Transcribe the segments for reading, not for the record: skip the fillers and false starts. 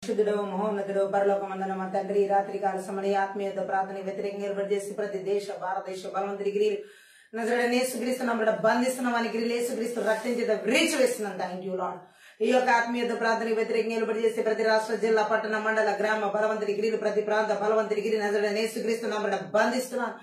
శుద్ధుడవు మహోన్నతుడు పరలోకమందన మా తండ్రి రాత్రి కాల సమయ ఆత్మీయత ప్రార్థన వ్యతిరేకంగా ఏర్పాటు చేసి ప్రతి దేశ భారతదేశ బలవంతుడి గిరి నజరుడనే యేసుక్రీస్తును బంధిస్తున్నామని గిరి యేసుక్రీస్తు రక్తం చేత విరిచి వేస్తున్నాం. Thank you lord. ఈ యొక్క ఆత్మీయత ప్రార్థన వ్యతిరేకంగా ఏర్పాటు చేసి ప్రతి రాష్ట్ర జిల్లా పట్టణ మండల గ్రామ బలవంతుడి గిరి ప్రతి ప్రాంత బలవంతుడి గిరి నజరుడనే యేసుక్రీస్తును బంధిస్తున్నాం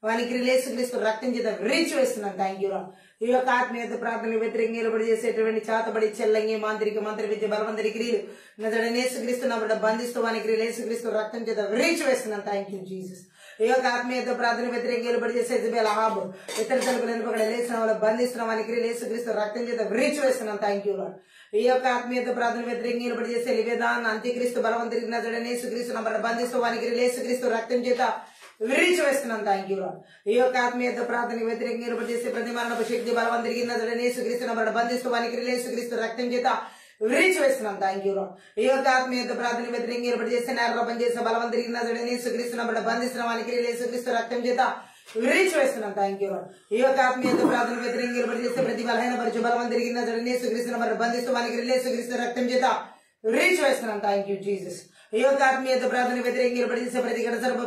వానికి యేసుక్రీస్తు రక్తం చేత విరిచి వేస్తున్నాం. Thank you lord. ఈ యొక్క ఆత్మీయత ప్రార్థనలు వ్యతిరేకంగా నిలబడి చేసేటువంటి చాతబడి చెల్లంగి మాంత్రిక మంత్రి విద్య బలవంతరి క్రియలు నజరుడైన యేసుక్రీస్తును బంధిస్తూ వానికి యేసుక్రీస్తు రక్తం చేత విరిచి వేస్తున్నాం. Thank you Jesus. ఈ యొక్క ఆత్మీయత ప్రార్థన వ్యతిరేకంగా నిలబడి చేసే హాబ్ ఇతర తలుపులు వెనుకబడి లేచిన వాళ్ళు బంధిస్తున్న వానికి యేసుక్రీస్తు రక్తం చేత విరిచి వేస్తున్నాం. Thank you lord. ఈ యొక్క ఆత్మీయత ప్రార్థన వ్యతిరేకంగా నిలబడి చేసే లివేదాన్ అంత్యక్రీస్తు బలవంతరి నజరుడైన యేసుక్రీస్తును బంధిస్తూ వానికి యేసుక్రీస్తు రక్తం చేత విరిచి వేస్తున్నాం. Thank you lord. ఈ యొక్క ఆత్మీయత ప్రార్థన వ్యతిరేకంగా నిలబడి చేసే ప్రతి మరణపు శక్తి బలవంతరికి నజరుడైన యేసుక్రీస్తును బంధిస్తూ వానికి యేసుక్రీస్తు రక్తం చేత విరిచి వేస్తున్నాం. Thank you lord. ఈ యొక్క ఆత్మీయత ప్రార్థన వ్యతిరేకంగా నిలబడి చేసే నేరపం చేసే బలవంతరికి నజరుడైన యేసుక్రీస్తును బంధిస్తున్న వానికి యేసుక్రీస్తు రక్తం చేత విరిచి వేస్తున్నాం. Thank you lord. ఈ యొక్క ఆత్మీయత ప్రార్థన వ్యతిరేకంగా నిలబడి చేసే ప్రతి బలహీన పరచు బలవంతరికి నజరుడైన యేసుక్రీస్తును బంధిస్తూ వానికి యేసుక్రీస్తు రక్తం చేత విరిచి వేస్తున్నాం. Thank you Jesus. ఈ యొక్క ఆత్మీయత ప్రార్థన వ్యతిరేకంగా నిలబడి చేసే ప్రతి గడసరమ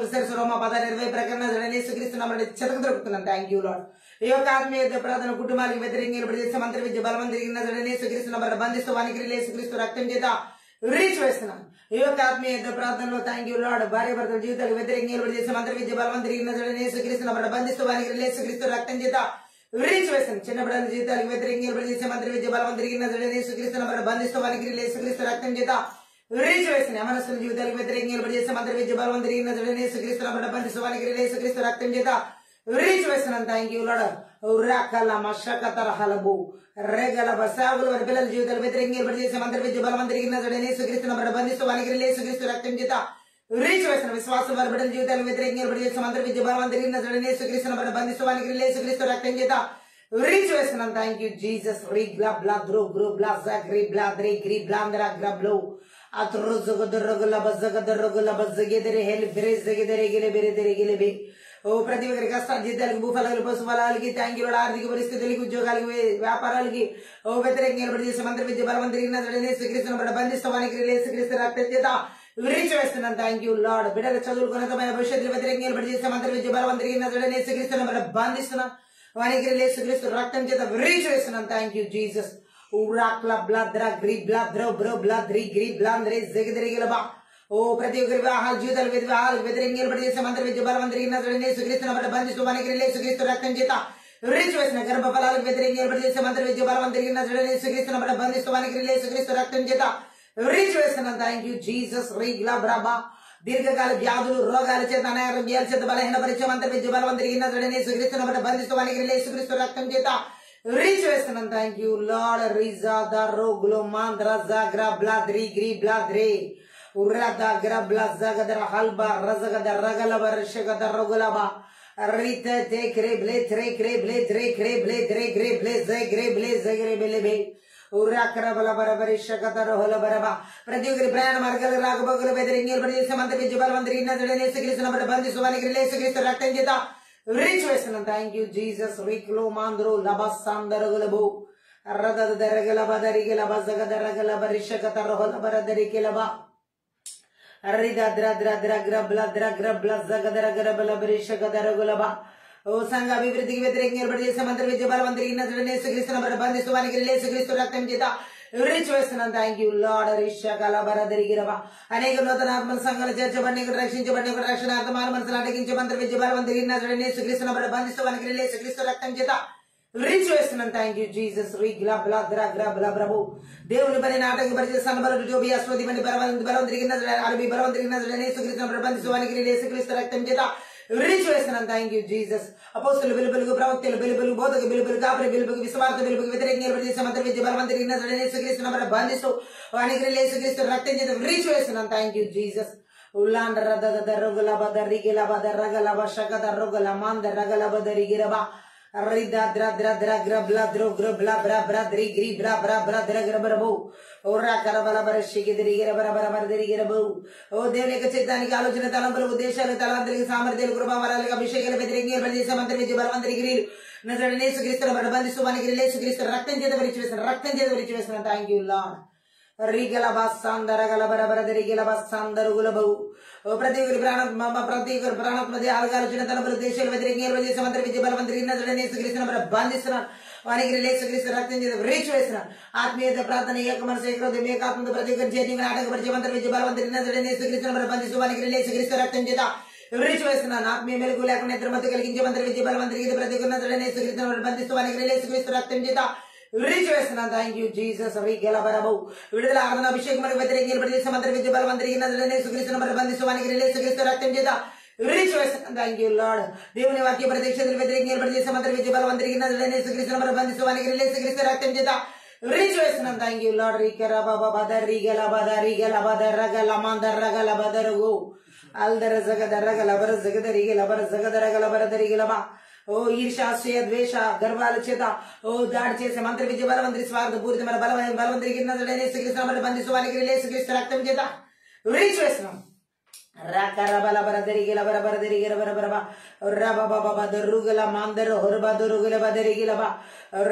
10:20 ప్రకటన యేసుక్రీస్తును చెతకు దొరుకుతున్నాం. Thank you lord. ఈ యొక్క ఆత్మీయత ప్రార్థన కుటుంబానికి వ్యతిరేకంగా నిలబడి చేసే మంత్రి విద్య బలవంతరికి యేసుక్రీస్తును బంధిస్తూ వానికి యేసుక్రీస్తు రక్తం చేత విరిచి వేస్తున్నాం. ఈ యొక్క ఆత్మీయత ప్రార్థనలో థ్యాంక్ యూ లార్డ్. భార్య భర్తల జీవితాలకు వ్యతిరేకంగా నిలబడి చేసే మంత్రి విద్య బలవంతరికి యేసుక్రీస్తును బంధిస్తూ వానికి యేసుక్రీస్తు రక్తం చేత విరిచి వేస్తున్నాం. చిన్న బిడ్డల జీవితాలకు వ్యతిరేకంగా నిలబడి చేసే మంత్రి విద్య బలవంతరికి యేసుక్రీస్తును బంధిస్తూ వానికి యేసుక్రీస్తు రక్తం చేత విరిచి వేసిన మనస్సుల జీవితాలకు వ్యతిరేకంగా నిలబడి చేసే మంత్రి విద్య బలవంతరికి యేసుక్రీస్తును బంధిస్తూ వానికి యేసుక్రీస్తు రక్తం చేత విరిచి వేస్తున్నాం. Thank you lord. ఉర్రాకల మషకతర హలబు రెగల బసాగుల వారి పిల్లల జీవితాలు వ్యతిరేకంగా నిలబడి చేసే మంత్రి విద్య బలవంతరికి యేసుక్రీస్తును బంధిస్తూ వానికి యేసుక్రీస్తు రక్తం చేత విరిచి వేసిన విశ్వాసం వారి బిడ్డల జీవితాలు వ్యతిరేకంగా నిలబడి చేసే మంత్రి విద్య బలవంతరికి యేసుక్రీస్తును బంధిస్తూ వానికి యేసుక్రీస్తు రక్తం చేత విరిచి వేస్తున్నాం. Thank you Jesus. రీ గ్లా బ్లా ద్రో గ్రో బ్లా గ్రీ బ్లా ద్రీ గ్రీ బ్లాందరా గ్రబ్లో ప్రతి ఒక్కరి కష్టాలు జీతాలకి భూఫలాలకు పశు ఫలాలకి థ్యాంక్ యూ ఆర్థిక పరిస్థితులకి ఉద్యోగాలకి వ్యాపారాలకి వ్యతిరేకంగా నిలబడి చేసే మంత్రి విద్య బలవంతరికి యేసుక్రీస్తును బంధిస్తూ వానికి యేసుక్రీస్తు రక్తం చేత విరిచి వేస్తున్నాం. Thank you lord. బిడ్డలు చదువుకున్నతమైన భవిష్యత్తులు వ్యతిరేకంగా నిలబడి చేసే మంత్రి విద్య బలవంతరికి యేసుక్రీస్తును బంధిస్తున్నాం వానికి యేసుక్రీస్తు రక్తం చేత విరిచి వేస్తున్నాం. Thank you Jesus. ప్రతి ఒక్కరి వివాహాల జీవితాలు వివాహాలకు వ్యతిరేకంగా నిలబడి చేసే మంత్రి విద్య బలవంతరికి యేసుక్రీస్తును బంధిస్తూ వానికి యేసుక్రీస్తు రక్తం చేత విరిచి వేసిన గర్భఫలాలకు వ్యతిరేకంగా నిలబడి చేసే మంత్రి విద్య బలవంతరికి యేసుక్రీస్తును బంధిస్తూ వానికి యేసుక్రీస్తు రక్తం చేత విరిచి వేస్తున్నాం. Thank you Jesus. రీగ్లా బ్రాబా దీర్ఘకాల వ్యాధులు రోగాల చేత అనారోగ్యాల చేత బలహీన పరిచే మంత్రి విద్య బలవంతరికి యేసుక్రీస్తును బంధిస్తూ వానికి యేసుక్రీస్తు రక్తం చేత విరిచి వేస్తున్నాం. Thank you lord. రీజా ద రోగులో మాంద్ర జాగ్రా బ్లాద్రి గ్రీ బ్లాద్రే ఉర్రద గ్రబ్ల జగదర హల్బా రజగద రగలబ రిషగద రగులబ రీత తే క్రే బ్లే త్రే క్రే బ్లే త్రే క్రే బ్లే త్రే గ్రే బ్లే జై గ్రే బ్లే జగరే బెలెబే ఉర్రకరబల బరబరి షగద రహల బరబ ప్రతి ఒక్కరి ప్రయాణ మార్గాలు రాకపోకలు వ్యతిరేకంగా నిలబడి చేసే మంత్రి విద్య బలవంతరికి యేసుక్రీస్తును బంధిస్తూ వానికి యేసుక్రీస్తు రక్తం చేత విరిచి వేస్తున్నాం. Thank you Jesus. రీక్లో మాంద్రో లబస్సాందరగులబు రదద దరగలబ దరిగలబ జగదరగలబ రిషగత రహల బరదరికెలబ ఓ సంఘ అభివృద్ధికి వ్యతిరేకంగా నిలబడి చేసే మంత్రి విద్య బలవంతరికి యేసుక్రీస్తును బంధిస్తూ వానికి యేసుక్రీస్తు రక్తం చేత విరిచి వేస్తున్నాం. Thank you lord. రిషకల బరదరిగిరవ అనేక నూతన ఆత్మల సంఘాలు చేర్చబడి రక్షించబడి రక్షణార్థమాన మనసులు అటగించే మంత్రి విద్య బలవంతరికి యేసుక్రీస్తును బంధిస్తూ వానికి యేసుక్రీస్తు రక్తం చేత విరిచి వేస్తున్నాం. Thank you Jesus. రీగ్లా బ్లా ద్రా గ్రా బ్లా ప్రభు దేవుని పని నాటక పరిచయ సనబలు జోబి అశ్వతి పని బలవంతరికి అరబీ బలవంతరికి యేసుక్రీస్తును బంధిస్తూ వానికి యేసుక్రీస్తు రక్తం చేత విరిచి వేస్తున్నాం. Thank you Jesus. అపోస్తుల పిలుపులకు ప్రవక్తలు పిలుపులు బోధక పిలుపులు కాపరి పిలుపుకి విశ్వాస పిలుపుకి వ్యతిరేకంగా నిలబడి చేసే మంత్రి విద్య బలవంతరికి యేసుక్రీస్తును బంధిస్తూ వానికి యేసుక్రీస్తు రక్తం చేత విరిచి వేస్తున్నాం. Thank you Jesus. ఉల్లాండ రద రొగులబ దరిగిలబ రగలబ షగద రొగుల మాంద రగలబ దరిగిరబ రిద ద్ర ద్ర ద్ర గ్ర బ్ల ద్రో గ్ర బ్ల బ్ర బ్ర ద్రి గ్రి బ్ర బ్ర బ్ర ద్ర గ్ర బ్రబు ఓర్రా కరబల బరషికి దరిగిర బర బర బర దరిగిరబు ఓ దేవుని యొక్క చిత్తానికి ఆలోచన తలంపులు ఉద్దేశాలు తలాంతరికి సామర్థ్యాలు కృపావరాలకు అభిషేకాలు వ్యతిరేకంగా నిలబడి చేసే మంత్రి విద్య బలవంతరికి నజరుడైన యేసుక్రీస్తును బంధిస్తూ వానికి యేసుక్రీస్తు రక్తం చేత విరిచి వేస్తున్నాం. Thank you lord. రీగల బాసాందర గల బరబర రిగల బాసాందరు గులబవు ప్రతి ఒక్కరి ప్రాణాత్మ ఆలోచన తలపులు దేశాలు వ్యతిరేకంగా చేసే మంత్రి విద్య బలవంతరి నజరేసుక్రీస్తున్న బంధిస్తున్నాను వానికి రిలేసుక్రీస్తు రక్తం చేత రీచ్ వేస్తున్నాను ఆత్మీయత ప్రార్థన ఏక మనసు ఏకృతం ఏకాత్మతో ప్రతి ఒక్కరి చేతి ఆటంకపరిచే మంత్రి విద్య బలవంతరి నజరేసుక్రీస్తున్న బంధిస్తూ వానికి రిలేసుక్రీస్తు రక్తం చేత రీచ్ వేస్తున్నాను ఆత్మీయ మెలుగు లేకుండా నిద్రమత్తు కలిగించే మంత్రి విద్య బలవంతరికి ప్రతి ఒక్కరి నజరేసుక్రీస్తున్న బంధిస్తూ వానికి రిలేసుక్రీస్తు రక్తం చేత రీచ్ వేస్తున్నాను. Thank you Jesus. రీగల బరబవు విడుదల ఆరాధన అభిషేకం మనకు వ్యతిరేకంగా ప్రదేశ మంత్రి విద్య బలవంతరికి నజరేసుక్రీస్తున్న బంధిస్తూ వానికి రిలేసుక్రీస్తు రక్తం చేత రీచ్ వేస్తున్నాను. Thank you lord. దేవుని వాక్య ప్రత్యక్షతలు వ్యతిరేకంగా ప్రదేశ మంత్రి విద్య బలవంతరికి నజరేసుక్రీస్తున్న బంధిస్తూ వానికి రిలేసుక్రీస్తు రక్తం చేత రీచ్ వేస్తున్నాను. Thank you lord. రీగల బాబా రీగల బద రీగల బద రగల మందర్ రగల బదరుగు అల్దర జగదర గలబర జగదరిగి లబర జగదర గలబర దరిగిలబా ఓ ఈర్షాశ్రయ ద్వేష గర్వాల చేత ఓ దాడి చేసే మంత్రి విద్య బలవంతరి స్వార్థ పూరిత మన బలవంతరికి నజరేసుక్రీస్తు బంధిస్తూ వానికి రిలేసుక్రీస్తు రక్తం చేత రీచ్ వేస్తున్నాం. రకరబల బరదరిగిల బరబరదరిగిల బరబరబ రబబబ దొర్రుగుల మాందరు హొరబ దొరుగుల బదరిగిలబ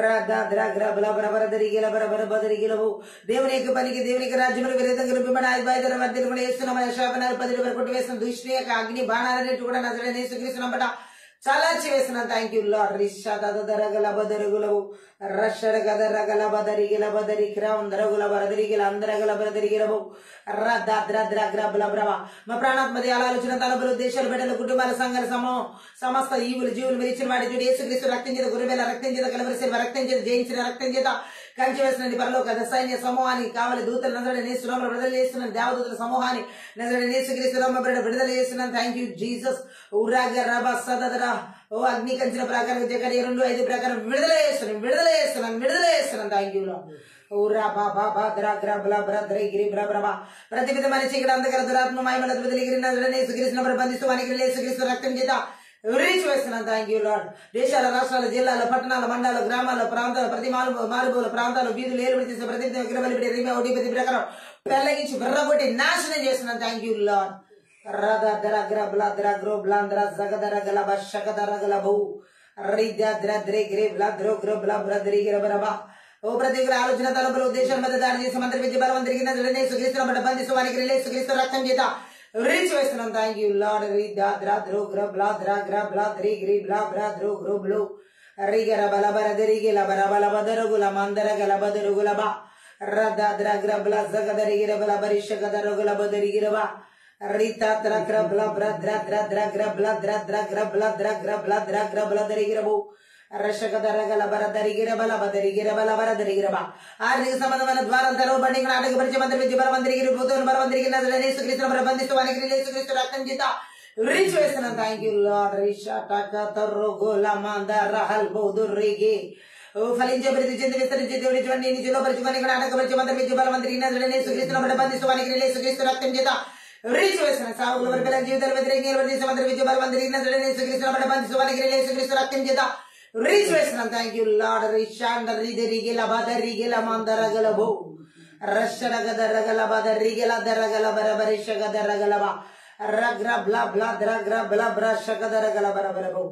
రద్రగ్రబల బరబరదరిగిల బరబరబదరిగిలవు దేవుని యొక్క పనికి దేవునికి రాజ్యములు విరుద్ధంగా విమణ ఐదు మధ్యలో వేస్తున్నాం. శాపనాలు 10 వరకు కొట్టి వేస్తున్నాం. దృష్టి యొక్క అగ్ని బాణాలన్నిటి కూడా నజరేసుక్రీస్తున్నమాట చలాచి వేస్తున్నాను. Thank you lord. రిషాదరగల బదరుగులవు రషరగదరగల బదరిగిల బదరి క్రౌందరగుల బరదరిగిల అందరగల బరదరిగిలవు రద్రగ్రబల మా ప్రాణాత్మ ఆలోచన తలపులు దేశాలు బిడ్డలు కుటుంబాల సంఘాల సమస్త ఈవులు జీవులు మీరు ఇచ్చిన వాటి చూడు యేసుక్రీస్తు రక్తం చేత గురువేల రక్తం చేత కలవరిసిన రక్తం చేత జయించిన రక్తం చేత కంచి వేసిన పరలోక సైన్య సమూహాన్ని కావాలి దూతలు నజరేసునామములో విడుదల చేస్తున్నాను. దేవదూతల సమూహాన్ని నజరేసుక్రీస్తునామములో విడుదల చేస్తున్నాను. Thank you Jesus. ఉరాగ రబ సదర ఓ అగ్ని కంచిన ప్రకారం జకరియా 2:5 ప్రకారం విడుదల చేస్తున్నాను. Thank you lord. ప్రతి విధమైన చీకటి అంధకార దురాత్మ మహిమల యేసుక్రీస్తును బంధిస్తూ వానికి యేసుక్రీస్తు రక్తం చేత రీచ్ వేస్తున్నాను. Thank you lord. దేశాల రాష్ట్రాల జిల్లాల పట్టణాల మండల గ్రామాల ప్రాంతాల ప్రతి మారుమూల ప్రాంతాలు వీధులు ఏలుబడి చేసే ప్రతి ఒడిపతి ప్రకారం పెళ్లగించి బెర్రగొట్టి నాశనం చేస్తున్నాను. Thank you lord. ఓ ప్రతి ఒక్కరి ఆలోచన తలపులు ఉద్దేశం మధ్య దాడి చేసి మంత్రి విద్య బలవంతరికి నజరేసుక్రీస్తును బంధిస్తూ వానికి యేసుక్రీస్తు రక్తం చేత రీచ్ వేస్తున్నాం. Thank you lord. రిగర బలబర దరిగిల బరబల బదరుగుల మందర గల బదరుగుల బా రద్రగ్రబ్ల జగదరిగిర బల బరిషగదరుగుల బదరిగిరబా ఆర్థిక సంబంధమైన ద్వారం తెరవబడి నాటకపరిచే మంత్రి విద్య బలవంతరికి బలవంతరికి యేసుక్రీస్తును బంధిస్తూ వానికి యేసుక్రీస్తు రక్తం చేత రీచ్ వేస్తున్నాను. Thank you lord. ఫలించే ప్రతి చెంది విస్తరించి దేవుడి నిజలో పరిచుకొని నాటకపరిచే మంత్రి విద్య బలవంతరికి యేసుక్రీస్తును బంధిస్తూ వానికి యేసుక్రీస్తు రక్తం చేత రీచ్ వేసిన సాగుల వర్గాల జీవితాలు వ్యతిరేకంగా మంత్రి విద్య బలవంతరికి యేసుక్రీస్తును బంధిస్తూ వానికి యేసుక్రీస్తు రక్తం చేత రీచ్ వేస్తున్నాం. Thank you lord. రిషాండరిగిల బదరిగిల మందరగలబో రషరగదరగల బదరిగిల దరగల బరబరిషగదరగలబ రగ్ర బ్లా బ్లా ద్రగ్ర బ్లా బ్రషగదరగల బరబరబో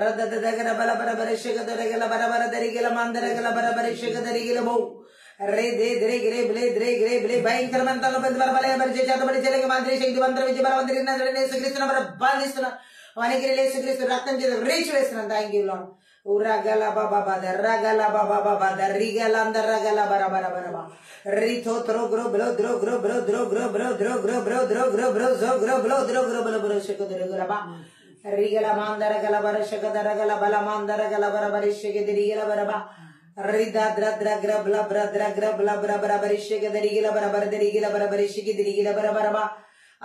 రదదగర బలబరబరిషగదరగల బరబరదరిగిల మందరగల బరబరిషగదరిగిలబో రే దే ద్రే గ్రే బ్లే ద్రే గ్రే బ్లే భయంకరమైన తలపతి బలబలయ పరిచే చేతబడి చెలకి మంత్రి శక్తి మంత్ర విద్య బలవంతరికి యేసుక్రీస్తును బంధిస్తున్నాను. వానికి యేసుక్రీస్తు రక్తం చేత రీచ్ వేస్తున్నాను. Thank you lord. ఉరగల బాబా దర్రగల బాబా దర్రిగల అందరగల బరబర బరబ రితో త్రో గ్రో బ్లో ద్రో గ్రో బ్రో ద్రో గ్రో బ్రో ద్రో గ్రో బ్రో ద్రో గ్రో బ్రో జో గ్రో బ్లో ద్రో గ్రో బ్లో బ్రో శకదరగల బా రిగల మాందరగల బర శకదరగల బల మాందరగల బరబరిషగ దిరిగల బరబ రిద్రద్రగ్ర బ్ల బ్రద్రగ్ర బ్ల బ్ర బరిషగ దిరిగల బరబర దిరిగల బరబరిషగ దిరిగల బరబరబ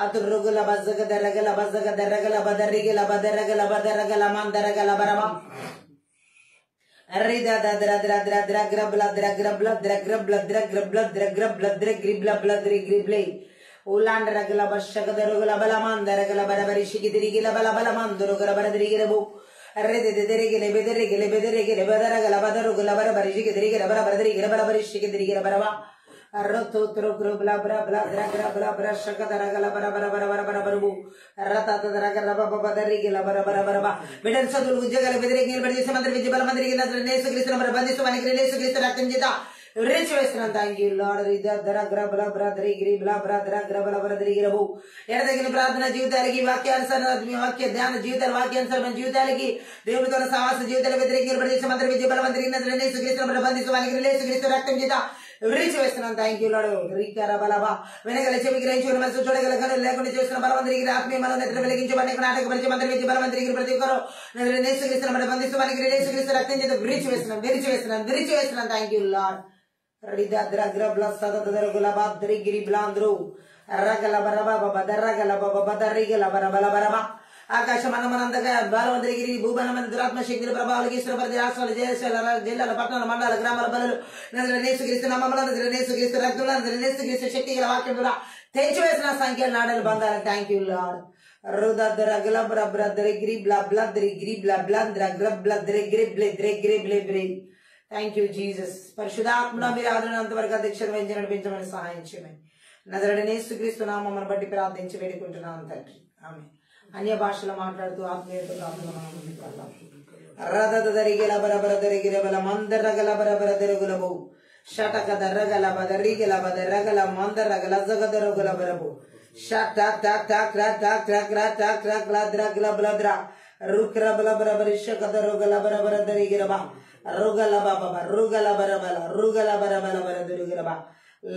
అతురుగుల బజగ దరగల దరగల బదరిగల బదరగల బదరగల మందరగల బరబ ఉలాండరగల బషగదరుగుల బలమందరగల బరబరిషికి తిరిగిల బలబలమందురుగుల బరదిరిగిరబు రెదిరిగిల బెదిరిగిల బెదిరిగిల బదరగల బదరుగుల బరబరిషికి తిరిగిల బరబరిగిల బలబరిషికి తిరిగిల బరవ బిడ్డల చదువులు ఉద్యోగాలు వ్యతిరేకంగా చేసే మంత్రి విద్య బలమంతరికి యేసుక్రీస్తును బంధిస్తూ వానికి యేసుక్రీస్తు రక్తం చేత విరిచివేస్తున్నాను. Thank you lord. ఎడతగిన ప్రార్థన జీవితాలకి వాక్యానుసార వాక్య ధ్యాన జీవితాలు వాక్యానుసారమైన జీవితాలకి దేవుడితో సహవాస జీవితాలు వ్యతిరేకించబడి మంత్ర విద్య బలవంతరిగిన బంధిస్తూ వాళ్ళకి రక్తం చేత విరిచివేస్తున్నాను. Thank you lord. రీకర బలబా వెనగల చెవి గ్రహించుకుని మనసు చూడగల కనులు లేకుండా చేస్తున్న బలవంతరిగిన ఆత్మీయ మనం నిద్ర వెలిగించబడి నాటకపరిచి మంత్ర విద్య బలవంతరిగిన ప్రతి ఒక్కరు నేసుక్రీస్తున్న బంధిస్తూ వాళ్ళకి నేసుక్రీస్తు రక్తం చేత విరిచివేస్తున్నాను. Thank you lord. ఆకాశం అన్నమనంతగా బాలవంతరిగిరి భూబనమైన దురాత్మ శక్తుల ప్రభావాలకి ఈశ్వరపరిధి రాష్ట్రాలు జిల్లాల పట్టణాల మండల గ్రామాల బలు నేసుక్రీస్తు నామములను నేసుక్రీస్తు రక్తులను నేసుక్రీస్తు శక్తి గల వాక్యం ద్వారా తెచ్చివేసిన సంఖ్యలు నాడలు బంధాలు. Thank you lord. Thank you Jesus. పరిశుధాత్మ మీరు ఆదరణంత వరకు అధ్యక్షత వహించి నడిపించమని సహాయం చేయమని నజరుడైన యేసుక్రీస్తు నామమును బట్టి ప్రార్థించి వేడుకుంటున్నాను తండ్రి. ఆమె అన్య భాషలో మాట్లాడుతూ ఆత్మీయత రథరిగిల బరబర దరిగిల బల మందరగల బరబర దరుగులబు షటక దర్రగల బదరిగిల బదరగల మందరగల జగదరుగుల బరబు షట టక్ టక్ టక్ టక్ టక్ టక్ టక్ లద్రగల బ్లద్ర రుక్ర బల బరబరి షకదరుగుల బరబర దరిగిల బా రుగల బాబా రుగల బరబల రుగల బరబల బర దరుగుల బా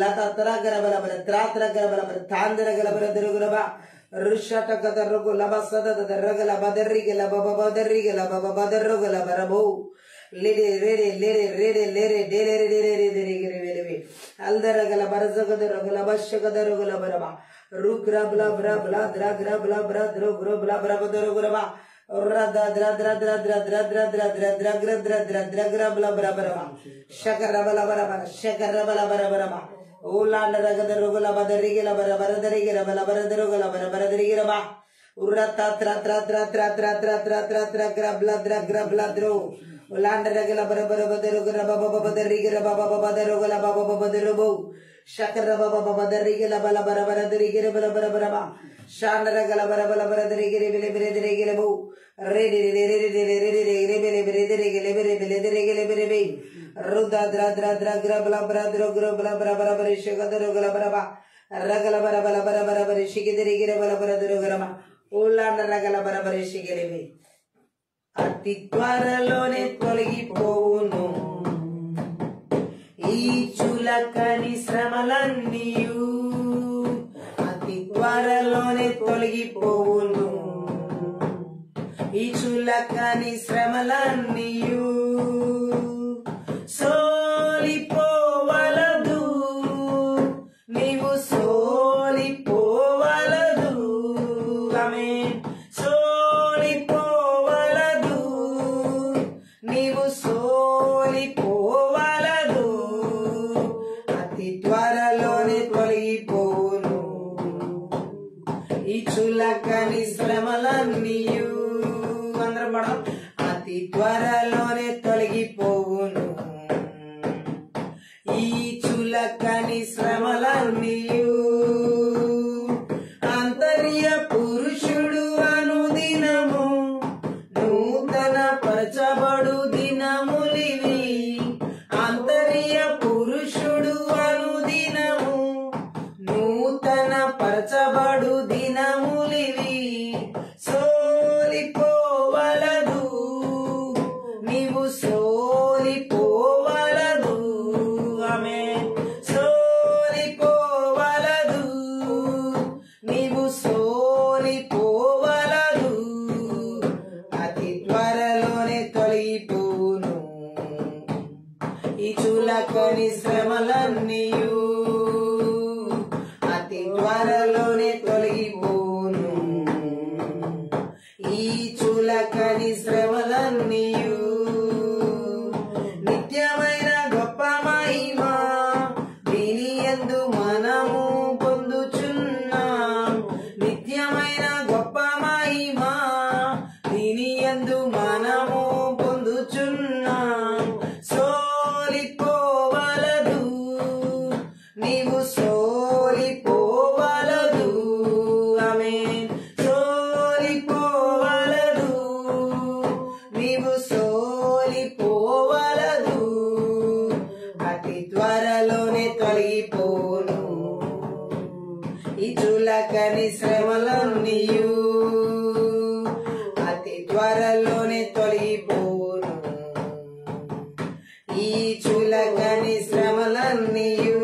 లత త్రగల బల బర త్రాత్ర గల బల బర తాందర గల బర దరుగుల బా రుషటక దర్రుగు లబ సదద దర్రగల బదరిగల బబ బదరిగల బబ బదర్రుగల బరబో లేరే రేరే లేరే రేరే లేరే డేరే డేరే డేరే వెలివి అల్దరగల బరజగదరగల బషగదరగల బరబా రుగ్ర బ్ల బ్ర బ్ల ద్ర గ్ర బ్ల బ్ర ద్ర గ్ర బ్ల బ్ర బదరుగుల బా రద ద్ర ద్ర ద్ర ద్ర ద్ర ద్ర ద్ర ద్ర ద్ర గ్ర ద్ర ద్ర ద్ర గ్ర బ్ల బ్ర బరబా శకర బల బరబా శకర బల బర బరబా ఓలాండ రగద రుగల బదరిగిల బర బరదరిగిల బల బరదరుగల బర బరదరిగిల బా ఉర్రత త్ర త్ర త్ర త్ర త్ర త్ర త్ర త్ర త్ర గ్ర బ్ల ద్ర గ్ర బ్ల ద్రో ఓలాండ రగల బర బర బదరుగల బబ బబ బదరిగిల బబ బబ బదరుగల బబ బబ బదరుబో శకర బబ బబ బదరిగిల బల బర బరదరిగిల బల బర బరబా షాండ రగల బర బల బరదరిగిల బిల బిల దరిగిల బో రే రే రే రే రే రే రే రే రే బిల బిల దరిగిల బిల బిల దరిగిల బిల బే రుద ద్ర ద్ర ద్ర గ్ర బ్ల బ్ర ద్ర గ్ర బ్ల బ్ర బర బరి శగదరుగల బరబా రగల బర బల బర బర బరి శిగిదరిగిల బల బర దరుగరమ ఓలాండ రగల బర బరి శిగిలివి అతి త్వరలోనే తొలగిపోవును ఈ చులకని శ్రమలన్నీయు అతి త్వరలోనే తొలగిపోవును ఈ చులకని శ్రమలన్నీయు సోలిపోవలదు నీవు సోలిపోవలదు ఆమేన్ సోలిపోవలదు నీవు సోలిపోవలదు అతి త్వరలోనే తొలగిపోవును ఈ చులకని శ్రమలన్నీయు అందరం పడదాం అతి త్వరలోనే తొలగిపోవును ఈ చులకని శ్రమలన్నీయు అంతర్య పురుషుడు అనుదినము నూతన పరచబడు దినములివి అంతర్య పురుషుడు అనుదినము నూతన పరచబడు దినములివి సోలిపోవలదు నీవు సోలిపోవలదు ఆమేన్ సోలిపోవలదు నీవు సోలిపోవలదు అతి త్వరలోనే తొలగిపోను ఈ చులకని శ్రమలన్నీయు అతి త్వరలోనే తొలగిపోను ఈ చులకని శ్రమలన్నీయు నిత్యమైన గొప్ప మహిమ దీని యందు మనము పొందుచున్నాం నిత్యమైన గొప్ప మహిమ దీని యందు మనము పొందుచున్నాం సోలిపోవలదు త్వరలోనే తొలగిపోను ఈ చులకని శ్రమలన్నీయు అతి త్వరలోనే తొలగిపోను ఈ చులకని శ్రమలన్నీయు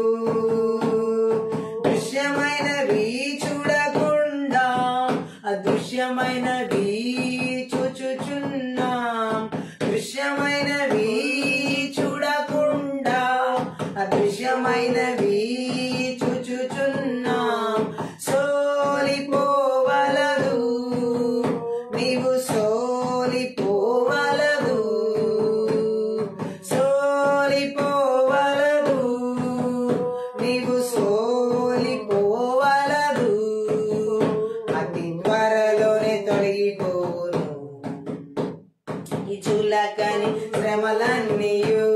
దృశ్యమైనవి చూడకుండా అదృశ్యమైనవి చూచుచున్నాం దృశ్యమైనవి చూడకుండా అదృశ్యమైనవి చూచుచున్నాం సోలిపోవలదు నీవు సోలిపోవలదు సోలిపోవలదు నీవు సోలిపోవలదు అతి త్వరలోనే తొలగిపోను ఈ చులకని శ్రమలన్నీయు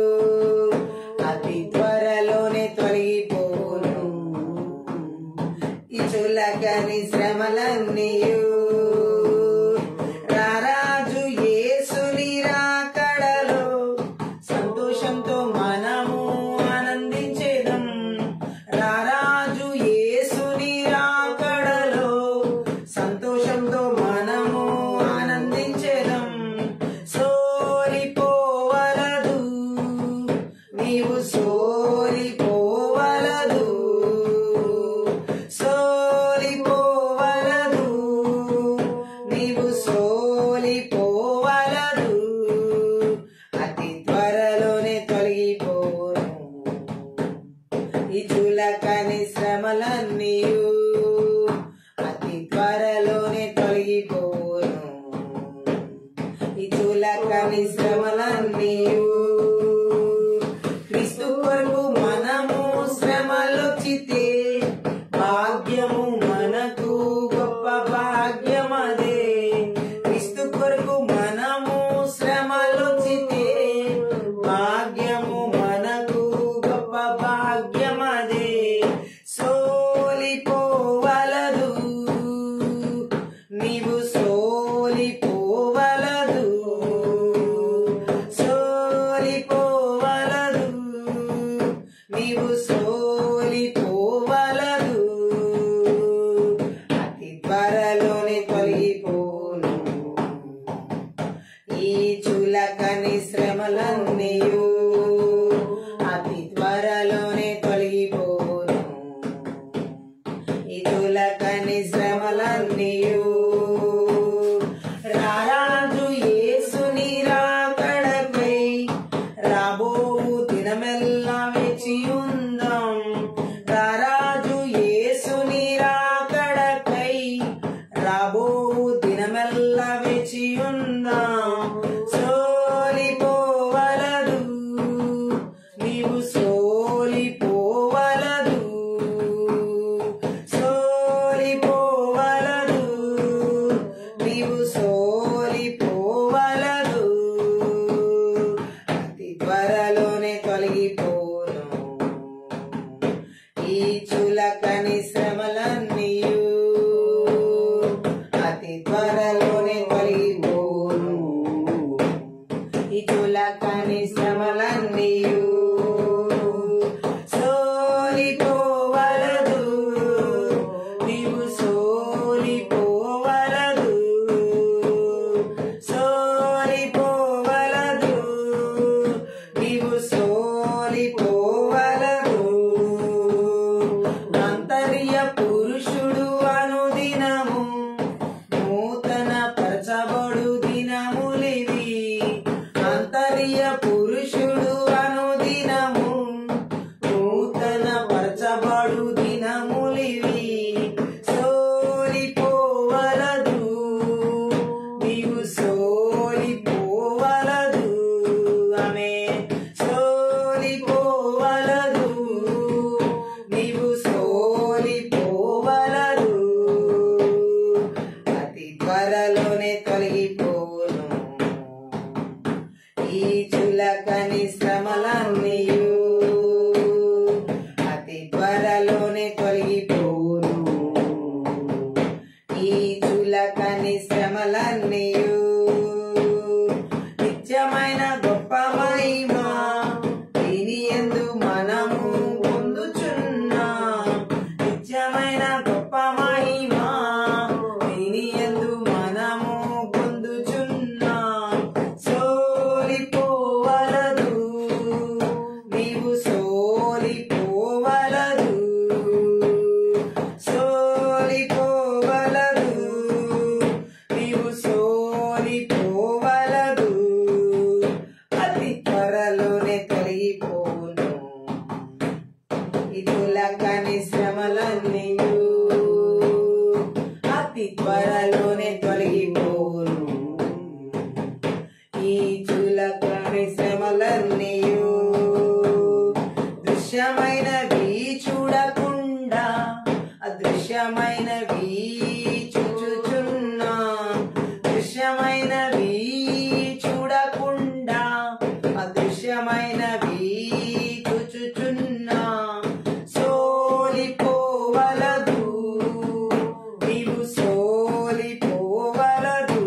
అతి త్వరలోనే తొలగిపోను ఈ చులకని శ్రమలన్నీయు రారాజు యేసుని రాకడలో సంతోషంతో మనము ఆనందించేదం రారాజు యేసుని రాకడలో సంతోషంతో మనము ఆనందించేదం సోలిపోవలదు నీవు సోలిపోవలదు సోలిపోవలదు నీవు సోలిపోవలదు అతి త్వరలోనే తొలగిపోను ఈ చులకని శ్రమలన్నీయు అతి త్వరలోనే తొలగిపోను ఈ చులకని శ్రమలన్నీయు క్రీస్తు కొరకు మనము శ్రమలొచ్చితే భాగ్యము మనకు గొప్ప భాగ్యమదే క్రీస్తు కొరకు మనము శ్రమలొచ్చితే భాగ్యము మనకు గొప్ప భాగ్యమదే సోలిపోవలదు నీవు సోలిపోవలదు సోలిపోవలదు నీవు సోలిపోవలదు అతి త్వరలోనే తొలగిపోను ఈ చులకని శ్రమలన్నీయు అతి త్వరలోనే తొలగిపోను ఈ చులకని శ్రమలన్నీయు రారాజు యేసుని రాకడకై రాబోవు దినమెల్లా వేచి ఉందాం రారాజు యేసుని రాకడకై రాబోవు దినమెల్లా వేచి ఉందాం సోలిపోవలదు నీవు సోలిపోవలదు సోలిపోవలదు నీవు సోలిపోవలదు అతి త్వరలోనే తొలగిపోను ఈ చులకని శ్రమలన్నీయు అతి త్వరలోనే తొలగిపోను ఈ చులకని శ్రమలన్నీయు సోలిపోవలదు నీవు సోలిపోవలదు సోలిపోవలదు నీవు సోలిపోవలదు అంత ఇటులకని శ్రమలన్నీయు అతి త్వరలోనే తొలగిపోను. ఈ చులకని శ్రమలన్నీయు దృశ్యమైనవి చూడకుండా అదృశ్యమైనవి చూచుచున్నా. దృశ్యమైనవి చూడకుండా అదృశ్యమైనవి చూచుచున్నా. సోలిపోవలదు నీవు సోలిపోవలదు.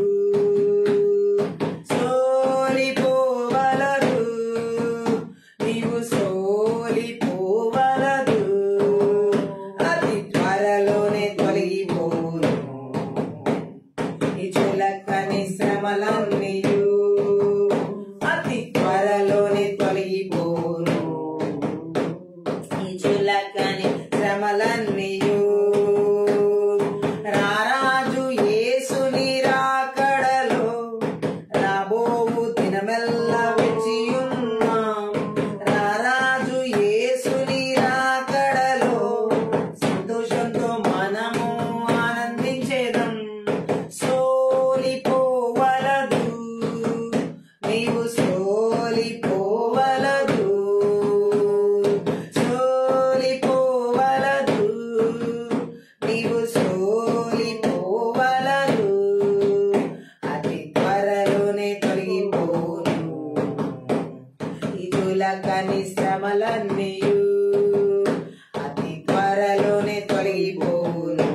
సోలిపోవలదు నీవు సోలిపోవలదు. అతి త్వరలోనే తొలగిపోను ఈ చులకని శ్రమలన్నీయు అతి త్వరలోనే తొలగిపోను. ఈ చులకని శ్రమలన్నీయు రారాజు యేసుని రాకడలో రాబోవు దినమెల్లా వేచియున్నాం. రారాజు యేసుని రాకడలో సంతోషంతో మనము ఆనందించేదం. సోలిపోవలదు నీవు సోలిపోవలదు. సోలిపోవలదు నీవు సోలిపోవలదు. అతి త్వరలోనే తొలగిపోను ఈ చులకని శ్రమలన్నీయు అతి త్వరలోనే తొలగిపోను.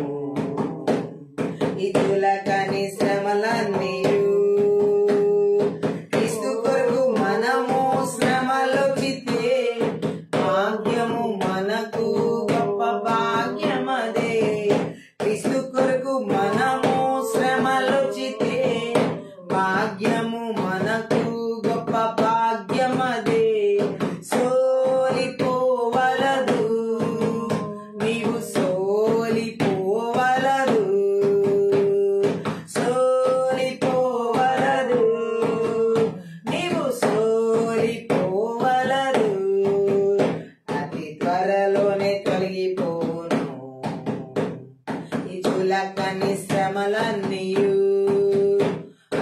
ఈ చులకని శ్రమలన్నీయు క్రీస్తు కొరకు మనము శ్రమలొచ్చితే భాగ్యము మనకు గొప్ప భాగ్యమదే. క్రీస్తు కొరకు మనము శ్రమలొచ్చితే భాగ్యము మనకు గొప్ప భాగ్యమదే. సోలిపోవలదు నీవు సోలిపోవలదు. సోలిపోవలదు నీవు సోలిపోవలదు. అతి త్వరలోనే తొలగిపోను ఈ చులకని శ్రమలన్నీయు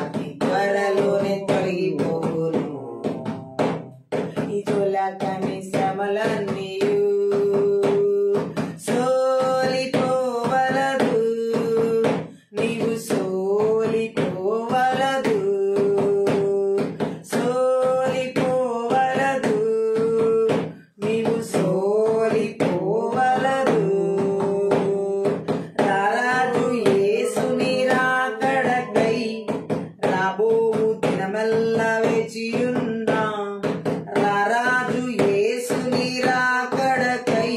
అతి త్వరలోనే తొలగిపోను. ఈ చులకని శ్రమలన్నీయు సోలిపోవలదు నీవు సోలిపోవలదు. సోలిపోవలదు నీవు సోలిపోవలదు. రారాజు యేసుని రాకడకై రాబోవు దినమెల్లా వేచియున్నా. రారాజు యేసుని రాకడకై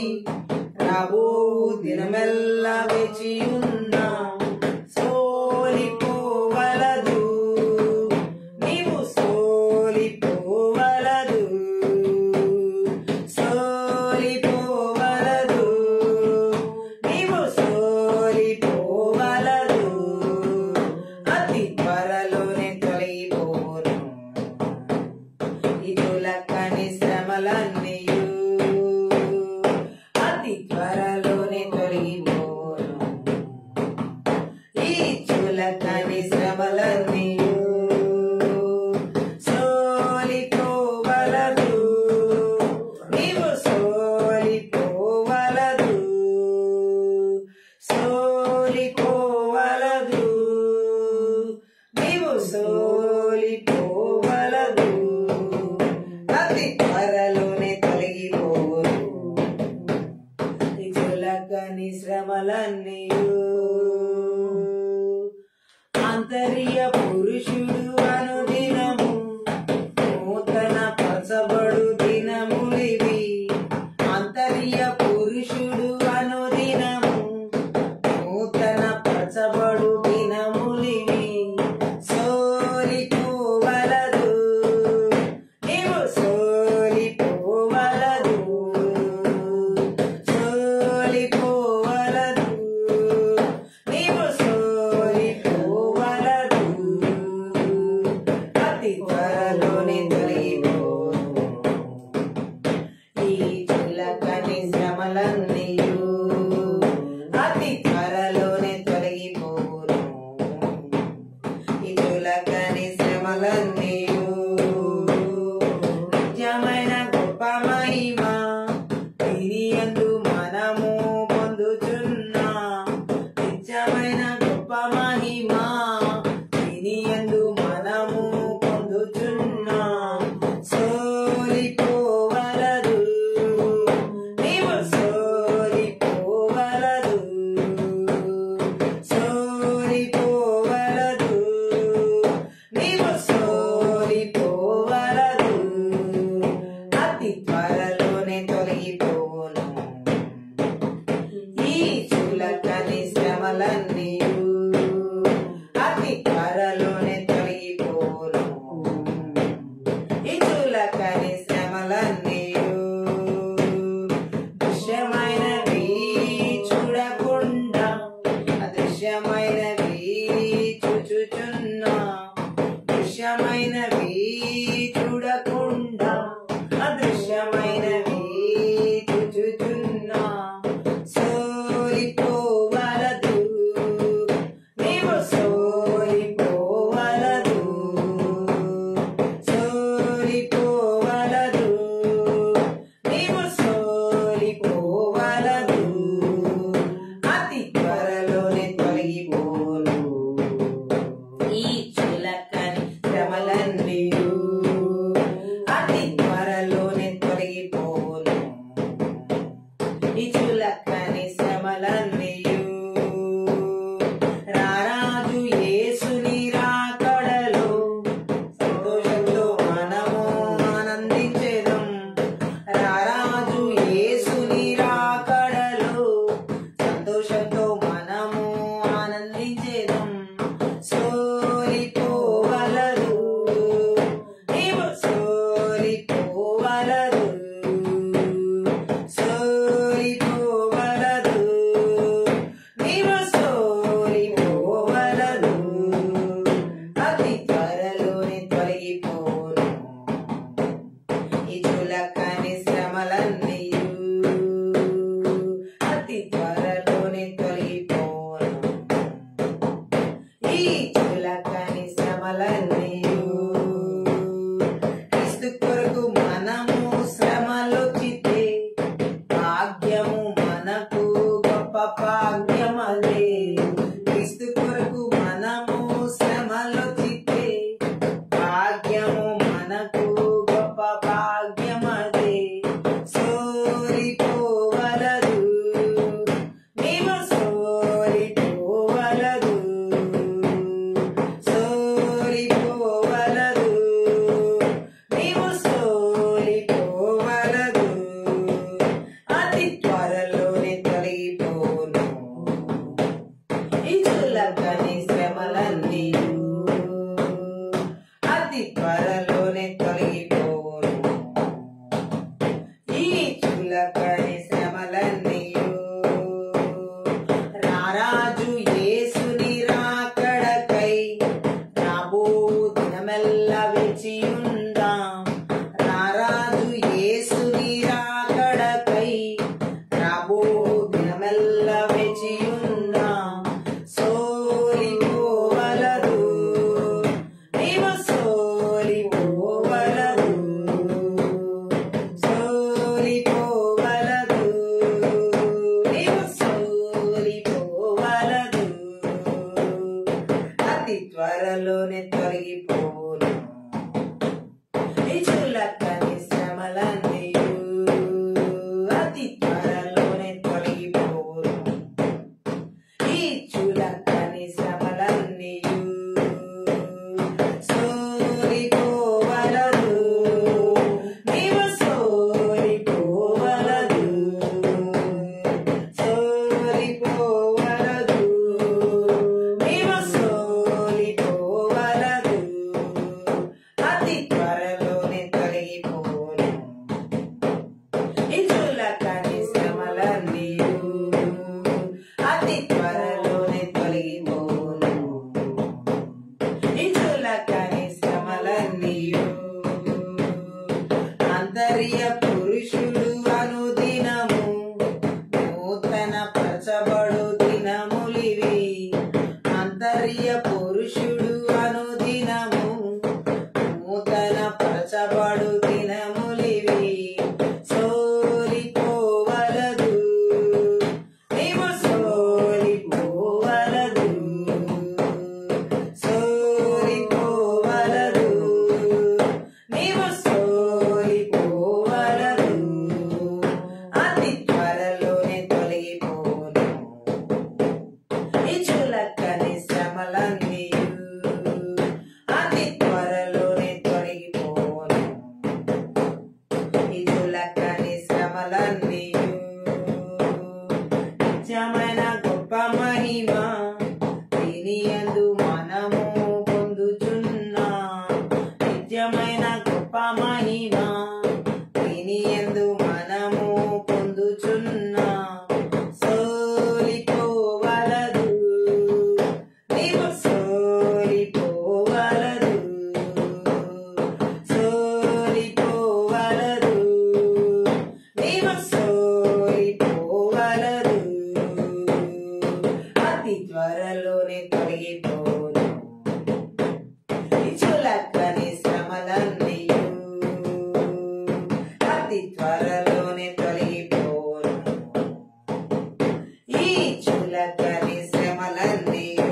రాబోవు దినమెల్లా వేచియున్నా. సోలిపోవలదు నీవు సోలిపోవలదు. సోలిపోవలదు నీవు సోలిపోవలదు. అతి త్వరలోనే తొలగిపోను ఈ చులకని శ్రమలన్నీయు అతి త్వరలోనే తొలగిపోను. ఈ చులకని శ్రమలన్నీయు సోలిపోవలదు నీవు సోలిపోవలదు. సోలిపోవలదు నీవు సోలిపోవలదు. అతి త్వరలోనే తొలగిపోను ఈ చులకని శ్రమలన్నీయు. ఆంతర్య పురుషుడు అనుదినము నూతన పరచబడు దినములివి. ఆంతర్య పురుషుడు అనుదినము నూతన పరచబడు దినములివి. సోలిపోవలదు నీవు సోలిపోవలదు. సోలిపోవలదు నీవు సోలిపోవలదు. యందు మనము పొందుచున్న నిత్యమైన గొప్ప మహిమా దీని యందు మనము పొందుచున్న సోలిపోవలదు నీవు సోలిపోవలదు సోలిపోవలదు నీవు సోలిపోవలదు అతి త్వరలోనే తొలగిపోవును నిత్యమైన గొప్ప మహిమ దీని యందు మనము పొందుచున్నాం. నిత్యమైన గొప్ప మహిమ దీని యందు మనము పొందుచున్నాం. సోలిపోవలదు నీవు సోలిపోవలదు, సోలిపోవలదు నీవు సోలిపోవలదు. అతి త్వరలోనే తొలగిపోను ఈ చులకని శ్రమలన్నీయు. అతి త్వరలోనే తొలగిపోను ఈ చులకని శ్రమలన్నీయు.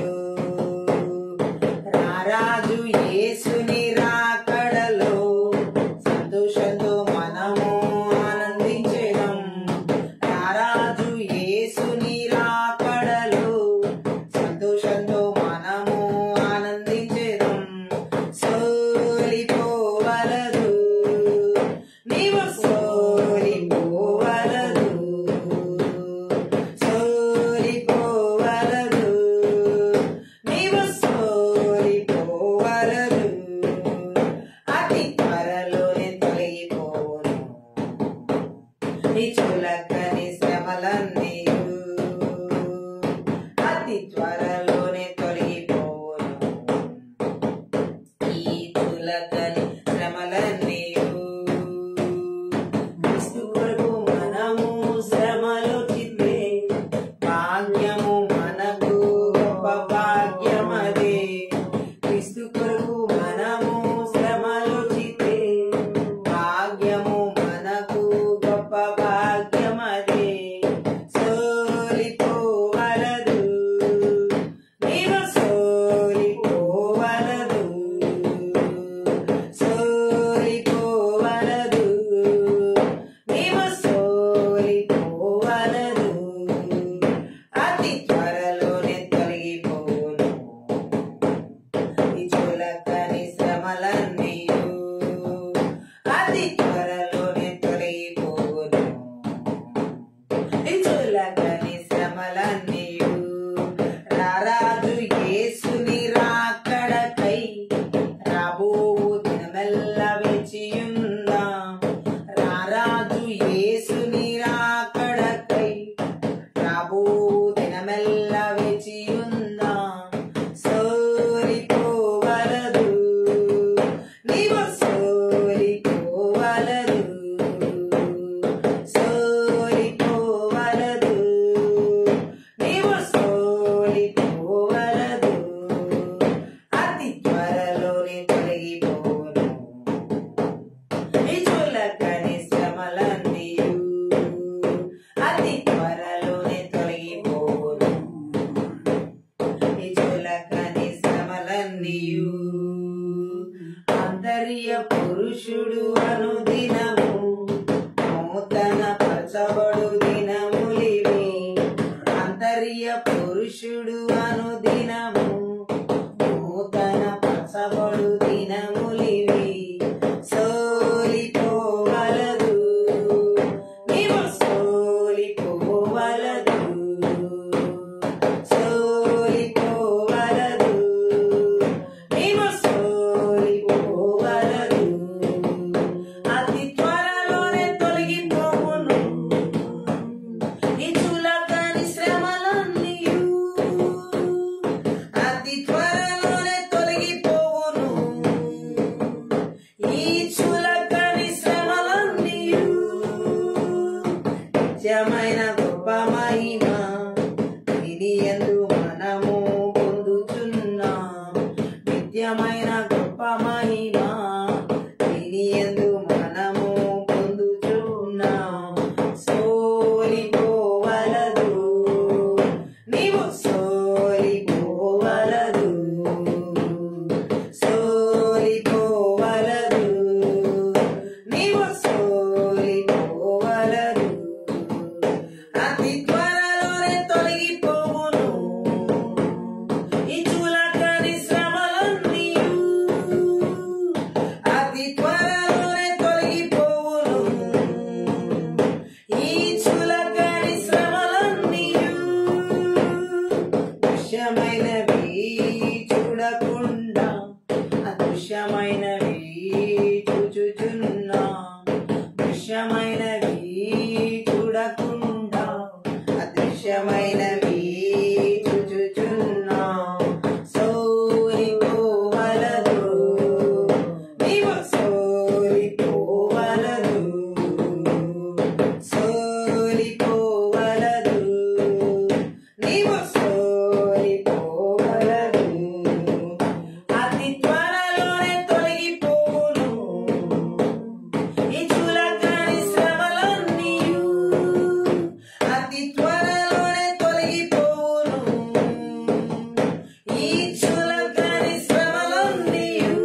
రారాజు యేసుని రాకడలో సంతోషంతో మనము ఆనందించెదం. రారాజు యేసుని రాకడలో సంతోషంతో మనము ఆనందించెదం. సోలిపోవలదు నీవు సోలిపోవలదు, సోలిపోవలదు నీవు సోలిపోవలదు. అతి త్వరలోనే తొలగిపోను ఈ చులకని శ్రమలన్నీయు. అతి త్వరలోనే తొలగిపోను ఈ చులకని శ్రమలన్నీయు. క్రీస్తు కొరకు మనము శ్రమలొచ్చితే భాగ్యము మనకు గొప్ప భాగ్యమదే. క్రీస్తు కొరకు మనము శ్రమలొచ్చితే భాగ్యము మనకు గొప్ప భాగ్యమదే. సోలిపోవలదు నీవు సోలిపోవలదు, సోలిపోవలదు నీవు సోలిపోవలదు. అతి త్వరలోనే తొలగిపోను ఈ చులకని శ్రమలన్నీయు. అతి త్వరలోనే తొలగిపోను ఈ చులకని శ్రమలన్నీయు. రారాజు యేసుని రాకడకై రాబోవు దినమెల్ల వేచియుందాం. రారాజు యేసుని రాకడకై రాబోవు దినమెల్ల వేచియుందాం. సోలిపోవలదు నీవు సోలిపోవలదు, సోలిపోవలదు నీవు సోలిపోవలదు. అతి త్వరలోనే తొలగిపోను ఈ చులకని శ్రమలన్నీయు. అతి త్వరలోనే తొలగిపోను ఈ చులకని శ్రమలన్నీయు. ఆంతర్య పురుషుడు అనుదినము నూతన పరచబడు దినములివి. ఆంతర్య పురుషుడు అనుదినము నూతన పరచబడు దినములివి. సోలిపోవలదు నీవు సోలిపోవలదు, సోలిపోవలదు నీవు సోలిపోవలదు. అతి త్వరలోనే తొలగిపోవును ఈ చులకని శ్రమలన్నీయు. అతి త్వరలోనే తొలగిపోవును ఈ చులకని శ్రమలన్నీయు. నిత్యమైన గొప్ప మహిమ దీని యందు మనము పొందుచున్నాం. నిత్యమైన గొప్ప మహిమ దీని యందు మనము పొందుచున్నాం. సోలిపోవలదు నీవు సోలిపోవలదు, సోలిపోవలదు నీవు సోలిపోవలదు. అతి త్వరలోనే తొలగిపోవును ఈ చులకని శ్రమలన్నీయు. నిత్యమైనవి చూచుచున్నా సోలిపోవలదు నీవు సోలిపోవలదు సోలిపోవలదు నీవు సోలిపోవలదు అతి త్వరలోనే తొలగిపోను ఈ చులకని శ్రమలన్నీయు అతి త్వరలోనే తొలగిపోను ఈ చులకని శ్రమలన్నీయు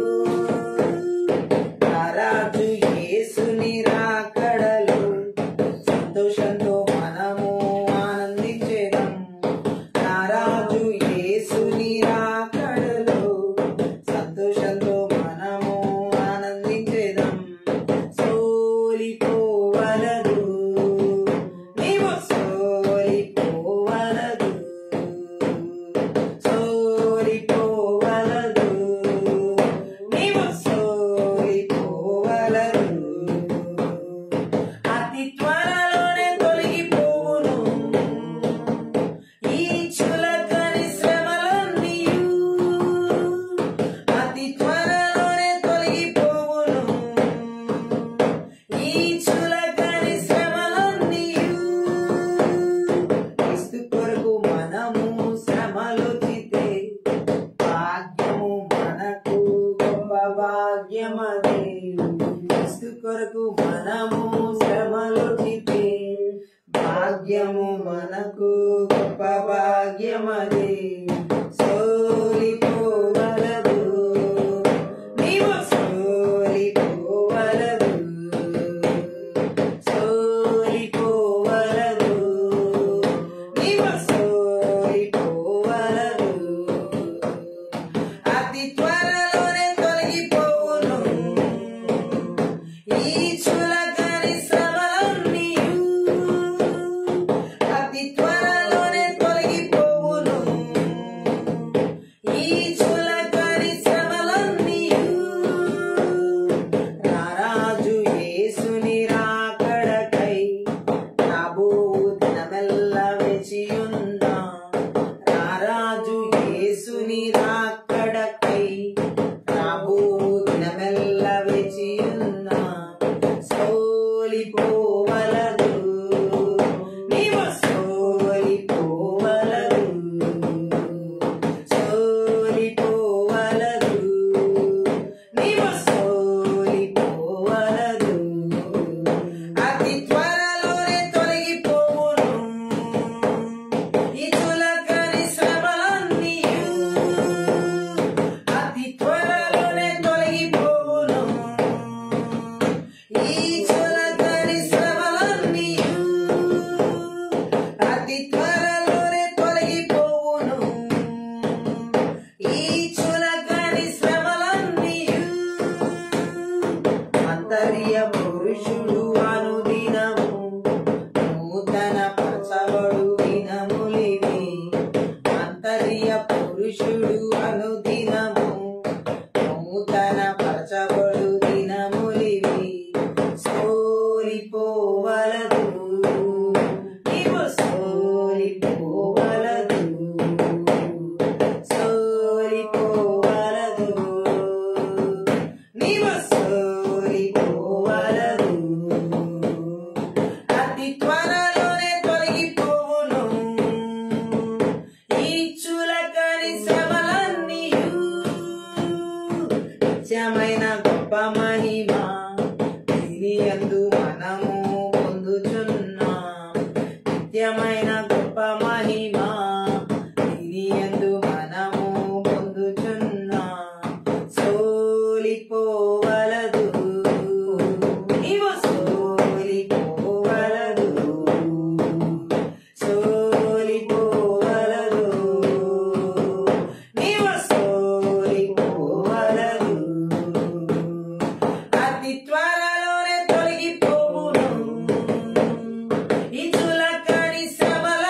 రారాజు యేసుని రాకడలో సంతోషంతో మనము ఆనందించేదం రారాజు యేసుని రాకడలో సంతోషంతో మనము ఆనందించేదం సోలిపోవలదు నీవు సోలిపోవలదు సోలిపోవలదు నీవు సోలిపోవలదు అతి త్వరలోనే తొలగిపోవును ఈ చులకని శ్రమలన్నీయు అతి త్వరలోనే తొలగిపోవును ఈ చులకని శ్రమలన్నీయు క్రీస్తు కొరకు మనము శ్రమలొచ్చితే భాగ్యము మనకు గొప్ప భాగ్యమదే క్రీస్తు కొరకు మనము శ్రమలొచ్చితే భాగ్యము మనకు గొప్ప భాగ్యమదే సోలిపోవలదు నీవు సోలిపోవలదు సోలిపోవలదు నీవు సోలిపోవలదు అతి త్వరలోనే తొలగిపోవును ఈ చులకని శ్రమలన్నీయు అతి త్వరలోనే తొలగిపోవును ఈ చులకని శ్రమలన్నీయు రారాజు యేసుని రాకడకై ప్రభువు దినమెల్ల వేచియుందాం రారాజు యేసుని రాకడకై ప్రభువు దినమెల్ల వేచియుందాం సోలిపోవలదు నీవు సోలిపోవలదు సోలిపోవలదు నీవు సోలిపోవలదు అతి త్వరలోనే తొలగిపోవును ఈ చులకని శ్రమలన్నీయు అతి త్వరలోనే తొలగిపోవును ఈ చులకని శ్రమలన్నీయు అతి త్వరలోనే తొలగిపోవును ఈ చులకని శ్రమలన్నీయు అంతర్య పురుషుడు అనుదినము నూతన పరచబడు దినములివి అంతర్య పురుషుడు అనుదినము నూతన పరచబడు దినములివి సోలిపోవలదు నీవు సోలిపోవలదు సోలిపోవలదు నీవు సోలిపోవలదు అతి త్వరలోనే తొలగిపోవును ఈ చులకని శ్రమలన్నీయు నిత్యమైన గొప్ప మహిమ దీని యందు మనము పొందుచున్నాం నిత్యమైన గొప్ప మహిమ దీని యందు మనము పొందుచున్నాం సోలిపోవలదు నీవు సోలిపోవలదు సోలిపోవలదు నీవు సోలిపోవలదు అతి త్వరలోనే తొలగిపోవును ఈ చులకని శ్రమల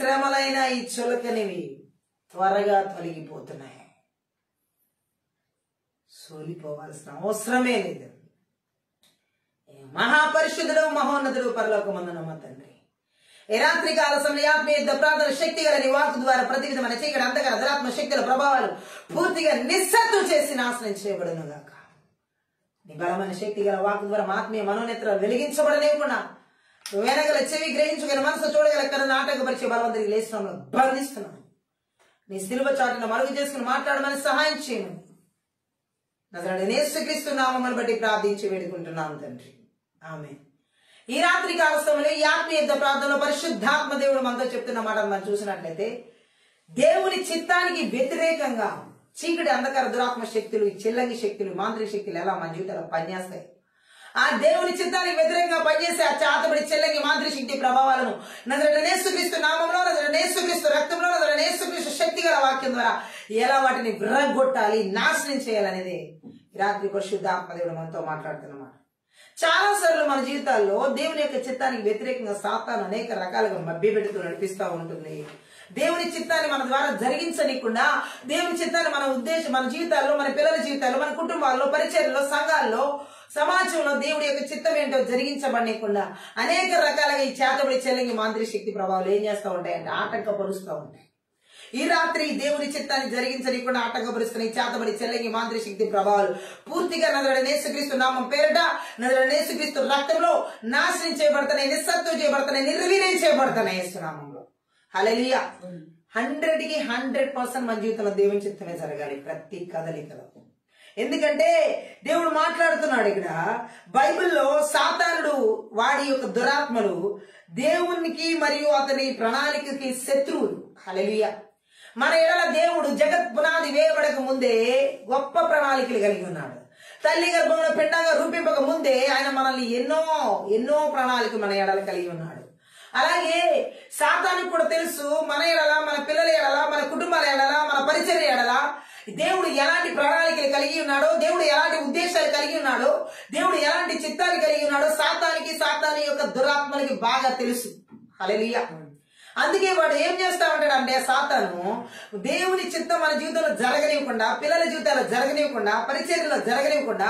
శ్రమలైన ఈ చులకనివి త్వరగా తొలగిపోతున్నాయి. సోలిపోవాల్సిన అవసరమే లేదు. మహాపరిశుద్ధుడు మహోన్నతుడు పరలోకమందున మా తండ్రి, ఈ రాత్రి కాల సమయ ఆత్మీయ ప్రార్థన శక్తి గల నీ వాక్కు ద్వారా ప్రతి విధమైన చీకటి అంతకర దురాత్మ శక్తుల ప్రభావాలు పూర్తిగా నిస్సత్వం చేసి నాశనం చేయబడును గాక. నీ బలమైన శక్తి గల వాక్కు ద్వారా మా ఆత్మీయ మనోనేత్రాలు వెలిగించబడలేకుండా వెనగల చెవి గ్రహించగల మనసు చూడగల కన్నా ఆటంకపరిచే బలవంతుడికి లేస్తున్నాను, బంధిస్తున్నాను. నీ సిలువ చాటును మరుగు చేసుకుని మాట్లాడమని సహాయం చేయమని నజరేయుడైన యేసుక్రీస్తు నామమును బట్టి ప్రార్థించి వేడుకుంటున్నాను తండ్రి, ఆమేన్. ఈ రాత్రి కాల సమయంలో ఈ ఆత్మీయ ప్రార్థనలో పరిశుద్ధాత్మ దేవుడు మనతో చెప్తున్న మాట మనం చూసినట్లయితే, దేవుని చిత్తానికి వ్యతిరేకంగా చీకటి అంధకార దురాత్మ శక్తులు, చెల్లంగి శక్తులు, మాంత్రిక శక్తులు ఎలా మన జీవితంలో పనిచేస్తాయి. ఆ దేవుని చిత్తానికి వ్యతిరేకంగా పనిచేసే ఆ చాతబడి చెల్లంగి మాంత్రిక శక్తి ప్రభావాలను నజరేయుడైన యేసుక్రీస్తు నామంలో, నజరేయుడైన యేసుక్రీస్తు రక్తంలో, నజరేయుడైన యేసుక్రీస్తు శక్తి గల వాక్యం ద్వారా ఎలా వాటిని విరగొట్టాలి, నాశనం చేయాలనేది ఈ రాత్రి పరిశుద్ధాత్మ దేవుడు మనతో మాట్లాడుతున్నమాట. చాలా సార్లు మన జీవితాల్లో దేవుని యొక్క చిత్తానికి వ్యతిరేకంగా సాతాను అనేక రకాలుగా మభ్యపెడుతూ నడిపిస్తూ ఉంటుంది. దేవుని చిత్తాన్ని మన ద్వారా జరిగించనీయకుండా, దేవుని చిత్తాన్ని మన జీవితాల్లో, మన పిల్లల జీవితాల్లో, మన కుటుంబాల్లో, పరిచర్యలో, సంఘాల్లో, సమాజంలో దేవుడి యొక్క చిత్తం ఏంటో జరిగించబడనీయకుండా అనేక రకాలుగా ఈ చేతబడి చెల్లింగి మాంత్రిక శక్తి ప్రభావాలు ఏం చేస్తూ ఉంటాయంటే ఆటంకపరుస్తూ ఉంటాయి. ఈ రాత్రి దేవుని చిత్తాన్ని జరిగించనీయకుండా ఆటంకపరుస్తున్న ఈ చేతబడి చెల్లింగి మాంత్రిక శక్తి ప్రభావాలు పూర్తిగా నజరేయుడైన యేసుక్రీస్తు నామం పేరిట, నజరేయుడైన యేసుక్రీస్తు రక్తంలో నాశనం చేయబడుతున్నాయి, నిస్సత్వం చేయబడుతున్నాయి, నిర్వీర్యం చేయబడుతున్నాయి యేసు నామంలో. హల్లెలూయా. 100కి 100% మన జీవితంలో దేవుని చిత్తమే జరగాలి ప్రతి కదలికలో. ఎందుకంటే దేవుడు మాట్లాడుతున్నాడు ఇక్కడ బైబిల్లో, సాతానుడు వాడి యొక్క దురాత్మలు దేవునికి మరియు అతని ప్రణాళికకి శత్రువులు. హల్లెలూయా. మన ఎడల దేవుడు జగత్ పునాది వేయబడక ముందే గొప్ప ప్రణాళికలు కలిగి ఉన్నాడు. తల్లి గర్భంలో పిండంగా రూపింపక ముందే ఆయన మనల్ని ఎన్నో ప్రణాళికలు మన ఎడల కలిగి ఉన్నాడు. అలాగే సాతానికి కూడా తెలుసు మన ఎడల, మన పిల్లల ఎడల, మన కుటుంబాల ఎడల, మన పరిచర్య ఎడల దేవుడు ఎలాంటి ప్రణాళికలు కలిగి ఉన్నాడో, దేవుడు ఎలాంటి ఉద్దేశాలు కలిగి ఉన్నాడో, దేవుడు ఎలాంటి చిత్తాలు కలిగి ఉన్నాడో సాతాని యొక్క దురాత్మలకి బాగా తెలుసు. హల్లెలూయా. అందుకే వాడు ఏం చేస్తా ఉంటాడంటే, సాతాను దేవుని చిత్తం మన జీవితంలో జరగనివ్వకుండా, పిల్లల జీవితాల్లో జరగనివ్వకుండా, పరిచర్యలో జరగనివ్వకుండా,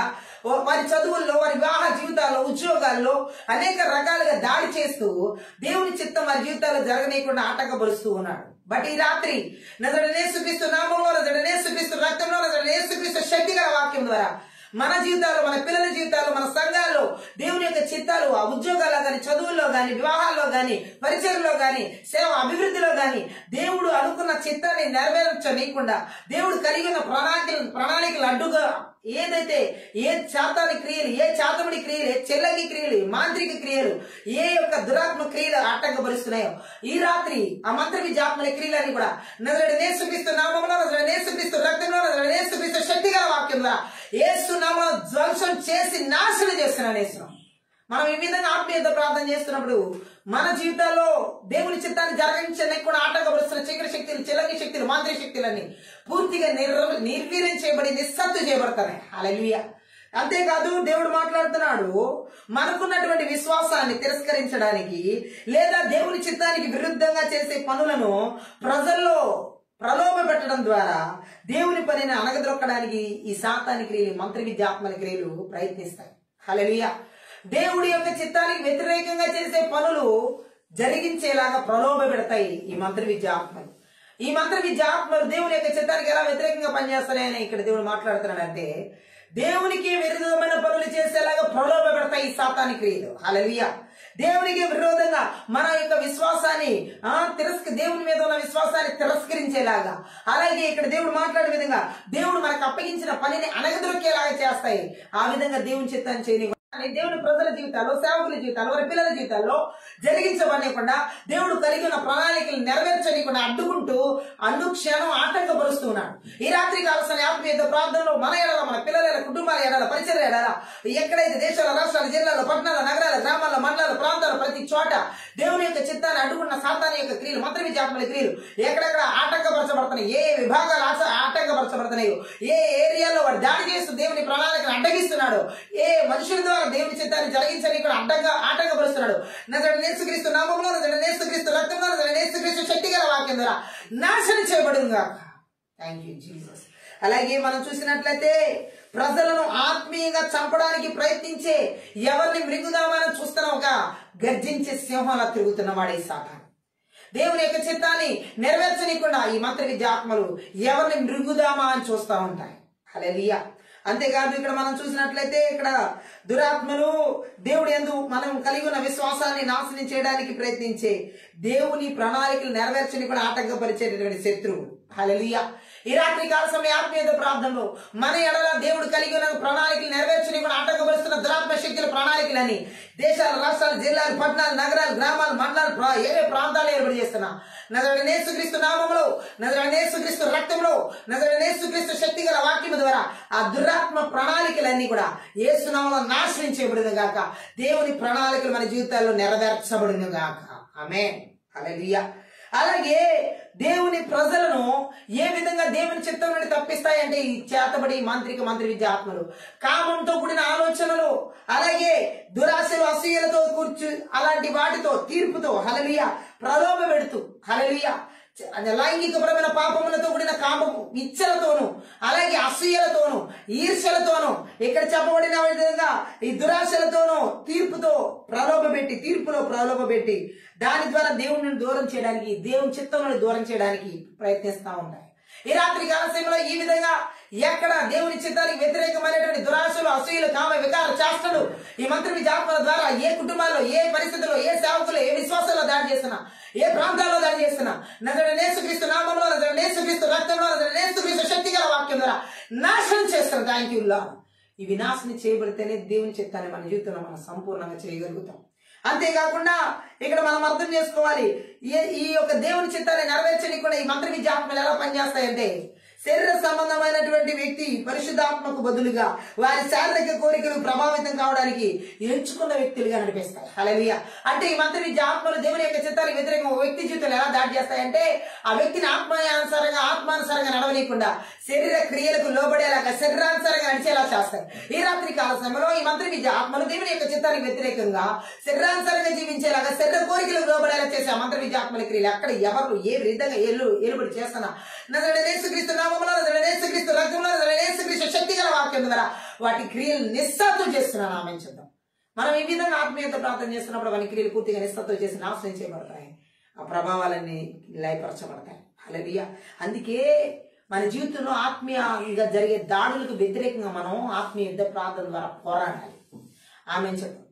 వారి చదువుల్లో, వారి వివాహ జీవితాల్లో, ఉద్యోగాల్లో అనేక రకాలుగా దాడి చేస్తూ దేవుని చిత్తం వారి జీవితాల్లో జరగనీయకుండా ఆటంకపరుస్తూ ఉన్నాడు. బట్ ఈ రాత్రి నజరేయుడైన యేసుక్రీస్తు నామములో, నజరేయుడైన యేసుక్రీస్తు రక్తంలో, నజరేయుడైన యేసుక్రీస్తు శక్తి గల వాక్యం ద్వారా మన జీవితాల్లో, మన పిల్లల జీవితాల్లో, మన సంఘాల్లో దేవుని యొక్క చిత్తాలు ఆ ఉద్యోగాల్లో గాని, చదువుల్లో గాని, వివాహాల్లో గాని, పరిచర్యలో గాని, సేవ అభివృద్ధిలో గాని దేవుడు అనుకున్న చిత్తాన్ని నెరవేర్చనీయకుండా, దేవుడు కలిగి ఉన్న ప్రణాళికలు అడ్డుగా ఏదైతే ఏ చాతాని క్రియలు, ఏ చాతముడి క్రియలు, ఏ చెల్లంగి క్రియలు, మాంత్రిక క్రియలు, ఏ యొక్క దురాత్మ క్రియలు ఆటంకపరుస్తున్నాయో ఈ రాత్రి ఆ మంత్ర విజాత్మల క్రియలని కూడా నజరేయుడైన యేసుక్రీస్తు నామములో, నజరేయుడైన యేసుక్రీస్తు రక్తంలో, నజరేయుడైన యేసుక్రీస్తు శక్తి గల వాక్యంలో యేసు నామములో ధ్వంసం చేసి నాశనం చేస్తున్నాను యేసు. మనం ఈ విధంగా ఆత్మీయత ప్రార్థన చేస్తున్నప్పుడు మన జీవితాల్లో దేవుని చిత్తాన్ని జరగించడానికి కూడా ఆటంకపరుస్తున్న చీకటి శక్తులు, చెల్లంగి శక్తులు, మాంత్రిక శక్తులన్నీ పూర్తిగా నిర్వీర్యం చేయబడి నిస్సత్తు చేయబడతాయి. హల్లెలూయా. అంతేకాదు దేవుడు మాట్లాడుతున్నాడు, మనకున్నటువంటి విశ్వాసాన్ని తిరస్కరించడానికి లేదా దేవుని చిత్తానికి విరుద్ధంగా చేసే పనులను ప్రజల్లో ప్రలోభ పెట్టడం ద్వారా దేవుని పనిని అణగదొక్కడానికి ఈ సాతాని క్రియలు, మంత్ర విద్యాత్మల క్రియలు ప్రయత్నిస్తాయి. హల్లెలూయా. దేవుడి యొక్క చిత్తానికి వ్యతిరేకంగా చేసే పనులు జరిగించేలాగా ప్రలోభ పెడతాయి ఈ మంత్ర విద్యాత్మలు. ఈ మంత్ర విద్యాత్మలు దేవుని యొక్క చిత్తానికి ఎలా వ్యతిరేకంగా పనిచేస్తాయని ఇక్కడ దేవుడు మాట్లాడుతున్నాడంటే, దేవునికి విరుద్ధమైన పనులు చేసేలాగా ప్రలోభ పెడతాయి ఈ సాతాని క్రియలు. హల్లెలూయా. దేవునికి విరోధంగా మన యొక్క విశ్వాసాన్ని దేవుని మీద ఉన్న విశ్వాసాన్ని తిరస్కరించేలాగా, అలాగే ఇక్కడ దేవుడు మాట్లాడే విధంగా దేవుడు మనకు అప్పగించిన పనిని అణగదొక్కేలాగా చేస్తాయి. ఆ విధంగా దేవుని చిత్తాన్ని చేయని దేవుని ప్రజల జీవితాల్లో, సేవకుల జీవితాల్లో, వారి పిల్లల జీవితాల్లో జరిగించబడకుండా, దేవుడు కలిగి ఉన్న ప్రణాళికలు నెరవేర్చనీయకుండా అడ్డుకుంటూ అనుక్షణం ఆటంకపరుస్తూ ఉన్నాడు. ఈ రాత్రి కాలసిన ఆత్మీయత ప్రార్థనలో మన ఎడల, మన పిల్లల కుటుంబాల ఎడల, పరిచర్య ఎడల, ఎక్కడైతే దేశాల, రాష్ట్రాల, జిల్లాల్లో, పట్టణాల, నగరాల, గ్రామాల, మండలాల, ప్రాంతాల ప్రతి చోట దేవుని యొక్క చిత్తాన్ని అడ్డుకున్న సాతాని యొక్క క్రియలు, మంత్ర విద్యాత్మల క్రియలు ఎక్కడెక్కడ ఆటంకపరచబడుతున్నాయి, ఏ విభాగాలు ఆటంకపరచబడుతున్నాయో, ఏ ఏరియాలో వాడు దాడి చేస్తూ దేవుని ప్రణాళికను అడ్డగిస్తున్నాడో, ఏ మనుషుల ద్వారా ద్వారా దేవుని చిత్తాన్ని జరిగించని కూడా ఆటంకపరుస్తున్నాడు. నజరేయుడైన యేసుక్రీస్తు నామములో, నజరేయుడైన యేసుక్రీస్తు రక్తంలో, నజరేయుడైన యేసుక్రీస్తు శక్తి గల వాక్యం ద్వారా నాశనం చేయబడును గాక. Thank you Jesus. అలాగే మనం చూసినట్లయితే ప్రజలను ఆత్మీయంగా చంపడానికి ప్రయత్నించే ఎవరిని మృంగుదామని చూస్తున్నావుగా గర్జించే సింహంలా తిరుగుతున్నవాడే సాతాను. దేవుని యొక్క చిత్తాన్ని నెరవేర్చనీయకుండా ఈ మంత్ర విద్య ఆత్మలు ఎవరిని మృంగుదామా అని చూస్తూ ఉంటాయి. హల్లెలూయా. అంతేకాదు ఇక్కడ మనం చూసినట్లయితే ఇక్కడ దురాత్మలు దేవుడు యందు మనం కలిగి ఉన్న విశ్వాసాన్ని నాశనం చేయడానికి ప్రయత్నించే దేవుని ప్రణాళికలు నెరవేర్చని కూడా ఆటంకపరిచేటటువంటి శత్రువు. హల్లెలూయా. ఈ రాత్రి కాల సమయ ఆత్మీయత ప్రార్థనలో మన ఎడల దేవుడు కలిగి ఉన్న ప్రణాళికలు నెరవేర్చని కూడా ఆటంకపరుస్తున్న దురాత్మ శక్తుల ప్రణాళికలని దేశాలు, రాష్ట్రాలు, జిల్లాలు, పట్టణాలు, నగరాలు, గ్రామాలు, మండలాలు, ఏవే ప్రాంతాలు ఏర్పాటు చేస్తున్నా నజరేయుడైన యేసుక్రీస్తు నామములో, నజరేయుడైన యేసుక్రీస్తు రక్తంలో, నజరేయుడైన యేసుక్రీస్తు శక్తి గల వాక్యము ద్వారా ఆ దురాత్మ ప్రణాళికలన్నీ కూడా యేసు నామములో నాశనం చేయబడును గాక. దేవుని ప్రణాళికలు మన జీవితాల్లో నెరవేర్చబడును గాక. ఆమేన్. హల్లెలూయా. అలాగే దేవుని ప్రజలను ఏ విధంగా దేవుని చిత్తం నుండి తప్పిస్తాయంటే ఈ చేతబడి మంత్ర విద్య ఆత్మలు కామంతో కూడిన ఆలోచనలు, అలాగే దురాశలు, అసూయలతో కూర్చు అలాంటి వాటితో తీర్పుతో హల్లెలూయా ప్రలోభ పెడుతూ హల్లెలూయా లైంగికపరమైన పాపములతో కూడిన కామము, ఇచ్చలతోను, అలాగే అసూయలతోను, ఈర్ష్యలతోను, ఇక్కడ చెప్పబడిన విధంగా ఈ దురాశలతోనూ తీర్పులో ప్రలోభ పెట్టి దాని ద్వారా దేవుని నుండి దూరం చేయడానికి, దేవుని చిత్తం నుండి దూరం చేయడానికి ప్రయత్నిస్తూ ఉంటాయి. ఈ రాత్రి కాల సమయంలో ఈ విధంగా ఎక్కడ దేవుని చిత్తానికి వ్యతిరేకమైనటువంటి దురాశలు, అసూయలు, కామ వికార చేష్టలు ఈ మంత్ర విద్య ఆత్మల ద్వారా ఏ కుటుంబాల్లో, ఏ పరిస్థితుల్లో, ఏ సేవకులు, ఏ విశ్వాసాల్లో దాడి చేస్తున్నా, ఏ ప్రాంతాల్లో దాడి చేస్తున్నా నజరేయుడైన యేసుక్రీస్తు నామములో, నజరేయుడైన యేసుక్రీస్తు రక్తంలో, నజరేయుడైన యేసుక్రీస్తు శక్తి గల వాక్యం ద్వారా నాశనం చేస్తారు. Thank you lord. ఇవి నాశనం చేయబడితేనే దేవుని చిత్తాన్ని మన జీవితంలో మనం సంపూర్ణంగా చేయగలుగుతాం. అంతేకాకుండా ఇక్కడ మనం అర్థం చేసుకోవాలి, ఈ యొక్క దేవుని చిత్తాన్ని నెరవేర్చనీయకుండా ఈ మంత్ర విద్య ఆత్మలు ఎలా పనిచేస్తాయంటే శరీర సంబంధమైనటువంటి వ్యక్తి పరిశుద్ధాత్మకు బదులుగా వారి శారీరక కోరికలు ప్రభావితం కావడానికి ఎంచుకున్న వ్యక్తులుగా నడిపిస్తాయి. హల్లెలూయా. అంటే ఈ మంత్ర విద్య ఆత్మలు దేవుని యొక్క చిత్తానికి వ్యతిరేకంగా ఒక వ్యక్తి జీవితంలో ఎలా దాడి చేస్తాయంటే ఆ వ్యక్తిని ఆత్మానుసారంగా నడవనీయకుండా శరీర క్రియలకు లోబడేలాగా శరీరానుసారంగా నడిచేలా చేస్తాయి. ఈ రాత్రి కాల సమయంలో ఈ మంత్ర విద్య ఆత్మలు దేవుని యొక్క చిత్తానికి వ్యతిరేకంగా శరీరానుసారంగా జీవించేలాగా శరీర కోరికలకు లోబడేలా చేసే ఆ మంత్ర విద్య ఆత్మల క్రియలు అక్కడ ఎవరు ఏ విధంగా ఏలుబడి చేస్తున్నా నజరేయుడైన యేసుక్రీస్తు నామములో, నజరేయుడైన యేసుక్రీస్తు రక్తంలో, నజరేయుడైన యేసుక్రీస్తు శక్తి గల వాక్యం ద్వారా వాటి క్రియలు నిస్సాతం చేస్తున్నాను. ఆమె చూద్దాం. మనం ఈ విధంగా ఆత్మీయత ప్రార్థన చేస్తున్నప్పుడు వాటి క్రియలు పూర్తిగా నిస్సాతం చేసి నాశనం చేయబడతాయి. ఆ ప్రభావాలన్నీ లయపరచబడతాయి. హల్లెలూయా. అందుకే మన జీవితంలో ఆత్మీయంగా జరిగే దాడులకు వ్యతిరేకంగా మనం ఆత్మీయ యుద్ధ ప్రార్థన ద్వారా పోరాడాలి. ఆమె చెప్తాం.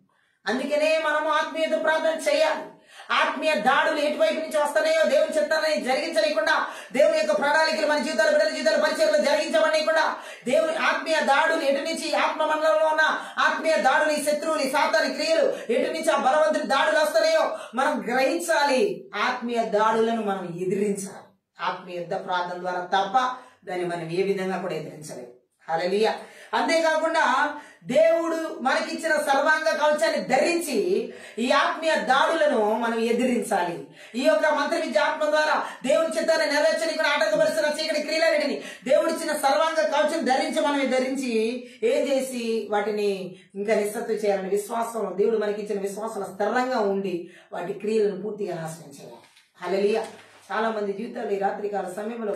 అందుకనే మనము ఆత్మీయ యుద్ధ ప్రార్థన చేయాలి. ఆత్మీయ దాడులు ఎటువైపు నుంచి వస్తున్నాయో దేవుని చిత్తాన్ని జరిగించలేకుండా, దేవుని యొక్క ప్రణాళికలు మన జీవితాలు, బిడ్డల జీవితాల పరిచయలు జరిగించబడకుండా, దేవుని ఆత్మీయ దాడులు ఎటు నుంచి ఆత్మ మండలంలో ఉన్న ఆత్మీయ దాడులు, ఈ శత్రువులు, ఈ సాతాని క్రియలు ఎటు నుంచి ఆ బలవంతుడి దాడులు వస్తున్నాయో మనం గ్రహించాలి. ఆత్మీయ దాడులను మనం ఎదిరించాలి. ఆత్మీయ యుద్ధ ప్రార్థన ద్వారా తప్ప దాన్ని మనం ఏ విధంగా కూడా ఎదిరించలేము. హల్లెలూయా. అంతేకాకుండా దేవుడు మనకిచ్చిన సర్వాంగ కవచాన్ని ధరించి ఈ ఆత్మీయ దాడులను మనం ఎదిరించాలి. ఈ యొక్క మంత్ర విద్య ఆత్మ ద్వారా దేవుని చిత్తాన్ని నెరవేర్చని కూడా ఆటంకపరుస్తున్న చీకటి క్రియలన్నిటిని దేవుడిచ్చిన సర్వాంగ కవచం ధరించి ఏం చేసి వాటిని ఇంకా నిస్సత్తు చేయాలని విశ్వాసం, దేవుడు మనకిచ్చిన విశ్వాసం స్థిరంగా ఉండి వాటి క్రియలను పూర్తిగా నాశనం చేయాలి. హల్లెలూయా. చాలా మంది జీవితాలు ఈ రాత్రికాల సమయంలో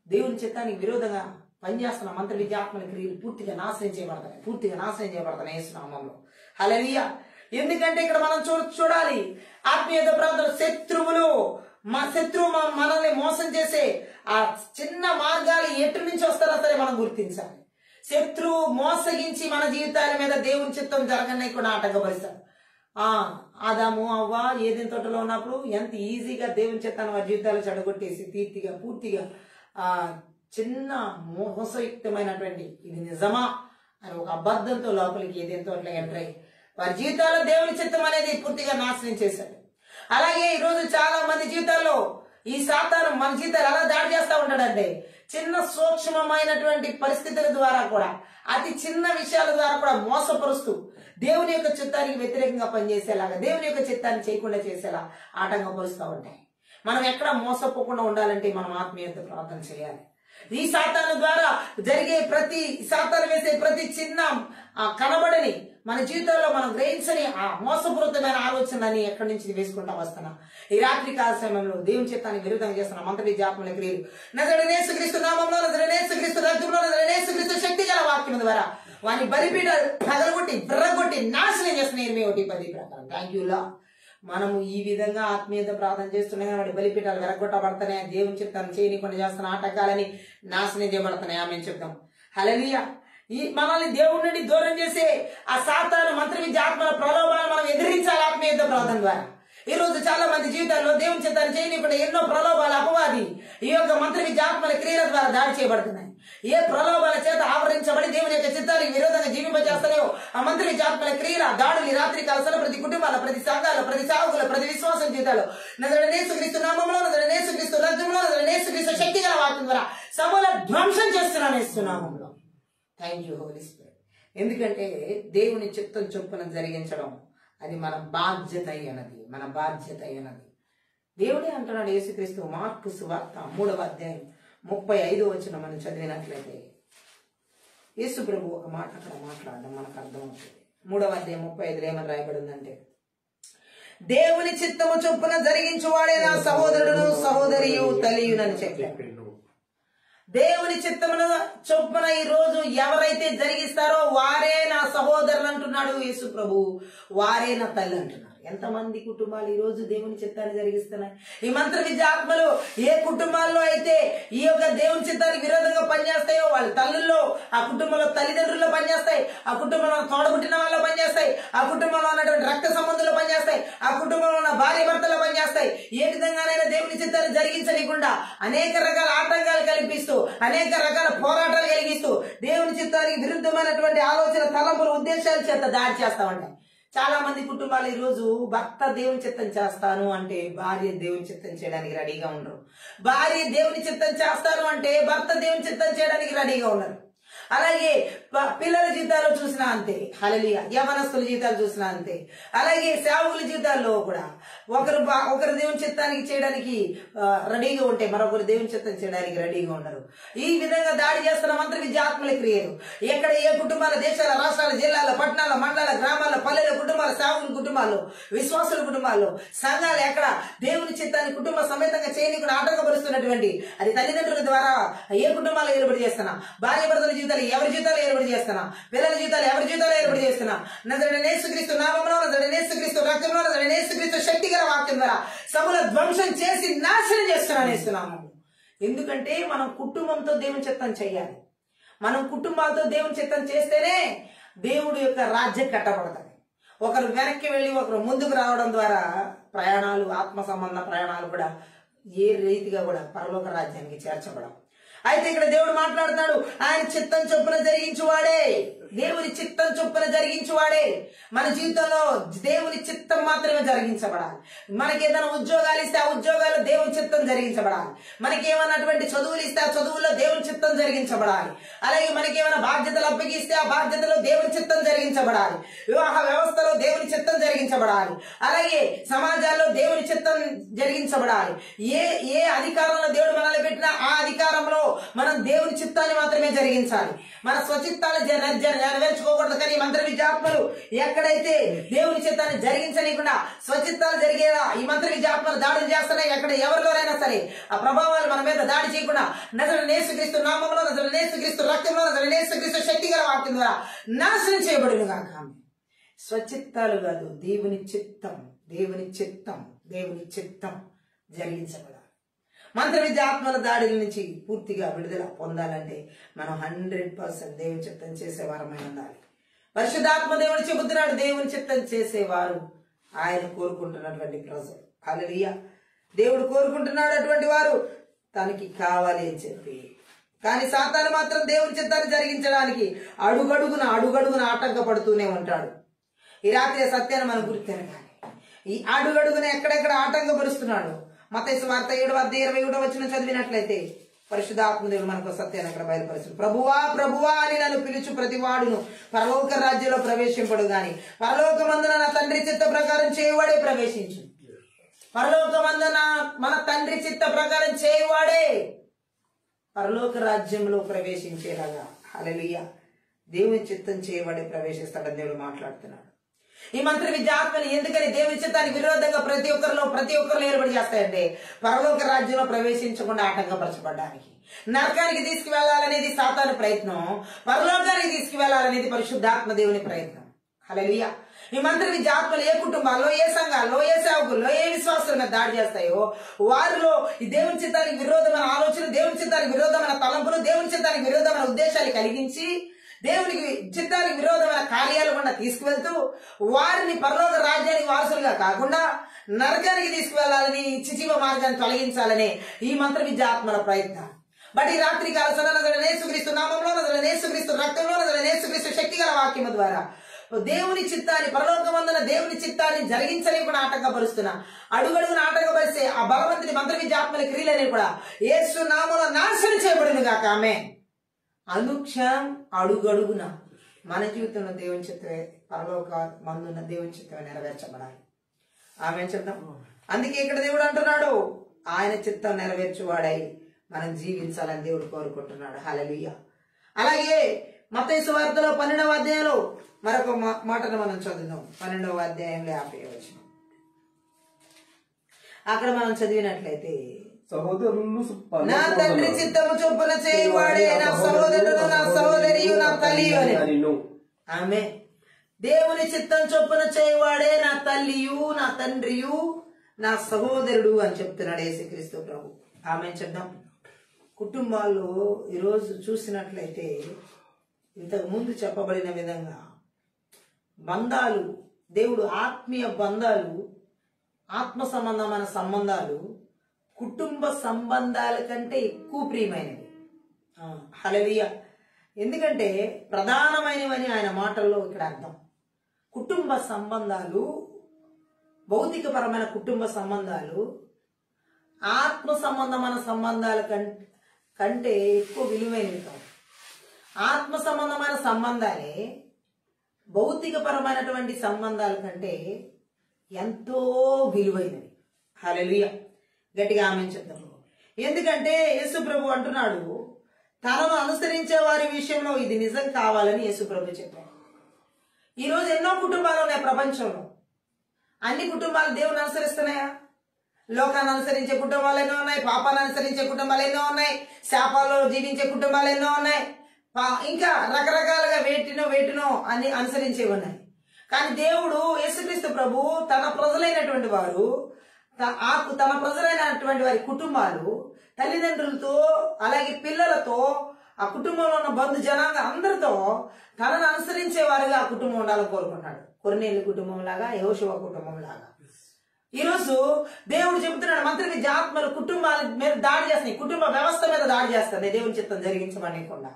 దేవుని చిత్తానికి విరోధంగా పనిచేస్తున్న మంత్ర విద్య ఆత్మల క్రియలు పూర్తిగా నాశనం చేయబడతాయి యేసు నామములో. హల్లెలూయా. ఎందుకంటే ఇక్కడ మనం చూడాలి ఆత్మీయ ప్రార్థన శత్రువు మనల్ని మోసం చేసే ఆ చిన్న మార్గాలు ఎటు నుంచి వస్తారో సరే మనం గుర్తించాలి. శత్రువు మోసగించి మన జీవితాల మీద దేవుని చిత్తం జరగనీయకుండా ఆటంకపరుస్తాడు. ఆదాము అవ్వ ఏదైనా తోటలో ఉన్నప్పుడు ఎంత ఈజీగా దేవుని చిత్తాన్ని వారి జీవితాలు చెడగొట్టేసి పూర్తిగా చిన్న మోసయుక్తమైనటువంటి ఇది నిజమా అని ఒక అబద్ధంతో లోపలికి ఏదైనా తోటలో ఎంటర్ అయ్యి వారి జీవితాల్లో దేవుని చిత్తం అనేది పూర్తిగా నాశనం చేశాడు. అలాగే ఈ రోజు చాలా మంది జీవితాల్లో ఈ సాతాను మన జీవితాలు ఎలా దాడి చేస్తూ ఉంటాడంటే చిన్న సూక్ష్మమైనటువంటి పరిస్థితుల ద్వారా కూడా, అతి చిన్న విషయాల ద్వారా కూడా మోసపరుస్తూ దేవుని యొక్క చిత్తానికి వ్యతిరేకంగా పనిచేసేలాగా, దేవుని యొక్క చిత్తాన్ని చేయకుండా చేసేలా ఆటంకపరుస్తూ ఉంటాయి. మనం ఎక్కడ మోసపోకుండా ఉండాలంటే మనం ఆత్మీయత ప్రార్థన చేయాలి. ఈ సాతాను ద్వారా జరిగే సాతాను వేసే ప్రతి చిన్న కనబడని మన జీవితంలో మనం గ్రహించని ఆ మోసపూరితమైన ఆలోచనలని ఎక్కడి నుంచి వేసుకుంటా వస్తున్నా. ఈ రాత్రి కాల సమయంలో దేవుని చిత్తానికి విరుద్ధంగా చేస్తున్న మంత్ర విద్యాత్మల క్రియలు నజరేయుడైన యేసుక్రీస్తు నామములో, నజరేయుడైన యేసుక్రీస్తు రక్తంలో, నజరేయుడైన యేసుక్రీస్తు శక్తి గల వాక్యం ద్వారా వాని బలిపీఠ పగలగొట్టి బిర్రగొట్టి నాశనం చేస్తున్న 8:10 ప్రకారం. Thank you lord. మనము ఈ విధంగా ఆత్మీయత ప్రార్థన చేస్తున్నాయి. వాడి బలిపీఠాలు విరగొట్టబడుతున్నాయి. దేవుని చిత్తాన్ని చేయనీయకుండా చేస్తున్న ఆటంకాలని నాశనం చేయబడుతున్నాయి. ఆమె చెప్తాం. హల్లెలూయా. ఈ మనల్ని దేవుడి నుండి దూరం చేసే ఆ సాతాను మంత్ర విద్య ఆత్మల ప్రలోభాలను మనం ఎదిరించాలి ఆత్మీయత ప్రార్థన ద్వారా. ఈ రోజు చాలా మంది జీవితాల్లో దేవుని చిత్తాన్ని చేయనీయకుండా ఎన్నో ప్రలోభాలు అపవాది ఈ యొక్క మంత్ర విద్య ఆత్మల క్రియల ద్వారా దాడి చేయబడుతున్నాయి. ఏ ప్రలోభాల చేత ఆవరించబడి దేవుని యొక్క చిత్తానికి విరోధంగా జీవింపజేస్తాయో ఆ మంత్ర విద్య ఆత్మల క్రియల దాడులు రాత్రి కాలసలో ప్రతి కుటుంబాల, ప్రతి సంఘాల, ప్రతి సాగుల, ప్రతి విశ్వాసం జీవితాలు నజరేయుడైన యేసుక్రీస్తు నామములో, నజరేయుడైన యేసుక్రీస్తు రక్తంలో, నజరేయుడైన యేసుక్రీస్తు శక్తి గల వాక్యం ద్వారా సమూల ధ్వంసం చేస్తున్నాను యేసు నామములో. Thank you holy spirit. ఎందుకంటే దేవుని చిత్తం చొప్పున జరిగించడం అది మన బాధ్యత అయినది, మన బాధ్యత అయినది. దేవుడే అంటున్నాడు యేసుక్రీస్తు మార్కు సువార్త 3వ అధ్యాయం 35వ వచనం మనం చదివినట్లయితే యేసు ప్రభు ఒక మాట అక్కడ మాట్లాడడం మనకు అర్థమవుతుంది. 3వ అధ్యాయం 35లో ఏమని రాయబడి ఉందంటే, దేవుని చిత్తము చొప్పున జరిగించువాడే నా సహోదరుడు సహోదరియు తల్లియునని చెప్పాడు. దేవుని చిత్తమును చొప్పున ఈ రోజు ఎవరైతే జరిగిస్తారో వారే నా సహోదరులు అంటున్నాడు యేసు ప్రభు, వారే నా తల్లి అంటున్నారు. ఎంతమంది కుటుంబాలు ఈ రోజు దేవుని చిత్తాన్ని జరిగిస్తున్నాయి? ఈ మంత్ర విద్య ఆత్మలు ఏ కుటుంబాల్లో అయితే ఈ యొక్క దేవుని చిత్తానికి విరోధంగా పనిచేస్తాయో వాళ్ళ తల్లుల్లో, ఆ కుటుంబంలో తల్లిదండ్రుల్లో పనిచేస్తాయి, ఆ కుటుంబంలో తోడబుట్టిన వాళ్ళు పనిచేస్తాయి, ఆ కుటుంబంలో ఉన్నటువంటి రక్త సంబంధులు పనిచేస్తాయి, ఆ కుటుంబంలో ఉన్న భార్య భర్తలు పనిచేస్తాయి. ఏ విధంగానైనా దేవుని చిత్తాన్ని జరిగించకుండా అనేక రకాల ఆటంకాలు కల్పిస్తూ, అనేక రకాల పోరాటాలు కలిగిస్తూ దేవుని చిత్తానికి విరుద్ధమైనటువంటి ఆలోచన, తలంపుల ఉద్దేశాల చేత దాడి చేస్తా ఉంటాయి. చాలా మంది కుటుంబాలు ఈ రోజు భర్త దేవుని చిత్తం చేస్తాను అంటే భార్య దేవుని చిత్తం చేయడానికి రెడీగా ఉండరు. భార్య దేవుని చిత్తం చేస్తాను అంటే భర్త దేవుని చిత్తం చేయడానికి రెడీగా ఉండరు. అలాగే పిల్లల జీవితాల్లో చూసినా అంతే. హల్లెలూయా. యవనస్తుల జీవితాలు చూసినా అంతే. అలాగే సేవకుల జీవితాల్లో కూడా ఒకరు దేవుని చిత్తానికి చేయడానికి రెడీగా ఉంటే మరొకరు దేవుని చిత్తం చేయడానికి రెడీగా ఉండరు. ఈ విధంగా దాడి చేస్తున్న మంత్ర విద్య ఆత్మల క్రియలు ఎక్కడ ఏ కుటుంబాల, దేశాల, రాష్ట్రాల, జిల్లాల, పట్టణాల, మండల, గ్రామాల, పల్లెల కుటుంబాల, సేవకుల కుటుంబాల్లో, విశ్వాసుల కుటుంబాల్లో, సంఘాలు ఎక్కడ దేవుని చిత్తాన్ని కుటుంబ సమేతంగా చేయనీయకుండా ఆటంకపరుస్తున్నటువంటి అది తల్లిదండ్రుల ద్వారా ఏ కుటుంబాలు ఏర్పడి చేస్తున్నా, భార్య భర్తల జీవితాలు ఎవరి జీవితాలు ఏర్పడి చేస్తున్నా, పిల్లల జీవితాలు ఎవరి జీవితాలు ఏర్పడి చేస్తున్నా, నజరేయుడైన యేసుక్రీస్తు నామములో, నజరేయుడైన యేసుక్రీస్తు రక్తంలో, నజరేయుడైన యేసుక్రీస్తు శక్తి గల వాక్యం ద్వారా సమూల ధ్వంసం చేసి నాశనం చేస్తున్నాను యేసునామములో. ఎందుకంటే మనం కుటుంబంతో దేవుని చిత్తం చేయాలి. మనం కుటుంబాలతో దేవుని చిత్తం చేస్తేనే దేవుడి యొక్క రాజ్యం కట్టబడతాయి. ఒకరు వెనక్కి వెళ్ళి ఒకరు ముందుకు రావడం ద్వారా ప్రయాణాలు, ఆత్మ సంబంధ ప్రయాణాలు కూడా ఏ రీతిగా కూడా పరలోక రాజ్యానికి చేర్చబడవు. అయితే ఇక్కడ దేవుడు మాట్లాడుతున్నాడు, ఆయన చిత్తం చొప్పున జరిగించువాడే, దేవుని చిత్తం చొప్పున జరిగించువాడే. మన జీవితంలో దేవుని చిత్తం మాత్రమే జరిగించబడాలి. మనకి ఏదైనా ఉద్యోగాలు ఇస్తే ఆ ఉద్యోగాలు దేవుని చిత్తం జరిగించబడాలి. మనకి ఏమన్నటువంటి చదువులు ఇస్తే ఆ చదువుల్లో దేవుని చిత్తం జరిగించబడాలి. అలాగే మనకి ఏమైనా బాధ్యతలు అప్పగిస్తే ఆ బాధ్యతలో దేవుని చిత్తం జరిగించబడాలి. వివాహ వ్యవస్థలో దేవుని చిత్తం జరిగించబడాలి. అలాగే సమాజాల్లో దేవుని చిత్తం జరిగించబడాలి. ఏ అధికారంలో దేవుడు మనల్ని పెట్టినా ఆ అధికారంలో మనం దేవుని చిత్తాన్ని మాత్రమే జరిగించాలి. మన స్వచిత్తాన్ని నెరవేర్చుకోకూడదు. కానీ మంత్ర విద్యాత్మలు ఎక్కడైతే దేవుని చిత్తాన్ని జరిగించనీయకుండా స్వచిత్తాలు జరిగేలా ఈ మంత్ర విద్యాత్మలు దాడులు చేస్తున్నాయి. ఎక్కడ ఎవరిలోనైనా సరే ఆ ప్రభావాలు మన మీద దాడి చేయకుండా నజరేయుడైన యేసుక్రీస్తు నామములో, నజరేయుడైన యేసుక్రీస్తు రక్తంలో, నజరేయుడైన యేసుక్రీస్తు శక్తి గల వాక్యం ద్వారా నాశనం చేయబడును గాక. స్వచిత్తాలు కాదు, దేవుని చిత్తం, దేవుని చిత్తం, దేవుని చిత్తం జరిగించబడాలి. మంత్ర విద్య ఆత్మల దాడుల నుంచి పూర్తిగా విడుదల పొందాలంటే మనం 100% దేవుని చిత్తం చేసేవారమై ఉండాలి. పరిశుద్ధాత్మ దేవుడు చెబుతున్నాడు, దేవుని చిత్తం చేసేవారు ఆయన కోరుకుంటున్నటువంటి ప్రజలు. హల్లెలూయా. దేవుడు కోరుకుంటున్నాడు అటువంటి వారు తనకి కావాలి అని చెప్పి. కానీ సాతాను మాత్రం దేవుని చిత్తాన్ని జరిగించడానికి అడుగడుగున ఆటంకపడుతూనే ఉంటాడు. ఈ రాత్రి సత్యాన్ని మనం గుర్తెరగాలి. ఈ అడుగడుగున ఎక్కడెక్కడ ఆటంకపరుస్తున్నాడు. మత్తయి సువార్త 7:27 చదివినట్లయితే పరిశుద్ధాత్మదేవుడు మనకు సత్యాన్ని అక్కడ బయలుపరుస్తాడు. ప్రభువా ప్రభువా అని నన్ను పిలుచు ప్రతి వాడును పరలోక రాజ్యంలో ప్రవేశింపడు గాని పరలోకమందున నా తండ్రి చిత్త ప్రకారం చేయువాడే ప్రవేశించు. పరలోకమందున మన తండ్రి చిత్త ప్రకారం చేయువాడే పరలోక రాజ్యంలో ప్రవేశించేలాగా. హల్లెలూయా. దేవుని చిత్తం చేయబడి ప్రవేశిస్తాడని దేవుడు మాట్లాడుతున్నాడు. ఈ మంత్ర విద్య ఆత్మని ఎందుకని దేవుని చిత్తానికి విరోధంగా ప్రతి ఒక్కరిలో ఏర్పడి చేస్తాయంటే పరలోక రాజ్యంలో ప్రవేశించకుండా ఆటంకపరచబడడానికి. నరకానికి తీసుకువెళ్లాలనేది సాతాను ప్రయత్నం, పరలోకానికి తీసుకువెళ్లాలనేది పరిశుద్ధాత్మ దేవుని ప్రయత్నం. హల్లెలూయా. ఈ మంత్ర విద్య ఆత్మలు ఏ కుటుంబాల్లో, ఏ సంఘాల్లో, ఏ సేవకుల్లో, ఏ విశ్వాసుల మీద దాడి చేస్తాయో వారిలో ఈ దేవుని చిత్తానికి విరోధమైన ఆలోచన, దేవుని చిత్తానికి విరోధమైన తలంపులు, దేవుని చిత్తానికి విరోధమైన ఉద్దేశాలు కలిగించి దేవునికి చిత్తానికి విరోధమైన కార్యాలు కూడా తీసుకువెళ్తూ వారిని పరలోక రాజ్యానికి వారసులుగా కాకుండా నరకానికి తీసుకువెళ్లాలని, చిజీవ మార్గాన్ని తొలగించాలని ఈ మంత్ర విద్య ఆత్మల ప్రయత్నం. బట్ ఈ రాత్రి కాల సమయంలో యేసుక్రీస్తు నామంలో, యేసుక్రీస్తు రక్తంలో, యేసుక్రీస్తు శక్తి గల వాక్యము ద్వారా దేవుని చిత్తాన్ని, పరలోకమందున దేవుని చిత్తాన్ని జరిగించలేకుండా ఆటంకపరుస్తున్నా, అడుగడుగున ఆటంకపరిస్తే ఆ బలవంతుని మంత్ర విద్య ఆత్మల క్రియలని కూడా యేసు నామంలో నాశనం చేయబడును గాక. ఆమేన్. అనుక్షణం అడుగడుగున మన జీవితంలో దేవుని చిత్తమే, పరలోక మందున్న దేవుని చిత్తమే నెరవేర్చబడాలి. ఆమె చెప్తాం. అందుకే ఇక్కడ దేవుడు అంటున్నాడు, ఆయన చిత్తం నెరవేర్చువాడై మనం జీవించాలని దేవుడు కోరుకుంటున్నాడు. హల్లెలూయా. అలాగే మత్తయి సువార్తలో 12వ అధ్యాయంలో మరొక మాటను మనం చదువుదాం. 12వ అధ్యాయంలో 50వ వచనం. అక్కడ మనం చదివినట్లయితే, సహోదరులను నా తండ్రి చిత్తము చొప్పున చేయువాడే నా సహోదరుడు, నా సహోదరియు, నా తల్లియు అని. ఆమె దేవుని చిత్తం చొప్పున చేయువాడే నా తల్లియు, నా తండ్రియు, నా సహోదరుడు అని చెప్తున్నాడు యేసుక్రీస్తు ప్రభు. ఆమె చెప్దాం. కుటుంబాల్లో ఈరోజు చూసినట్లయితే ఇంతకు ముందు చెప్పబడిన విధంగా బంధాలు, దేవుడు ఆత్మీయ బంధాలు, ఆత్మ సంబంధమైన సంబంధాలు కుటుంబ సంబంధాల కంటే ఎక్కువ ప్రియమైనవి. హల్లెలూయా. ఎందుకంటే ప్రధానమైనవని ఆయన మాటల్లో ఇక్కడ అర్థం. కుటుంబ సంబంధాలు, భౌతికపరమైన కుటుంబ సంబంధాలు ఆత్మ సంబంధమైన సంబంధాల కంటే ఎక్కువ విలువైనవి కావు. ఆత్మ సంబంధమైన సంబంధాలే భౌతికపరమైనటువంటి సంబంధాల కంటే ఎంతో విలువైనవి. హల్లెలూయా. గట్టిగా ఆమేన్ చెప్తాం. ఎందుకంటే యేసు ప్రభు అంటున్నాడు, తనను అనుసరించే వారి విషయంలో ఇది నిజం కావాలని యేసు ప్రభు చెప్పాడు. ఈరోజు ఎన్నో కుటుంబాలు ఉన్నాయి ప్రపంచంలో. అన్ని కుటుంబాలు దేవుని అనుసరిస్తున్నాయా? లోకాన్ని అనుసరించే కుటుంబాలు ఎన్నో ఉన్నాయి, పాపాన్ని అనుసరించే కుటుంబాలు ఎన్నో ఉన్నాయి, శాపాల్లో జీవించే కుటుంబాలు ఎన్నో ఉన్నాయి, ఇంకా రకరకాలుగా వేటినో అన్ని అనుసరించేవి ఉన్నాయి. కానీ దేవుడు యేసుక్రీస్తు ప్రభు తన ప్రజలైనటువంటి వారు, తన ప్రజలైనటువంటి వారి కుటుంబాలు, తల్లిదండ్రులతో అలాగే పిల్లలతో, ఆ కుటుంబంలో ఉన్న బంధు జనాంగ అందరితో తనను అనుసరించేవారుగా ఆ కుటుంబం ఉండాలని కోరుకుంటాడు. కొర్నేలి కుటుంబం లాగా, యెహోషువ కుటుంబం లాగా. ఈరోజు దేవుడు చెబుతున్నాడు, మంత్ర విద్య ఆత్మలు కుటుంబాల మీద దాడి చేస్తున్నాయి, కుటుంబ వ్యవస్థ మీద దాడి చేస్తుంది దేవుని చిత్తం జరిగించమనికుండా.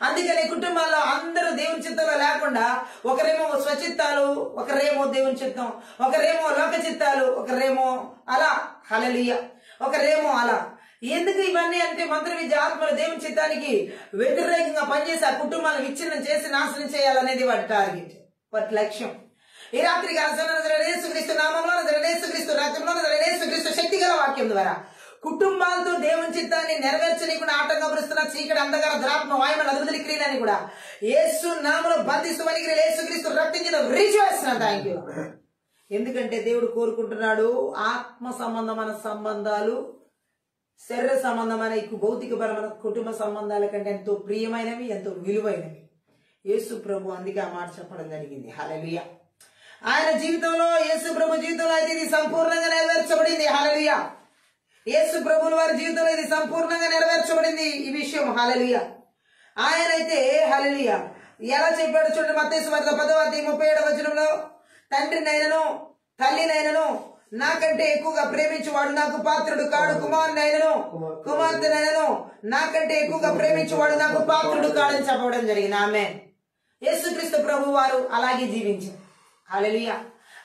అందుకని కుటుంబాల్లో అందరూ దేవుని చిత్తంలో లేకుండా ఒకరేమో స్వచిత్తాలు, ఒకరేమో దేవుని చిత్తం, ఒకరేమో లోక చిత్తాలు, ఒకరేమో అలా. హల్లెలూయా. ఒకరేమో అలా. ఎందుకు ఇవన్నీ అంటే మంత్ర విద్య ఆత్మలు దేవుని చిత్తానికి వ్యతిరేకంగా పనిచేసి ఆ కుటుంబాలను విచ్ఛిన్నం చేసి నాశనం చేయాలనేది వాటి టార్గెట్, వాటి లక్ష్యం. ఈ రాత్రి యేసుక్రీస్తు నామంలో, యేసుక్రీస్తు రక్తంలో, యేసుక్రీస్తు శక్తి గల వాక్యం ద్వారా కుటుంబాలతో దేవుని చిత్తాన్ని నెరవేర్చనీయకుండా ఆటంకపరుస్తున్న చీకటి, అంధకార, దురాత్మ, వాయుమల అదుపుదలి క్రియలని కూడా యేసు నామములో బంధిస్తుమని యేసుక్రీస్తు రక్తం కింద విరిచివేస్తున్నా. Thank you. ఎందుకంటే దేవుడు కోరుకుంటున్నాడు, ఆత్మ సంబంధమైన సంబంధాలు శరీర సంబంధమైన భౌతికపరమైన కుటుంబ సంబంధాల కంటే ఎంతో ప్రియమైనవి, ఎంతో విలువైనవి. యేసు ప్రభు అందుకే ఆ మాట చెప్పడం జరిగింది. హల్లెలూయా. ఆయన జీవితంలో, యేసు ప్రభు జీవితంలో అయితే ఇది సంపూర్ణంగా నెరవేర్చబడింది. హల్లెలూయా. యేసు ప్రభువుల వారి జీవితంలో ఇది సంపూర్ణంగా నెరవేర్చబడింది ఈ విషయం. హల్లెలూయా. ఆయనైతే హల్లెలూయా ఎలా చెప్పాడు చూడండి. మత్తయి సువార్త 10వ అధ్యాయం 37వ వచనంలో, తండ్రినైనను తల్లినైనను నాకంటే ఎక్కువగా ప్రేమించువాడు నాకు పాత్రుడు కాడు, కుమారునైనను కుమార్తెనైనను నాకంటే ఎక్కువగా ప్రేమించువాడు నాకు పాత్రుడు కాడని చెప్పడం జరిగింది. ఆమేన్. యేసుక్రీస్తు ప్రభు వారు అలాగే జీవించారు. హల్లెలూయా.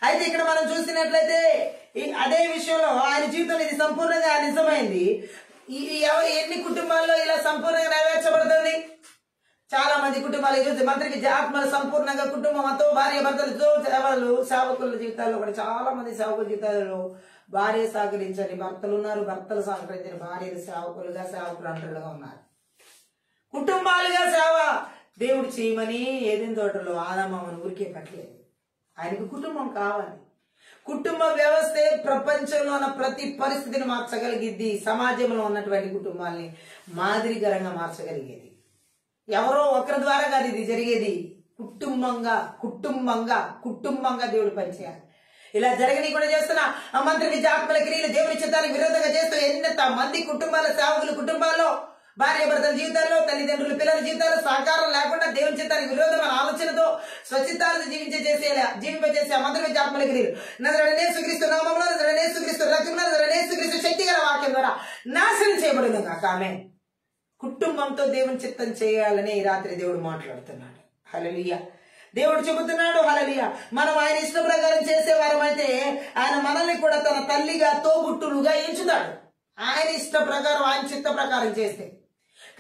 అయితే ఇక్కడ మనం చూసినట్లయితే అదే విషయంలో ఆయన జీవితంలో ఇది సంపూర్ణంగా నిజమైంది. ఎన్ని కుటుంబాల్లో ఇలా సంపూర్ణంగా నెరవేర్చబడుతుంది? చాలా మంది కుటుంబాలు ఈరోజు మంత్రి విద్య ఆత్మలు సంపూర్ణంగా కుటుంబంతో, భార్య భర్తలతో, సేవకుల జీవితాల్లో కూడా చాలా మంది సేవకుల జీవితాలలో భార్య సహకరించని భర్తలు ఉన్నారు, భర్తలు సహకరించని భార్యలు సేవకులుగా, సేవకులు అంటలుగా ఉన్నారు. కుటుంబాలుగా సేవ దేవుడు చేయమని ఏదైనా తోటలో ఆదామని ఊరికే పట్టలేదు. ఆయనకు కుటుంబం కావాలి. కుటుంబ వ్యవస్థే ప్రపంచంలో ఉన్న ప్రతి పరిస్థితిని మార్చగలిగిద్ది. సమాజంలో ఉన్నటువంటి కుటుంబాల్ని మాదిరికరంగా మార్చగలిగేది. ఎవరో ఒకరి ద్వారా కాదు ఇది జరిగేది. కుటుంబంగా దేవుడు పనిచేయాలి. ఇలా జరగని కూడా చేస్తున్న ఆ మంత్రి విద్యాత్మల క్రియలు దేవుని చిత్తానికి విరోధంగా చేస్తూ ఎంత మంది కుటుంబాల సేవకులు కుటుంబాల్లో భార్య భర్తల జీవితాల్లో తల్లిదండ్రుల పిల్లల జీవితాల్లో సహకారం లేకుండా దేవుని చిత్తానికి విరోధమైన ఆలోచనతో స్వచ్ఛతాలను జీవింపజేసే ఆ మంత్రి విద్యాత్మల క్రియలు నజరేయుడైన యేసుక్రీస్తు నామములో నజరేయుడైన యేసుక్రీస్తు రక్తములో నజరేయుడైన యేసుక్రీస్తు శక్తి గల వాక్యం ద్వారా నాశనం చేయబడును గాక. ఆమేన్. కుటుంబంతో దేవుని చిత్తం చేయాలని ఈ రాత్రి దేవుడు మాట్లాడుతున్నాడు. హల్లెలూయా. దేవుడు చెబుతున్నాడు హల్లెలూయా. మనం ఆయన ఇష్ట ప్రకారం చేసేవారమైతే ఆయన మనల్ని కూడా తన తల్లిగా తోబుట్టులుగా ఎంచుతాడు. ఆయన ఇష్ట ప్రకారం ఆయన చిత్త ప్రకారం చేస్తే.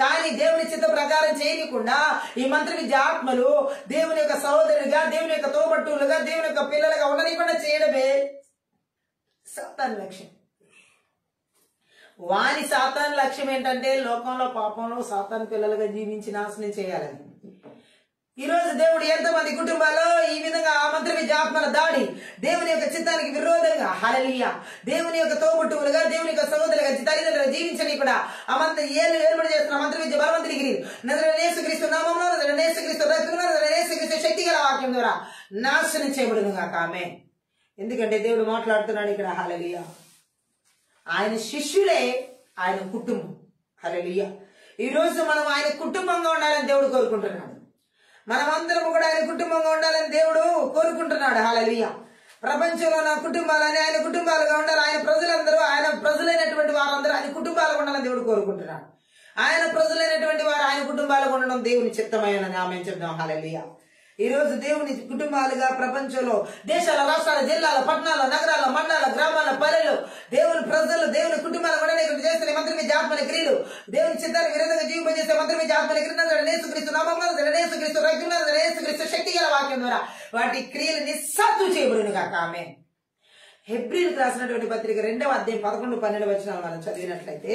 కానీ దేవుని చిత్త ప్రకారం చేయకుండా ఈ మంత్రి విద్య ఆత్మలు దేవుని యొక్క సహోదరులుగా దేవుని యొక్క తోబట్టులుగా దేవుని యొక్క పిల్లలుగా ఉండనికుండా చేయడమే సాతాను లక్ష్యం. వాని సాతాను లక్ష్యం ఏంటంటే లోకంలో పాపంలో సాతాను పిల్లలుగా జీవించి నాశనం చేయాలని. ఈ రోజు దేవుడు ఎంతమంది కుటుంబాల్లో ఈ విధంగా ఆ మంత్రి విద్య ఆత్మల దాడి దేవుని యొక్క చిత్తానికి విరోధంగా హల్లెలూయా దేవుని యొక్క తోబుట్టువులుగా దేవుని యొక్క సహోదరులుగా తల్లిదండ్రులుగా జీవించని కూడా ఆ మంత్రి ఏర్పాటు చేస్తున్న మంత్రి విద్య బలవంతుడికి నజరేయుడైన యేసుక్రీస్తు నామములో నజరేయుడైన యేసుక్రీస్తు రక్తములో నజరేయుడైన యేసుక్రీస్తు శక్తి గల వాక్యం ద్వారా నాశనం చేయబడును గాక. ఆమేన్. ఎందుకంటే దేవుడు మాట్లాడుతున్నాడు ఇక్కడ హల్లెలూయా. ఆయన శిష్యులే ఆయన కుటుంబం. హల్లెలూయా. ఈ రోజు మనం ఆయన కుటుంబంగా ఉండాలని దేవుడు కోరుకుంటున్నాడు. మనమందరం కూడా ఆయన కుటుంబంగా ఉండాలని దేవుడు కోరుకుంటున్నాడు. హల్లెలూయా. ప్రపంచంలో నా కుటుంబాలని ఆయన కుటుంబాలుగా ఉండాలి. ఆయన ప్రజలందరూ ఆయన ప్రజలైనటువంటి వారందరూ ఆయన కుటుంబాలుగా ఉండాలని దేవుడు కోరుకుంటున్నాడు. ఆయన ప్రజలైనటువంటి వారు ఆయన కుటుంబాలుగా ఉండడం దేవుని చిత్తమైనది. ఆమేన్ చెప్దాం. హల్లెలూయా. ఈ రోజు దేవుని కుటుంబాలుగా ప్రపంచంలో దేశాల రాష్ట్రాల జిల్లాల పట్టణాల నగరాల మండలాల గ్రామాల పల్లెలు దేవుని ప్రజలు దేవుని కుటుంబాలు కూడా చేస్తున్న మంత్రి విద్య ఆత్మల క్రియలు దేవుని చిత్తానికి విరోధంగా జీవింపజేసే మంత్రి విద్య ఆత్మల క్రియలు యేసుక్రీస్తు నామములో యేసుక్రీస్తు రక్తములో యేసుక్రీస్తు శక్తి గల వాక్యం ద్వారా వాటి క్రియలు నిస్సాత్తు చేయబడును గాక. ఆమేన్. హెబ్రీయులకు రాసినటువంటి పత్రిక 2వ అధ్యాయం 11-12 వచనాలు మనం చదివినట్లయితే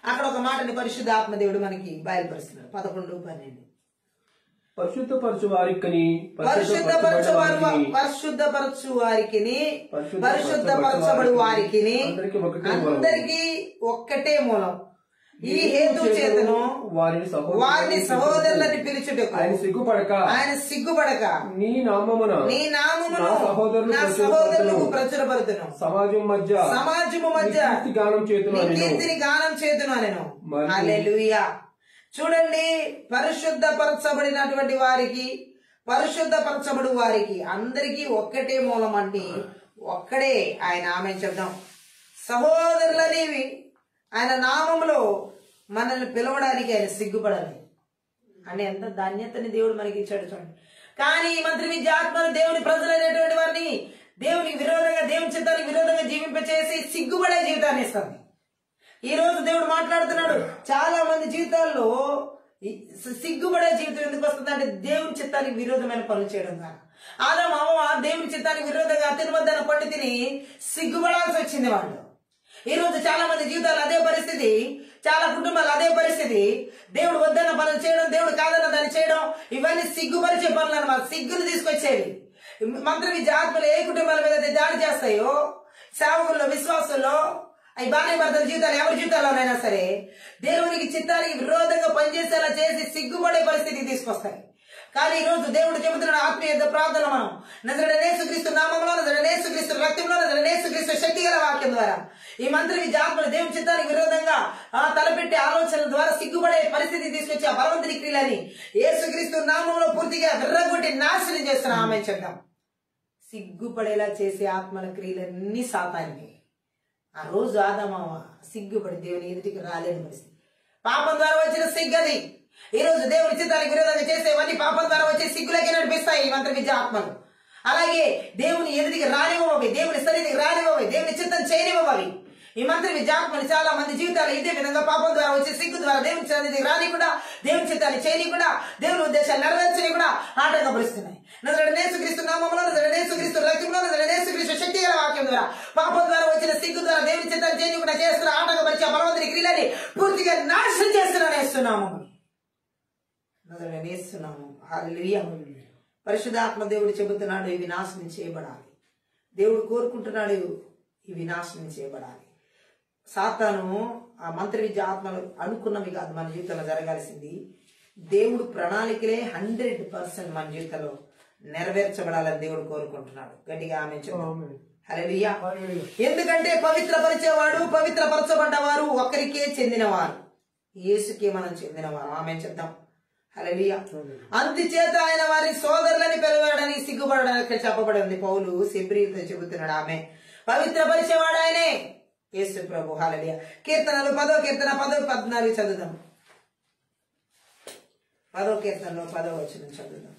అక్కడ ఒక మాటని పరిశుద్ధ ఆత్మదేవుడు మనకి బయలుపరుస్తున్నాడు. 11-12 పరిశుద్ధపరచు వారికిని పరిశుద్ధపరచబడు వారికిని అందరికీ ఒక్కటే మూలం. ఈ హేతు చేతను వారిని సహోదరులని పిలుచుటకు ఆయన సిగ్గుపడక నీ నామమును నా సహోదరులకు ప్రచురపరుతును. సమాజము మధ్య కీర్తిని గానం చేతును నేను. హల్లెలూయా. చూడండి, పరిశుద్ధపరచబడినటువంటి వారికి పరిశుద్ధపరచబడు వారికి అందరికీ ఒక్కటే మూలం అండి. ఒక్కడే ఆయన. ఆమేన్ చెప్దాం. సహోదరులని ఆయన నామములో మనల్ని పిలవడానికి ఆయన సిగ్గుపడాలి అంటే ఎంత ధన్యతని దేవుడు మనకి ఇచ్చాడు చూడండి. కానీ ఈ మంత్రి విద్య ఆత్మలు దేవుని ప్రజలైనటువంటి వారిని దేవునికి విరోధంగా దేవుని చిత్తానికి విరోధంగా జీవింపచేసి సిగ్గుపడే జీవితాన్ని ఇస్తుంది. ఈ రోజు దేవుడు మాట్లాడుతున్నాడు. చాలా మంది జీవితాల్లో సిగ్గుపడే జీవితం ఎందుకు వస్తుంది అంటే దేవుని చిత్తానికి విరోధమైన పనులు చేయడం ద్వారా. ఆదాము అవ్వ దేవుని చిత్తానికి విరోధంగా తినవద్దన్న పండు తిని సిగ్గుపడాల్సి వచ్చింది వాళ్ళు. ఈ రోజు చాలా మంది జీవితాలు అదే పరిస్థితి, చాలా కుటుంబాలు అదే పరిస్థితి. దేవుడు వద్దన్న పనులు చేయడం, దేవుడు కాదన్న దాన్ని చేయడం, ఇవన్నీ సిగ్గుపరిచే పనులు అన్నమాట. సిగ్గును తీసుకొచ్చేవి. మంత్రి విద్య ఆత్మలు ఏ కుటుంబాల మీద దాడి చేస్తాయో, సేవకుల్లో విశ్వాసంలో అవి భార్య భర్తల జీవితాలు ఎవరి జీవితాల్లోనైనా సరే దేవునికి చిత్తానికి విరోధంగా పనిచేసేలా చేసి సిగ్గుపడే పరిస్థితికి తీసుకొస్తాయి. కానీ ఈ రోజు దేవుడు చెబుతున్నాడు ఆత్మీయ ప్రార్థన మనం నజరేయుడైన యేసుక్రీస్తు నామములో నజరేయుడైన యేసుక్రీస్తు రక్తంలో నజరేయుడైన యేసుక్రీస్తు శక్తి గల వాక్యం ద్వారా ఈ మంత్రి విద్య ఆత్మలు దేవుని చిత్తానికి విరోధంగా తలపెట్టే ఆలోచనల ద్వారా సిగ్గుపడే పరిస్థితి తీసుకొచ్చి ఆ బలవంతుని క్రియలని యేసుక్రీస్తు నామములో పూర్తిగా విర్రగొట్టి నాశనం చేస్తున్నా. ఆమె చెప్తాం. సిగ్గుపడేలా చేసే ఆత్మల క్రియలన్నీ సాతానికి. ఆ రోజు ఆదామవ్వ సిగ్గుపడి దేవుని ఎదుటికి రాలేని పరిస్థితి. పాపం ద్వారా వచ్చిన సిగ్గది. ఈ రోజు దేవుని చిత్తానికి విరోధంగా చేసేవన్నీ పాపం ద్వారా వచ్చే సిగ్గులకే నడిపిస్తాయి ఈ మంత్ర విద్య ఆత్మలు. అలాగే దేవుని ఎదుటికి రానివ్వవి, దేవుని సన్నిధికి రానివ్వవి, దేవుని చిత్తం చేయనివ్వవి. ఈ మంత్ర విద్య ఆత్మలు చాలా మంది జీవితాలు ఇదే విధంగా పాపం ద్వారా వచ్చే సిగ్గు ద్వారా దేవుని సన్నిధికి రానికుండా, దేవుని చిత్తాన్ని చేయనికుండా, దేవుని ఉద్దేశాన్ని నెరవేర్చని కూడా ఆటంకపరుస్తున్నాయి. నజరేయుడైన యేసుక్రీస్తు నామములో నజరేయుడైన యేసుక్రీస్తు రక్తంలో నజరేయుడైన యేసుక్రీస్తు శక్తి గల వాక్యం ద్వారా పాపం ద్వారా వచ్చిన సిగ్గు ద్వారా దేవుని చిత్తాన్ని చేయకుండా చేస్తున్న ఆటంకపరిచే బలవంతుని క్రియలని పూర్తిగా నాశనం చేస్తున్నాను యేసు నామములో. నేస్తున్నాము. హల్లెలూయా. పరిశుద్ధాత్మ దేవుడు చెబుతున్నాడు, ఇవి నాశనం చేయబడాలి. దేవుడు కోరుకుంటున్నాడు, ఇవి నాశనం చేయబడాలి. సాతాను ఆ మంత్ర విద్య ఆత్మలు అనుకున్నవి కాదు మన జీవితంలో జరగాల్సింది. దేవుడు ప్రణాళికలే 100% మన జీవితంలో నెరవేర్చబడాలని దేవుడు కోరుకుంటున్నాడు. గట్టిగా ఆమె హల్లెలూయా. ఎందుకంటే పవిత్రపరిచేవాడు, పవిత్రపరచబడ్డవారు ఒక్కరికే చెందినవారు, యేసుకే మనం చెందినవారు. ఆమె చెప్దాం. హల్లెలూయా. అందుచేత ఆయన వారి సోదరులని పిలవడానికి సిగ్గుపడడానికి చెప్పబడి ఉంది. పౌలు హెబ్రీయులతో చెబుతున్నాడు. ఆమె పవిత్రపరిచేవాడు ఆయనే, యేసు ప్రభు. హల్లెలూయా. కీర్తనలు 10వ కీర్తన 10-14 చదువుదాం. 10వ కీర్తనలో 10వ వచనం చదువుదాం.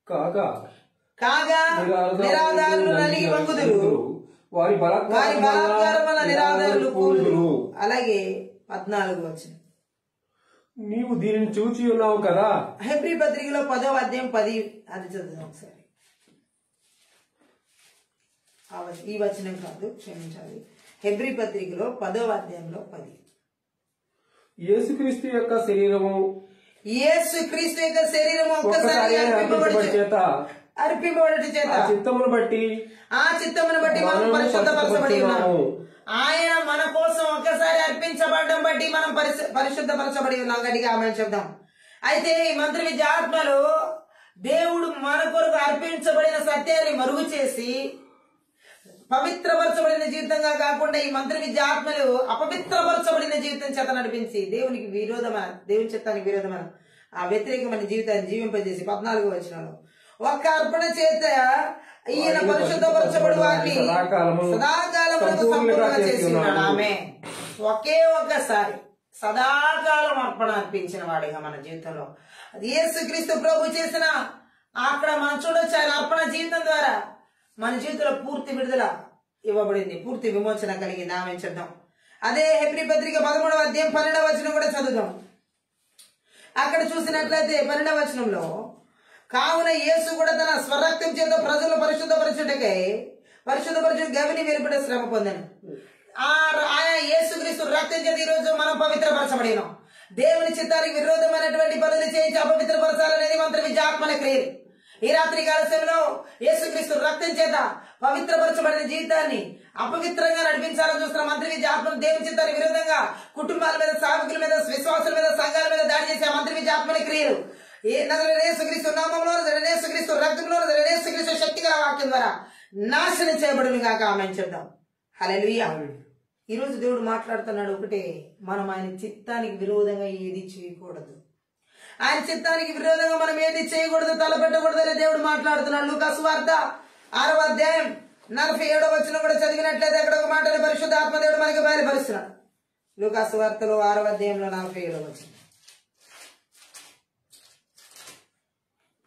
కాగా నిరాధారులు నలిగి వంగుదురు, వారి బలాత్కారం వల్ల నిరాధారులు కూలుదురు. అలాగే 14వ వచనం, నీవు దీనిని చూచి ఉన్నావు కదా. హెబ్రీ పత్రికలో 10వ అధ్యాయం 10 అది చదువుదాం ఒకసారి. ఈ వచనం కాదు, క్షమించాలి. హెబ్రీ పత్రికలో 10వ అధ్యాయంలో 10. యేసుక్రీస్తు యొక్క శరీరము ఒక్కసారి అర్పింపబడుట చేత ఆ చిత్తమును బట్టి మనం పరిశుద్ధపరచబడి ఉన్నాము. ఆయన మన కోసం ఒక్కసారి అర్పించబడడం బట్టి మనం పరిశుద్ధపరచబడి ఉన్నాం. గట్టిగా ఆమె చెప్దాం. అయితే ఈ మంత్ర విద్య ఆత్మలు దేవుడు మన కొరకు అర్పించబడిన సత్యాన్ని మరుగు చేసి పవిత్రపరచబడిన జీవితంగా కాకుండా ఈ మంత్ర విద్య ఆత్మలు అపవిత్రపరచబడిన జీవితం చేత నడిపించి దేవునికి విరోధమైన, దేవుని చిత్తానికి విరోధమైన ఆ వ్యతిరేకమైన జీవితాన్ని జీవింపజేసి 14వ వచనంలో ఒక్క అర్పణ చేత ఈయన పరిశుద్ధపరచబడి వారిని సదాకాలమునకు సంపూర్ణంగా చేసి ఉన్నాడు. ఆమె ఒకే ఒక్కసారి సదాకాలం అర్పణ అర్పించిన వాడిగా మన జీవితంలో అది యేసుక్రీస్తు ప్రభు చేసిన అక్కడ మనం చూడొచ్చు. ఆయన అర్పణ జీవితం ద్వారా మన జీవితంలో పూర్తి విడుదల ఇవ్వబడింది, పూర్తి విమోచన కలిగింది. ఆమె చెప్దాం. అదే హెబ్రీ పత్రిక 13వ అధ్యాయం 12వ వచనం కూడా చదువుదాం. అక్కడ చూసినట్లయితే 12వ వచనంలో, కావున యేసు కూడా తన స్వరక్తం చేత ప్రజలు పరిశుద్ధపరచుటకై గవిని వెలుపడే శ్రమ పొందాను. ఆయన యేసుక్రీస్తు రక్తం చేత ఈ రోజు మనం పవిత్రపరచబడినాం. దేవుని చిత్తానికి విరోధమైనటువంటి పనులు చేయించి అపవిత్రపరచాలనేది మంత్ర విద్యాత్మల క్రియలు. ఈ రాత్రి కాల సమయంలో యేసుక్రీస్తు రక్తం చేత పవిత్రపరచబడిన జీవితాన్ని అపవిత్రంగా నడిపించాలని చూస్తున్న మంత్రి విద్య ఆత్మను దేవుని చిత్తానికి విరోధంగా కుటుంబాల మీద, సాధకుల మీద, విశ్వాసుల మీద, సంఘాల మీద దాడి చేసే మంత్రి విద్య ఆత్మల క్రియలు యేసుక్రీస్తు నామంలో, యేసుక్రీస్తు రక్తంలో, యేసుక్రీస్తు శక్తి గల వాక్యం ద్వారా నాశనం చేయబడును గాక. ఆమె చెప్దాం. హల్లెలూయా. ఈ రోజు దేవుడు మాట్లాడుతున్నాడు ఒకటే, మనం ఆయన చిత్తానికి విరోధంగా ఏది చేయకూడదు. ఆయన చిత్తానికి విరోధంగా మనం ఏది చేయకూడదు, తలపెట్టకూడదు అని దేవుడు మాట్లాడుతున్నాడు. లూకాసు వార్త 6వ అధ్యాయం 47వ వచనం కూడా చదివినట్లయితే అక్కడ ఒక మాటని పరిశుద్ధ ఆత్మదేవుడు మనకి బయలుపరుస్తున్నాడు. లూకాసు వార్తలో 6వ అధ్యాయంలో 47వ వచనం,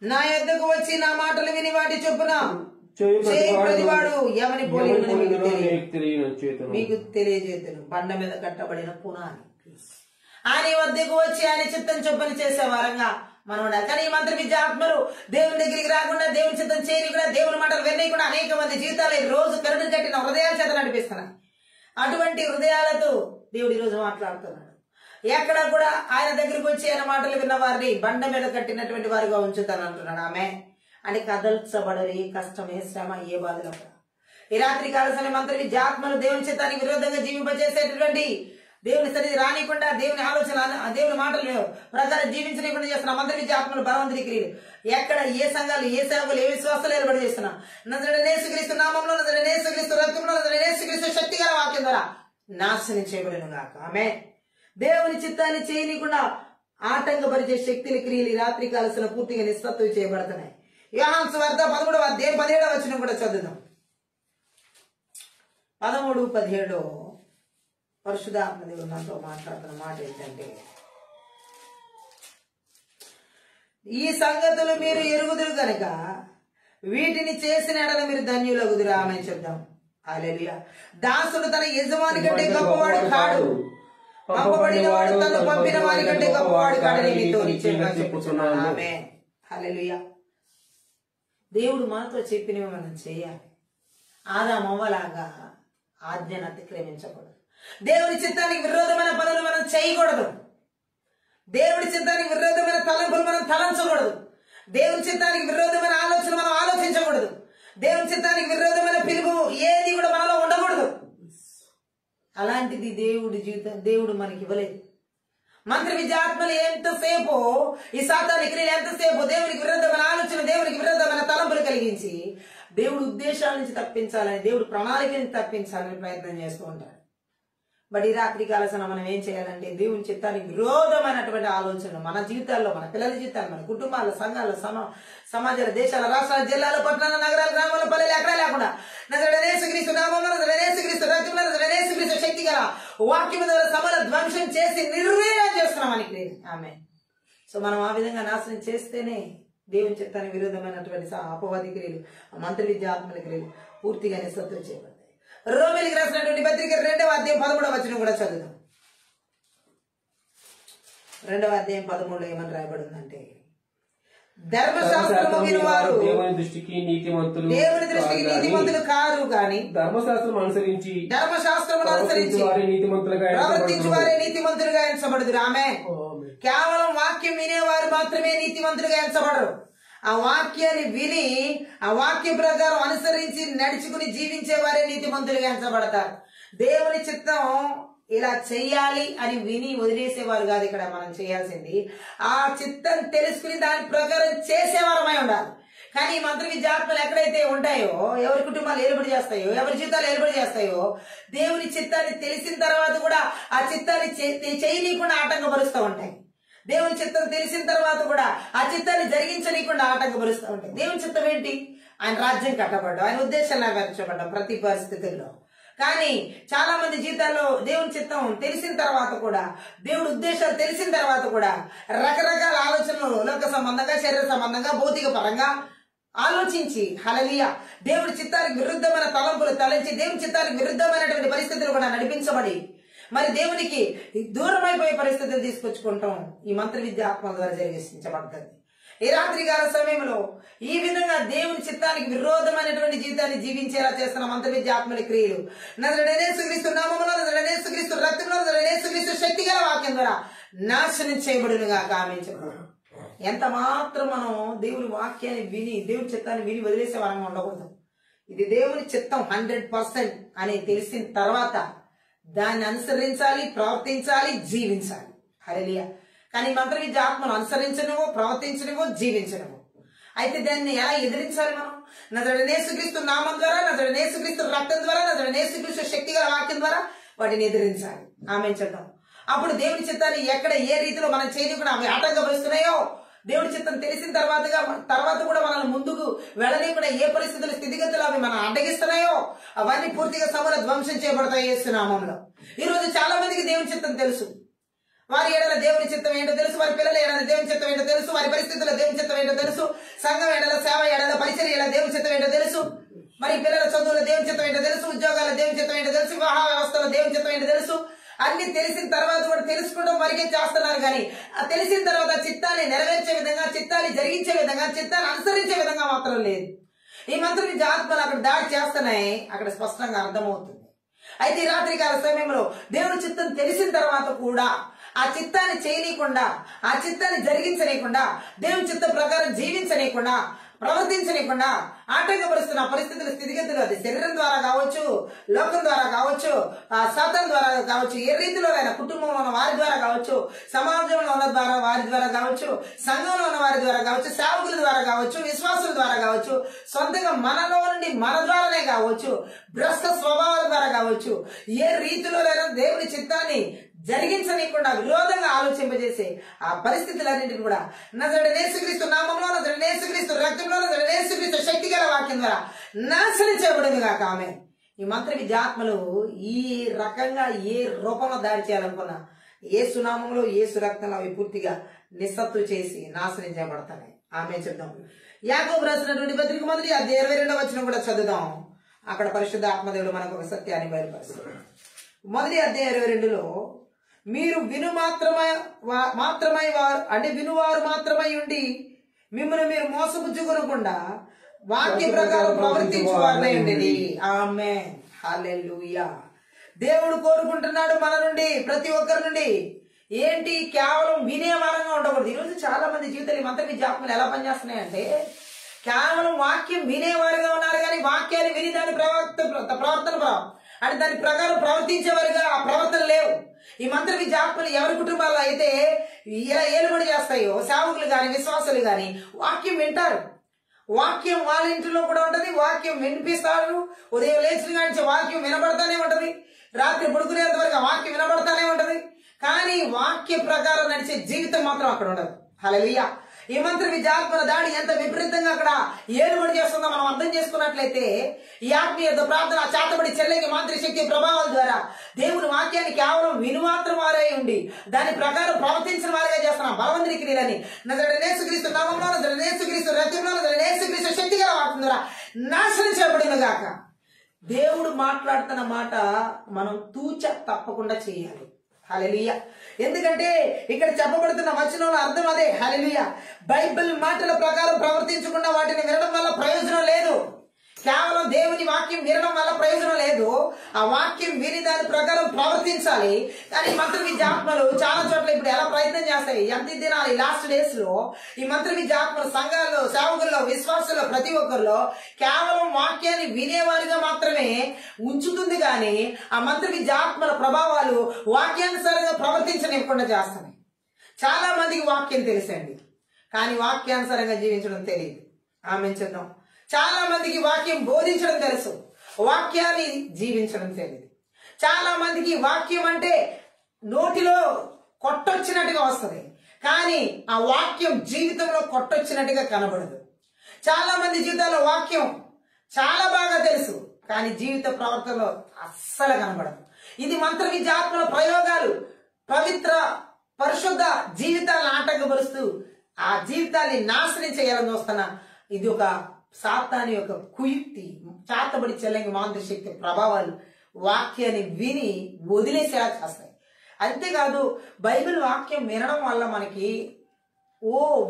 నా యొద్దకు వచ్చి నా మాటలు విని వాటి చొప్పున చేయి ప్రతివాడు ఎవని పోలినని మీకు తెలియజేతును. బండ మీద కట్టబడిన పునాది. ఆయన వద్దకు వచ్చి ఆయన చిత్తం చొప్పున చేసే వారంగా మనం ఉండాలి. కానీ ఈ మంత్ర విద్య ఆత్మలు దేవుని దగ్గరికి రాకుండా, దేవుని చిత్తం చేయకుండా, దేవుని మాటలు వినకుండా అనేక మంది జీవితాలు ఈ రోజు కరుడు కట్టిన హృదయాల చేత నడిపిస్తున్నాయి. అటువంటి హృదయాలతో దేవుడు ఈ రోజు మాట్లాడుతున్నాడు. ఎక్కడ కూడా ఆయన దగ్గరికి వచ్చి ఆయన మాటలు విన్న వారిని బండ మీద కట్టినటువంటి వారిగా ఉంచుతాను అంటున్నాడు. ఆమె అని కదల్చబడరు. ఏ కష్టం, ఏ శ్రమ, ఏ బాధలు కూడా ఈ రాత్రి కాలసిన మంత్ర విద్య ఆత్మలు దేవుని చిత్తానికి విరోధంగా జీవింపజేసేటటువంటి, దేవుని సన్నిధి రానికుండా, దేవుని ఆలోచన, దేవుని మాటలు ప్రకారం జీవించలేకుండా చేస్తున్న మంత్ర విద్య ఆత్మలు బలవంతుడి క్రియలు ఎక్కడ, ఏ సంఘాలు, ఏ సేవకులు, ఏ విశ్వాసాలు ఏర్పడి చేస్తున్నా యేసుక్రీస్తు నామంలో, యేసుక్రీస్తు రక్తంలో, యేసుక్రీస్తు శక్తి గల వాక్యం ద్వారా నాశనం చేయబడిన గాక. ఆమె దేవుని చిత్తాన్ని చేయనీయకుండా ఆటంకపరిచే శక్తుల క్రియలు ఈ రాత్రి కాలసిన పూర్తిగా నిష్పత్తి చేయబడుతున్నాయి. యోహాను సువార్త 13వ అధ్యాయం 17వ వచనం కూడా చదువుదాం. 13:17 పరిశుద్ధాత్మ దేవుడు నాతో మాట్లాడుతున్న మాట ఏంటంటే, ఈ సంగతులు మీరు ఎరుగుదురు కనుక వీటిని చేసిన ఎడల మీరు ధన్యులగుదురు. ఆమె చెప్దాం. హల్లెలూయా. దాసుడు తన యజమాని కంటే గొప్పవాడు కాడు, పంపబడిన వాడు తను పంపిన వారి కంటే గొప్పవాడు కాడని మీతో నిశ్చయంగా చెప్పుచున్నాను. ఆమె హల్లెలూయా. దేవుడు మనతో చెప్పినవి మనం చేయాలి. ఆదాము అవ్వలాగా ఆజ్ఞను అతిక్రమించకూడదు. దేవుని చిత్తానికి విరోధమైన పనులు మనం చేయకూడదు. దేవుడి చిత్తానికి విరోధమైన తలంపులు మనం తలంచకూడదు. దేవుని చిత్తానికి విరోధమైన ఆలోచన మనం ఆలోచించకూడదు. దేవుని చిత్తానికి విరోధమైన పిలుపు ఏది కూడా మనలో ఉండకూడదు. అలాంటిది దేవుడు మనకి ఇవ్వలేదు. మంత్ర విద్యాత్మలు ఎంతసేపు ఈ సాతాను క్రియలు ఎంతసేపు దేవునికి విరుద్ధమైన ఆలోచన, దేవునికి విరుద్ధమైన తలంపులు కలిగించి దేవుడి ఉద్దేశాల నుంచి తప్పించాలని, దేవుడి ప్రణాళిక నుంచి తప్పించాలని ప్రయత్నం చేస్తూ ఉంటారు. బట్ ఈ రాత్రి కాలసన మనం ఏం చేయాలంటే దేవుని చిత్తానికి విరోధమైనటువంటి ఆలోచనలు మన జీవితాల్లో, మన పిల్లల జీవితాలు, మన కుటుంబాల, సంఘాల, సమాజాల, దేశాల, రాష్ట్రాల, జిల్లాల, పట్టణాల, నగరాల, గ్రామాల, పల్లెలు ఎక్కడా లేకుండా నజరేయుక్రీస్తు నామమున, నజరేయుక్రీస్తు రక్తమున, నజరేయుక్రీస్తు శక్తి గల వాక్యము ద్వారా సమల ధ్వంసం చేసి నిర్వీర్యం చేస్తున్నామని క్రియలు. ఆమె సో మనం ఆ విధంగా నాశనం చేస్తేనే దేవుని చిత్తానికి విరోధమైనటువంటి అపవాది క్రియలు, మంత్ర విద్య ఆత్మల క్రియలు పూర్తిగా నిస్సత్తులు చేయబడతాయి. రోమీయులకు రాసినటువంటి పత్రిక 2వ అధ్యాయం 13వ వచనం కూడా చదువుదాం. 2వ అధ్యాయం 13 ఏమని రాయబడిందంటే, ధర్మశాస్త్రము వినువారు దేవుని దృష్టికి నీతిమంతులు కారు గాని ధర్మశాస్త్రం అనుసరించి ప్రవర్తించు వారే నీతిమంతులుగా ఎంచబడుదురు. ఆమె కేవలం వాక్యం వినేవారు మాత్రమే నీతిమంతులుగా ఎంచబడరు. ఆ వాక్యాన్ని విని ఆ వాక్య ప్రకారం అనుసరించి నడుచుకుని జీవించే వారే నీతిమంతులుగా ఎంచబడతారు. దేవుని చిత్తం ఇలా చెయ్యాలి అని విని వదిలేసేవారు కాదు. ఇక్కడ మనం చేయాల్సింది ఆ చిత్తం తెలుసుకుని దాని ప్రకారం చేసేవారమై ఉండాలి. కానీ ఈ మంత్ర విద్యాత్మలు ఎక్కడైతే ఉంటాయో, ఎవరి కుటుంబాలు ఏలుబడి చేస్తాయో, ఎవరి జీవితాలు ఏలుబడి చేస్తాయో, దేవుని చిత్తాన్ని తెలిసిన తర్వాత కూడా ఆ చిత్తాన్ని చేయనీయకుండా ఆటంకపరుస్తూ ఉంటాయి. దేవుని చిత్తం తెలిసిన తర్వాత కూడా ఆ చిత్తాన్ని జరిగించనీయకుండా ఆటంకపరుస్తూ ఉంటాయి. దేవుని చిత్తం ఏంటి? ఆయన రాజ్యం కట్టబడ్డం, ఆయన ఉద్దేశాలు నెరవేర్చబడ్డం ప్రతి పరిస్థితుల్లో. కానీ చాలా మంది జీవితాల్లో దేవుని చిత్తం తెలిసిన తర్వాత కూడా, దేవుడి ఉద్దేశాలు తెలిసిన తర్వాత కూడా రకరకాల ఆలోచనలు లోక సంబంధంగా, శరీర సంబంధంగా, భౌతిక పరంగా ఆలోచించి హల్లెలూయా దేవుడి చిత్తానికి విరుద్ధమైన తలంపులు తలంచి దేవుని చిత్తానికి విరుద్ధమైనటువంటి పరిస్థితులు కూడా నడిపించబడి మరి దేవునికి దూరమైపోయే పరిస్థితులు తీసుకొచ్చుకుంటాం ఈ మంత్ర విద్య ఆత్మ ద్వారా జరిగించబడుతుంది. ఈ రాత్రి కాల సమయంలో ఈ విధంగా దేవుని చిత్తానికి విరోధమైనటువంటి జీవితాన్ని జీవించేలా చేస్తున్న మంత్ర విద్య ఆత్మల క్రియలు నజరేయుడైన యేసుక్రీస్తు నామములో, నజరేయుడైన యేసుక్రీస్తు రక్తంలో, నజరేయుడైన యేసుక్రీస్తు శక్తి గల వాక్యం ద్వారా నాశనం చేయబడునుగా. ఆమేన్. ఎంత మాత్రం మనం దేవుని వాక్యాన్ని విని దేవుని చిత్తాన్ని విని వదిలేసే వారంగా ఉండకూడదు. ఇది దేవుని చిత్తం 100% అని తెలిసిన తర్వాత దాన్ని అనుసరించాలి, ప్రవర్తించాలి, జీవించాలి. హల్లెలూయా. కానీ మంత్ర విద్య ఆత్మను అనుసరించనివో, ప్రవర్తించనివో, జీవించనివో. అయితే దాన్ని ఎలా ఎదిరించాలి? మనం నజరేయుడైన యేసుక్రీస్తు నామం ద్వారా, నజరేయుడైన యేసుక్రీస్తు రక్తం ద్వారా, నజరేయుడైన యేసుక్రీస్తు శక్తి గల వాక్యం ద్వారా వాటిని ఎదిరించాలి. ఆమేన్ చెప్తాం. అప్పుడు దేవుని చిత్తాన్ని ఎక్కడ ఏ రీతిలో మనం చేయకుండా అవి ఆటంకపరుస్తున్నాయో, దేవుడి చిత్తం తెలిసిన తర్వాత కూడా మనల్ని ముందుకు వెళ్ళలేకుండా ఏ పరిస్థితులు, స్థితిగతులు అవి మనం అడ్డగిస్తున్నాయో అవన్నీ పూర్తిగా సమూల ధ్వంసం చేయబడతాయి యేసు నామములో. ఈ రోజు చాలా మందికి దేవుని చిత్తం తెలుసు. వారి ఏడల దేవుని చిత్తం ఏంటో తెలుసు, వారి పిల్లల ఏడల దేవుని చిత్తం ఏంటో తెలుసు, వారి పరిస్థితుల్లో దేవుని చిత్తం ఏంటో తెలుసు, సంఘం ఏడల, సేవ ఏడల, పరిచర్య ఏడల దేవుని చిత్తం ఏంటో తెలుసు, మరి పిల్లల చదువుల దేవుని చిత్తం ఏంటో తెలుసు, ఉద్యోగాల దేవుని చిత్తం ఏంటో తెలుసు, వివాహ వ్యవస్థలో దేవుని చిత్తం ఏంటో తెలుసు. అన్ని తెలిసిన తర్వాత కూడా తెలుసుకోవడం వరకే చేస్తున్నారు. కానీ ఆ తెలిసిన తర్వాత చిత్తాన్ని నెరవేర్చే విధంగా, చిత్తాన్ని జరిగించే విధంగా, చిత్తాన్ని అనుసరించే విధంగా మాత్రం లేదు. ఈ మంత్ర విద్య ఆత్మలు అక్కడ దాడి చేస్తున్నాయి, అక్కడ స్పష్టంగా అర్థమవుతుంది. అయితే ఈ రాత్రి కాల సమయంలో దేవుని చిత్తం తెలిసిన తర్వాత కూడా ఆ చిత్తాన్ని చేయనీయకుండా, ఆ చిత్తాన్ని జరిగించనీయకుండా, దేవుని చిత్తం ప్రకారం జీవించనీయకుండా, ప్రవర్తించనీయకుండా ఆటంకపరుస్తున్న పరిస్థితులు, స్థితిగతులు, అది శరీరం ద్వారా కావచ్చు, లోకం ద్వారా కావచ్చు, ఆ సాతాను ద్వారా కావచ్చు, ఏ రీతిలోనైనా కుటుంబంలో ఉన్న వారి ద్వారా కావచ్చు, సమాజంలో ఉన్న వారి ద్వారా కావచ్చు, సంఘంలో ఉన్న వారి ద్వారా కావచ్చు, సేవకుల ద్వారా కావచ్చు, విశ్వాసుల ద్వారా కావచ్చు, సొంతంగా మనలో నుండి మన ద్వారానే కావచ్చు, భ్రష్ట స్వభావాల ద్వారా కావచ్చు, ఏ రీతిలోనైనా దేవుని చిత్తాన్ని జరిగించనీయకుండా విరోధంగా ఆలోచింపజేసే ఆ పరిస్థితులన్నింటినీ కూడా నజరేయుడైన యేసుక్రీస్తు నామములో, నజరేయుడైన యేసుక్రీస్తు రక్తంలో, నజరేయుడైన యేసుక్రీస్తు శక్తి గల వాక్యం ద్వారా నాశనం చేయబడిందిగా. ఆమేన్. ఈ మంత్ర విద్య ఆత్మలు ఈ రకంగా ఏ రూపంలో దాడి చేయాలనుకున్నా యేసు నామములో, యేసు రక్తంలో అవి పూర్తిగా నిస్సత్తు చేసి నాశనం చేయబడతాయి. ఆమేన్ చెప్దాం. యాకోబు రాసినటువంటి పత్రిక 1వ అధ్యాయం 22వ వచనం కూడా చదువుదాం. అక్కడ పరిశుద్ధ ఆత్మదేవుడు మనకు ఒక సత్యాన్ని బయలుపరుస్తాడు. 1వ అధ్యాయం 22లో మీరు వినువారు మాత్రమై ఉండి మిమ్మల్ని మీరు మోసపుచ్చుకొనకుండా వాక్య ప్రకారం ప్రవర్తించువారై ఉండేది. ఆమేన్. హల్లెలూయా. దేవుడు కోరుకుంటున్నాడు మన నుండి, ప్రతి ఒక్కరి నుండి ఏంటి, కేవలం వినే వారంగా ఉండకూడదు. ఈరోజు చాలా మంది జీవితాలు ఈ మంత్ర విద్యాత్మలు ఎలా పనిచేస్తున్నాయంటే కేవలం వాక్యం వినేవారుగా ఉన్నారు, కానీ వాక్యాన్ని విని దాని ప్రవర్తన అంటే దాని ప్రకారం ప్రవర్తించేవారుగా ఆ ప్రవర్తన లేవు. ఈ మంత్ర విద్యాత్మలు ఎవరి కుటుంబాల్లో అయితే ఇలా ఏలుబడి చేస్తాయో, సేవకులు గాని విశ్వాసులు గాని వాక్యం వింటారు, వాక్యం వాళ్ళ ఇంట్లో కూడా ఉంటది, వాక్యం వినిపిస్తారు. ఉదయం లేచిన కానీ వాక్యం వినబడతానే ఉంటది, రాత్రి పడుకునేంత వరకు ఆ వాక్యం వినబడతానే ఉంటది, కానీ వాక్య ప్రకారం నడిచే జీవితం మాత్రం అక్కడ ఉండదు. హల్లెలూయా. ఈ మంత్ర విద్యాత్మల దాడి ఎంత విపరీతంగా అక్కడ ఏలుబడి చేస్తుందో మనం అర్థం చేసుకున్నట్లయితే ఈ ఆత్మీయ ప్రార్థన చేతబడి చెల్లెకి మాంత్రిక శక్తి ప్రభావాల ద్వారా దేవుని వాక్యాన్ని కేవలం వినుమాత్రం వారే ఉండి దాని ప్రకారం ప్రవర్తించిన వారిగా చేస్తున్నాం. బలవంతుని క్రియలని నజరేయుడైన యేసుక్రీస్తు నామములో, నజరేయుడైన యేసుక్రీస్తు రక్తంలో, నజరేయుడైన యేసుక్రీస్తు శక్తి గల వాక్యం ద్వారా నాశనం చేయబడిన గాక. దేవుడు మాట్లాడుతున్న మాట మనం తూచ తప్పకుండా చేయాలి. హల్లెలూయా. ఎందుకంటే ఇక్కడ చెప్పబడుతున్న వచనంలో అర్థం అదే. హల్లెలూయా. బైబిల్ మాటల ప్రకారం ప్రవర్తించకుండా వాటిని వినడం వల్ల ప్రయోజనం లేదు. కేవలం దేవుని వాక్యం వినడం వల్ల ప్రయోజనం లేదు. ఆ వాక్యం విని దాని ప్రకారం ప్రవర్తించాలి. కానీ మంత్ర విద్యాత్మలు చాలా చోట్ల ఇప్పుడు ఎలా ప్రయత్నం చేస్తాయి, ఎంత దినాలు లాస్ట్ డేస్ లో ఈ మంత్ర విద్యాత్మలు సంఘాల్లో, సేవకుల్లో, విశ్వాసుల్లో ప్రతి ఒక్కరిలో కేవలం వాక్యాన్ని వినేవారిగా మాత్రమే ఉంచుతుంది, కానీ ఆ మంత్ర విద్యాత్మల ప్రభావాలు వాక్యానుసారంగా ప్రవర్తించనివ్వకుండా చేస్తున్నాయి. చాలా మందికి వాక్యం తెలుసండి, కానీ వాక్యానుసారంగా జీవించడం తెలియదు. ఆమె చెప్తాం. చాలా మందికి వాక్యం బోధించడం తెలుసు, వాక్యాన్ని జీవించడం తెలియదు. చాలా మందికి వాక్యం అంటే నోటిలో కొట్టొచ్చినట్టుగా వస్తుంది, కానీ ఆ వాక్యం జీవితంలో కొట్టొచ్చినట్టుగా కనబడదు. చాలా మంది జీవితాల్లో వాక్యం చాలా బాగా తెలుసు, కానీ జీవిత ప్రవర్తనలో అస్సలు కనబడదు. ఇది మంత్ర విద్యాత్మల ప్రయోగాలు పవిత్ర పరిశుద్ధ జీవితాలను ఆటంకపరుస్తూ ఆ జీవితాన్ని నాశనం చేయాలని చూస్తున్న ఇది ఒక సాతాని యొక్క కుయుక్తి. చాతబడి చెల్లంగి మాంత్రిక శక్తి ప్రభావాలు వాక్యాన్ని విని వదిలేసేలా చేస్తాయి. అంతేకాదు బైబిల్ వాక్యం వినడం వల్ల మనకి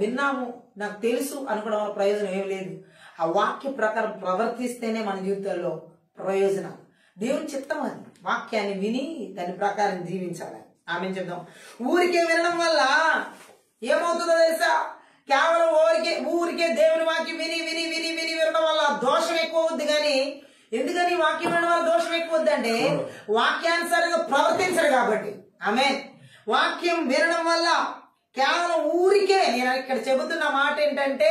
విన్నాము నాకు తెలుసు అనుకోవడం వల్ల ప్రయోజనం ఏం లేదు. ఆ వాక్య ప్రకారం ప్రవర్తిస్తేనే మన జీవితాల్లో ప్రయోజనం. దేవుని చిత్తం అది. వాక్యాన్ని విని దాని ప్రకారం జీవించాలి. ఆమె చెప్దాం. ఊరికే వినడం వల్ల ఏమవుతుందో తెలుసా? కేవలం ఊరికే దేవుని వాక్యం విని విని విని విని వినడం వల్ల దోషం ఎక్కువ అవుద్ది. కానీ ఎందుకని వాక్యం వినడం వల్ల దోషం ఎక్కువ అవుద్ది అంటే వాక్యానుసారంగా ప్రవర్తించరు కాబట్టి. ఆమేన్. వాక్యం వినడం వల్ల కేవలం ఊరికే, నేను ఇక్కడ చెబుతున్న మాట ఏంటంటే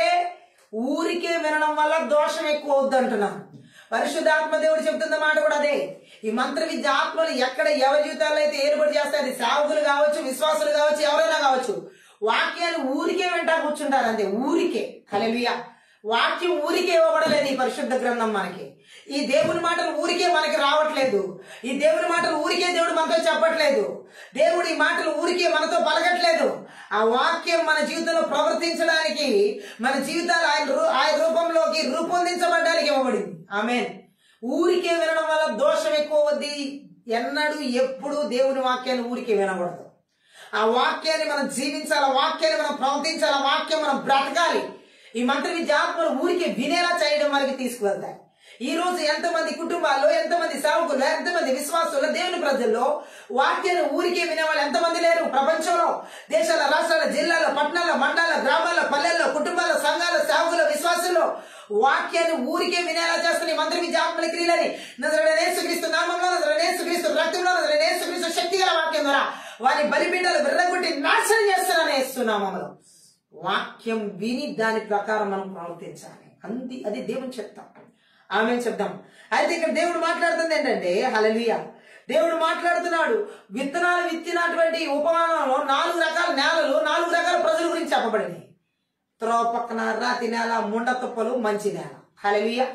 ఊరికే వినడం వల్ల దోషం ఎక్కువ అవుద్ది అంటున్నాను. పరిశుద్ధాత్మ దేవుడు చెబుతున్న మాట కూడా అదే. ఈ మంత్ర విద్య ఆత్మలు ఎక్కడ ఎవరి జీవితాల్లో అయితే ఏర్పాటు చేస్తాయి, అది సేవకులు కావచ్చు, విశ్వాసులు కావచ్చు, ఎవరైనా కావచ్చు, వాక్యాన్ని ఊరికే వింటా కూర్చుంటారు అంతే. ఊరికే. హల్లెలూయా. వాక్యం ఊరికే ఇవ్వబడలేదు ఈ పరిశుద్ధ గ్రంథం మనకి. ఈ దేవుని మాటలు ఊరికే మనకి రావట్లేదు. ఈ దేవుని మాటలు ఊరికే దేవుడు మనతో చెప్పట్లేదు. దేవుడు ఈ మాటలు ఊరికే మనతో పలకట్లేదు. ఆ వాక్యం మన జీవితంలో ప్రవర్తించడానికి, మన జీవితాలు ఆయన రూపంలోకి రూపొందించబడడానికి ఇవ్వబడింది. ఆమేన్. ఊరికే వినడం వల్ల దోషం ఎక్కువ వద్ది. ఎన్నడూ ఎప్పుడు దేవుని వాక్యాన్ని ఊరికే వినకూడదు. ఆ వాక్యాన్ని మనం జీవించాలి, ఆ వాక్యాన్ని మనం ప్రవర్తించాలి, ఆ వాక్యం మనం బ్రతకాలి. ఈ మంత్ర విద్య ఆత్మలు ఊరికే వినేలా చేయడం మనకి తీసుకువెళ్తాయి. ఈ రోజు ఎంతమంది కుటుంబాల్లో, ఎంతమంది సేవకుల్లో, ఎంతమంది విశ్వాసుల్లో, దేవుని ప్రజల్లో వాక్యాన్ని ఊరికే వినేవాళ్ళు ఎంతమంది లేరు ప్రపంచంలో? దేశాల, రాష్ట్రాల, జిల్లాల, పట్టణాల, మండలాల, గ్రామాల, పల్లెల్లో, కుటుంబాల, సంఘాల, సేవకుల, విశ్వాసుల్లో వాక్యాన్ని ఊరికే వినేలా చేస్తున్న మంత్ర విద్య ఆత్మల క్రియలని నజరేయుడైన యేసుక్రీస్తు నామములో, నజరేయుడైన యేసుక్రీస్తు రక్తంలో, నజరేయుడైన యేసుక్రీస్తు శక్తిగల వాక్యం ద్వారా వారి బలిపీఠాలు విర్రగొట్టి నాశనం చేస్తున్నానని యేసునామములో. వాక్యం విని దాని ప్రకారం మనం ప్రవర్తించాలి. అది దేవుని చెప్తాం. ఆమె చెప్తాం. అయితే ఇక్కడ దేవుడు మాట్లాడుతుంది ఏంటంటే, హల్లెలూయా, దేవుడు మాట్లాడుతున్నాడు. విత్తనాలు విత్తినటువంటి ఉపమానంలో 4 రకాల నేలలు, 4 రకాల ప్రజల గురించి చెప్పబడింది. త్రోవ పక్కన రాతి నేల, ముండ తుప్పలు, మంచి నేల. హల్లెలూయా.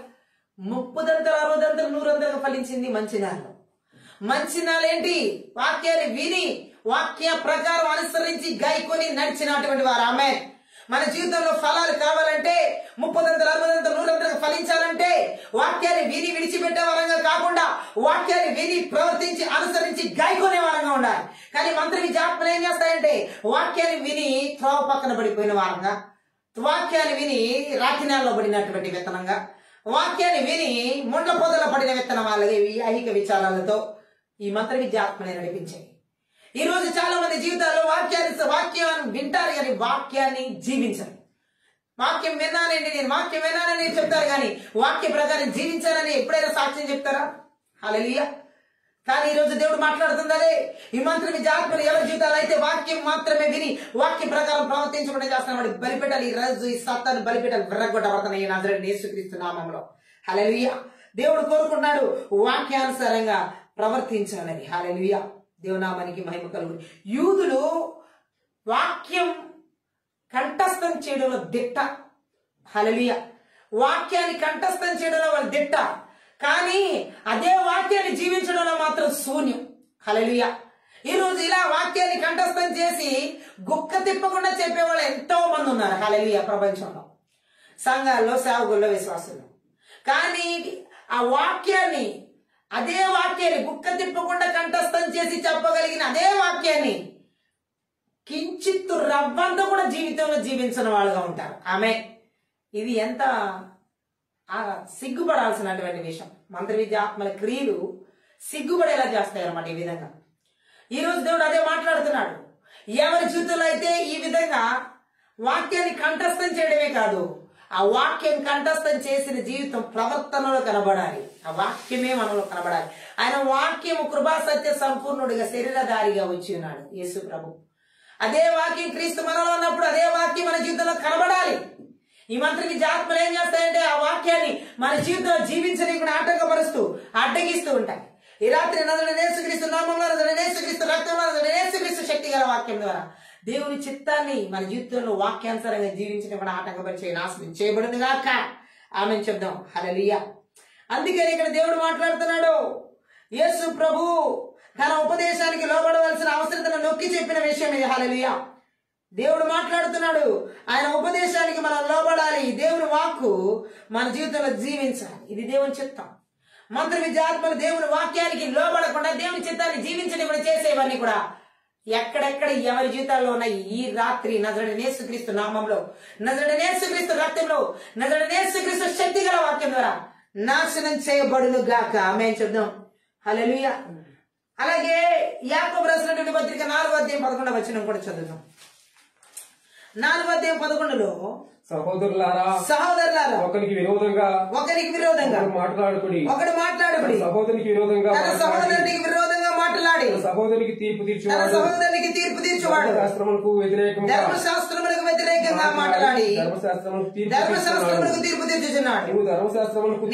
30 దంతలు, 60 దంతలు, 100 దంతలు ఫలించింది మంచి నేల. మంచి నేల ఏంటి? వాక్యాన్ని విని వాక్య ప్రకారం అనుసరించి గాయకొని నడిచినటువంటి వారు. ఆమె మన జీవితంలో ఫలాలు కావాలంటే 30 దంతలు, 60 దంతలు, 100 దంతలు ఫలించాలంటే వాక్యాన్ని విని విడిచిపెట్టే వారంగా కాకుండా వాక్యాన్ని విని ప్రవర్తించి అనుసరించి గాయకొనే వారంగా ఉండాలి. కానీ మంత్ర విద్య ఆత్మలు ఏం చేస్తాయంటే వాక్యాన్ని విని త్రోవ పక్కన పడిపోయిన వారంగా, వాక్యాన్ని విని రాతి నేలలో పడినటువంటి విత్తనంగా, వాక్యాన్ని విని ముండ్ల పొదలో పడిన విత్తనం వాళ్ళకి ఐహిక విచారాలతో ఈ మంత్ర విద్య ఆత్మని నడిపించాయి. ఈ రోజు చాలా మంది జీవితాల్లో వాక్యాన్ని వింటారు కానీ వాక్యాన్ని జీవించరు. వాక్యం విన్నానండి, నేను వాక్యం విన్నానని చెప్తారు కానీ వాక్య ప్రకారం జీవించాలని ఎప్పుడైనా సాక్ష్యం చెప్తారా? హల్లెలూయా. కానీ ఈ రోజు దేవుడు మాట్లాడుతుంది అదే. ఈ మంత్ర విద్య ఆత్మని ఎవరి జీవితాలు అయితే వాక్యం మాత్రమే విని వాక్య ప్రకారం ప్రవర్తించకుండా చేస్తున్న వాడి బలిపెట్టాలి. ఈ రోజు ఈ సత్తాన్ని బలిపెట్టాలి విర్రగొట్టబడుతున్నాయి నజరేయుడైన యేసుక్రీస్తు నామములో. హల్లెలూయా. దేవుడు కోరుకుంటున్నాడు వాక్యానుసారంగా ప్రవర్తించాలని. హల్లెలూయా. దేవునామానికి మహిమ కలుగును. యూదులు వాక్యం కంఠస్థం చేయడంలో దిట్ట. హల్లెలూయా. వాక్యాన్ని కంఠస్థం చేయడంలో వాళ్ళు దిట్ట, కానీ అదే వాక్యాన్ని జీవించడంలో మాత్రం శూన్యం. హల్లెలూయా. ఈ రోజు ఇలా వాక్యాన్ని కంఠస్థం చేసి గుక్క తిప్పకుండా చెప్పేవాళ్ళు ఎంతో మంది ఉన్నారు. హల్లెలూయా. ప్రపంచంలో సంఘాల్లో, సేవకుల్లో, విశ్వాసుల్లో. కానీ ఆ వాక్యాన్ని, అదే వాక్యాన్ని గుక్క తిప్పకుండా కంఠస్థం చేసి చెప్పగలిగిన అదే వాక్యాన్ని కించిత్తు రవ్వంతా కూడా జీవితంలో జీవించిన వాళ్ళుగా ఉంటారు. ఆమె ఇది ఎంత సిగ్గుపడాల్సినటువంటి విషయం. మంత్ర విద్య ఆత్మల క్రియలు సిగ్గుపడేలా చేస్తాయి అన్నమాట. ఈ విధంగా ఈ రోజు దేవుడు అదే మాట్లాడుతున్నాడు. ఎవరి జీవితంలో అయితే ఈ విధంగా వాక్యాన్ని కంఠస్థం చేయడమే కాదు, ఆ వాక్యం కంఠస్థం చేసిన జీవితం ప్రవర్తనలో కనబడాలి. ఆ వాక్యమే మనలో కనబడాలి. ఆయన వాక్యము కృపా సత్య సంపూర్ణుడిగా శరీరధారిగా వచ్చి ఉన్నాడు యేసు ప్రభు. అదే వాక్యం క్రీస్తు మనలో ఉన్నప్పుడు అదే వాక్యం మన జీవితంలో కనబడాలి. ఈ మంత్ర విద్య ఆత్మలు ఏం చేస్తాయంటే ఆ వాక్యాన్ని మన జీవితంలో జీవించడానికి ఆటంకపరుస్తూ అడ్డగిస్తూ ఉంటాయి. ఈ రాత్రి నజరేయుడైన యేసుక్రీస్తు నామములో, నజరేయుడైన యేసుక్రీస్తు రక్తంలో, నజరేయుడైన యేసుక్రీస్తు శక్తి గల వాక్యం ద్వారా దేవుని చిత్తాన్ని మన జీవితంలో వాక్యానుసారంగా జీవించడం కూడా ఆటంకపరిచే నాశనం చేయబడింది గాక. ఆమె చెప్దాం. హల్లెలూయా. అందుకని ఇక్కడ దేవుడు మాట్లాడుతున్నాడు. యేసు ప్రభు తన ఉపదేశానికి లోబడవలసిన అవసరతను నొక్కి చెప్పిన విషయం ఇది. హల్లెలూయా. దేవుడు మాట్లాడుతున్నాడు. ఆయన ఉపదేశానికి మనం లోబడాలి. దేవుని వాక్కు మన జీవితంలో జీవించాలి. ఇది దేవుని చిత్తం. మంత్ర విద్య ఆత్మలు దేవుని వాక్యానికి లోబడకుండా దేవుని చిత్తాన్ని జీవించడం కూడా చేసేవన్నీ కూడా ఎక్కడెక్కడ ఎవరి జీవితాల్లో ఉన్నాయి ఈ రాత్రి నజరేయుడైన యేసుక్రీస్తు నామంలో, నజరేయుడైన యేసుక్రీస్తు రక్తంలో, నజరేయుడైన యేసుక్రీస్తు శక్తి గల వాక్యం ద్వారా నాశనం చేయబడును గాక. ఆమేన్ చెప్దాం. హల్లెలూయా. అలాగే యాకోబు రాసినటువంటి పత్రిక 4:11 కూడా చదువుదాం. 4:11 సహోదరులారా ఒకరికి విరోధంగా మాట్లాడుకుడి, ఒకడు మాట్లాడుకుడి, సహోదరునికి విరోధంగా మాట్లాడి సహోదరునికి తీర్పు తీర్చువాడు, ధర్మశాస్త్రములకు వ్యతిరేకంగా మాట్లాడి ధర్మశాస్త్రములకు తీర్పు తీర్చుచున్నాడు. నీవు ధర్మశాస్త్రములకు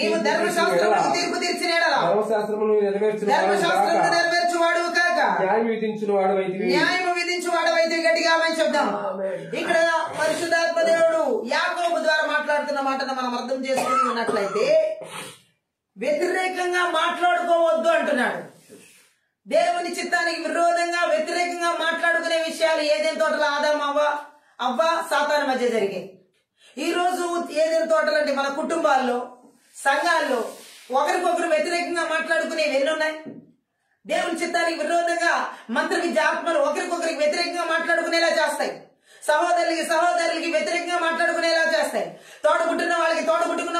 తీర్పు తీర్చిన ధర్మశాస్త్రమును నెరవేర్చువాడు కాక న్యాయం విధించువాడు గట్టిగా ఆమేన్ చెప్దాం. ఇక్కడ పరిశుద్ధాత్మ దేవుడు యాకోబు ద్వారా మాట్లాడుతున్న మాటను మనం అర్థం చేసుకుని ఉన్నట్లయితే వ్యతిరేకంగా మాట్లాడుకోవద్దు అంటున్నాడు. దేవుని చిత్తానికి విరోధంగా వ్యతిరేకంగా మాట్లాడుకునే విషయాలు ఏదైనా తోటలో ఆదాము అవ్వ సాతాను మధ్య జరిగాయి. ఈ రోజు ఏదైనా తోటలు అంటే మన కుటుంబాల్లో, సంఘాల్లో ఒకరికొకరు వ్యతిరేకంగా మాట్లాడుకునేవి ఎన్ని ఉన్నాయి? దేవుని చిత్తానికి విరోధంగా మంత్ర విద్య ఆత్మలు ఒకరికొకరికి వ్యతిరేకంగా మాట్లాడుకునేలా చేస్తాయి. సహోదరులకి వ్యతిరేకంగా మాట్లాడుకునేలా చేస్తాయి. తోడబుట్టుకున్న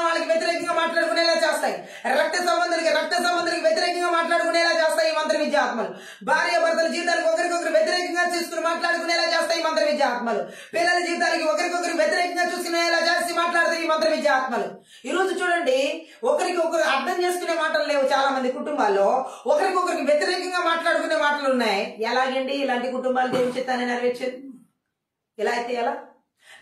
వాళ్ళకి వ్యతిరేకంగా మాట్లాడుకునేలా చేస్తాయి. రక్త సంబంధులకి వ్యతిరేకంగా మాట్లాడుకునేలా చేస్తాయి ఈ మంత్ర విద్య ఆత్మలు. భార్య భర్తల జీవితాలకు ఒకరికొకరు వ్యతిరేకంగా చూసుకుని మాట్లాడుకునేలా చేస్తాయి ఈ మంత్ర విద్య ఆత్మలు. పిల్లల జీవితాలకి ఒకరికొకరు వ్యతిరేకంగా చూసుకునేలా చేసి మాట్లాడతాయి ఈ మంత్ర విద్య ఆత్మలు. ఈ రోజు చూడండి, ఒకరికొకరు అర్థం చేసుకునే మాటలు లేవు. చాలా మంది కుటుంబాల్లో ఒకరికొకరికి వ్యతిరేకంగా మాట్లాడుకునే మాటలు ఉన్నాయి. ఎలాగండి ఇలాంటి కుటుంబాలు దేవుని చిత్తాన్ని నెరవేర్చేది? ఎలా అయితే ఎలా?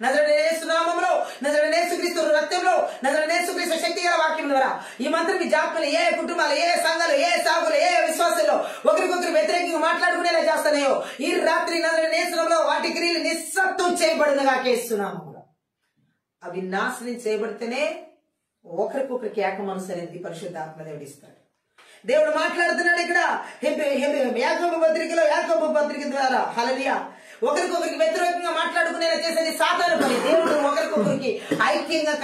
నజరేయుడైన యేసు నామములో, నజరేయుడైన యేసుక్రీస్తు రక్తంలో, నజరేయుడైన యేసుక్రీస్తు శక్తి గల వాక్యం ద్వారా ఈ మంత్ర విద్య ఆత్మలు ఏ కుటుంబాలు, ఏ సంఘాలు, ఏ సాగులు, ఏ విశ్వాసాల్లో ఒకరికొకరు వ్యతిరేకంగా మాట్లాడుకునేలా చేస్తున్నాయో ఈ రాత్రి నజరేయుడైన యేసు నామములో వాటి క్రియలు నిస్సత్వం చేయబడునుగా యేసు నామములో. అవి నాశనం చేయబడితేనే ఒకరికొకరికి ఏక మనసు అనేది పరిశుద్ధాత్మ దేవుడు ఇస్తాడు. దేవుడు మాట్లాడుతున్నాడు ఇక్కడ యాకోబు పత్రిక ద్వారా. హల్లెలూయా. ఒకరికొకరికి వ్యతిరేకంగా మాట్లాడుకునేలా చేసేది సాతాను పని. దేవుడు ఒకరికొకరికి ఐక్యంగా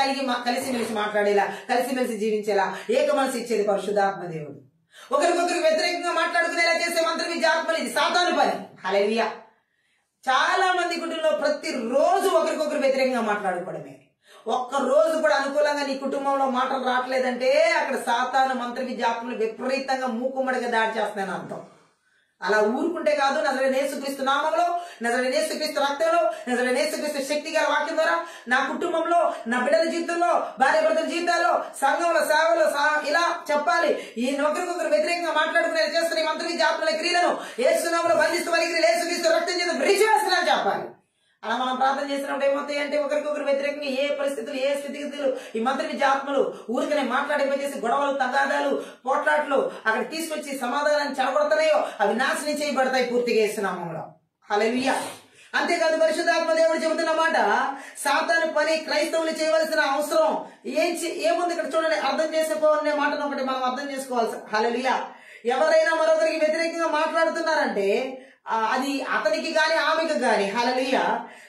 కలిసిమెలిసి మాట్లాడేలా, కలిసిమెలిసి జీవించేలా ఏక మనసు ఇచ్చేది పరిశుద్ధాత్మ దేవుడు. ఒకరికొకరికి వ్యతిరేకంగా మాట్లాడుకునేలా చేసే మంత్ర విద్య ఆత్మలు ఇది సాతాను పని. హల్లెలూయా. చాలా మంది కుటుంబంలో ప్రతిరోజు ఒకరికొకరు వ్యతిరేకంగా మాట్లాడుకోవడమే. ఒక్క రోజు కూడా అనుకూలంగా నీ కుటుంబంలో మాటలు రావట్లేదంటే అక్కడ సాతాను మంత్ర విద్యాత్మలు విపరీతంగా మూకుమ్మడిగా దాడి చేస్తున్నాయని అర్థం. అలా ఊరుకుంటే కాదు. నజరేయుడైన యేసుక్రీస్తు నామములో, నజరేయుడైన యేసుక్రీస్తు రక్తంలో, నజరేయుడైన యేసుక్రీస్తు శక్తి గల వాక్యం ద్వారా నా కుటుంబంలో, నా బిడ్డల జీవితంలో, భార్య భర్తల జీవితాల్లో, సంఘంలో, సేవలో ఇలా చెప్పాలి. ఈ ఒకరికొకరు వ్యతిరేకంగా మాట్లాడుకునే చేస్తున్న ఈ మంత్ర విద్యాత్మల క్రియలను యేసు నామములో బంధిస్తూ వారి క్రియలు యేసుక్రీస్తు రక్తం చేత విడిచివేస్తున్నాను చెప్పాలి. అలా మనం ప్రార్థన చేసినప్పుడు ఏమవుతాయి అంటే ఒకరికొకరు వ్యతిరేకంగా ఏ పరిస్థితులు, ఏ స్థితిగతులు ఈ మంత్ర విద్యాత్మలు ఊరికనే మాట్లాడిపోయేసి గొడవలు, తగాదాలు, పోట్లాట్లు అక్కడ తీసుకొచ్చి సమాధానాన్ని చెడగొడతాయో అవి నాశనం చేయబడతాయి పూర్తిగా యేసు నామములో. హల్లెలూయా. అంతేకాదు పరిశుద్ధాత్మ దేవుడు చెబుతున్నమాట, సాతాను పని క్రైస్తవులు చేయవలసిన అవసరం ఏముంది ఇక్కడ చూడండి. అర్థం చేసుకోవాలనే మాటను ఒకటి మనం అర్థం చేసుకోవాలి. హల్లెలూయా. ఎవరైనా మరొకరికి వ్యతిరేకంగా మాట్లాడుతున్నారంటే అది అతనికి గాని ఆమెకు గాని హల్లెలూయా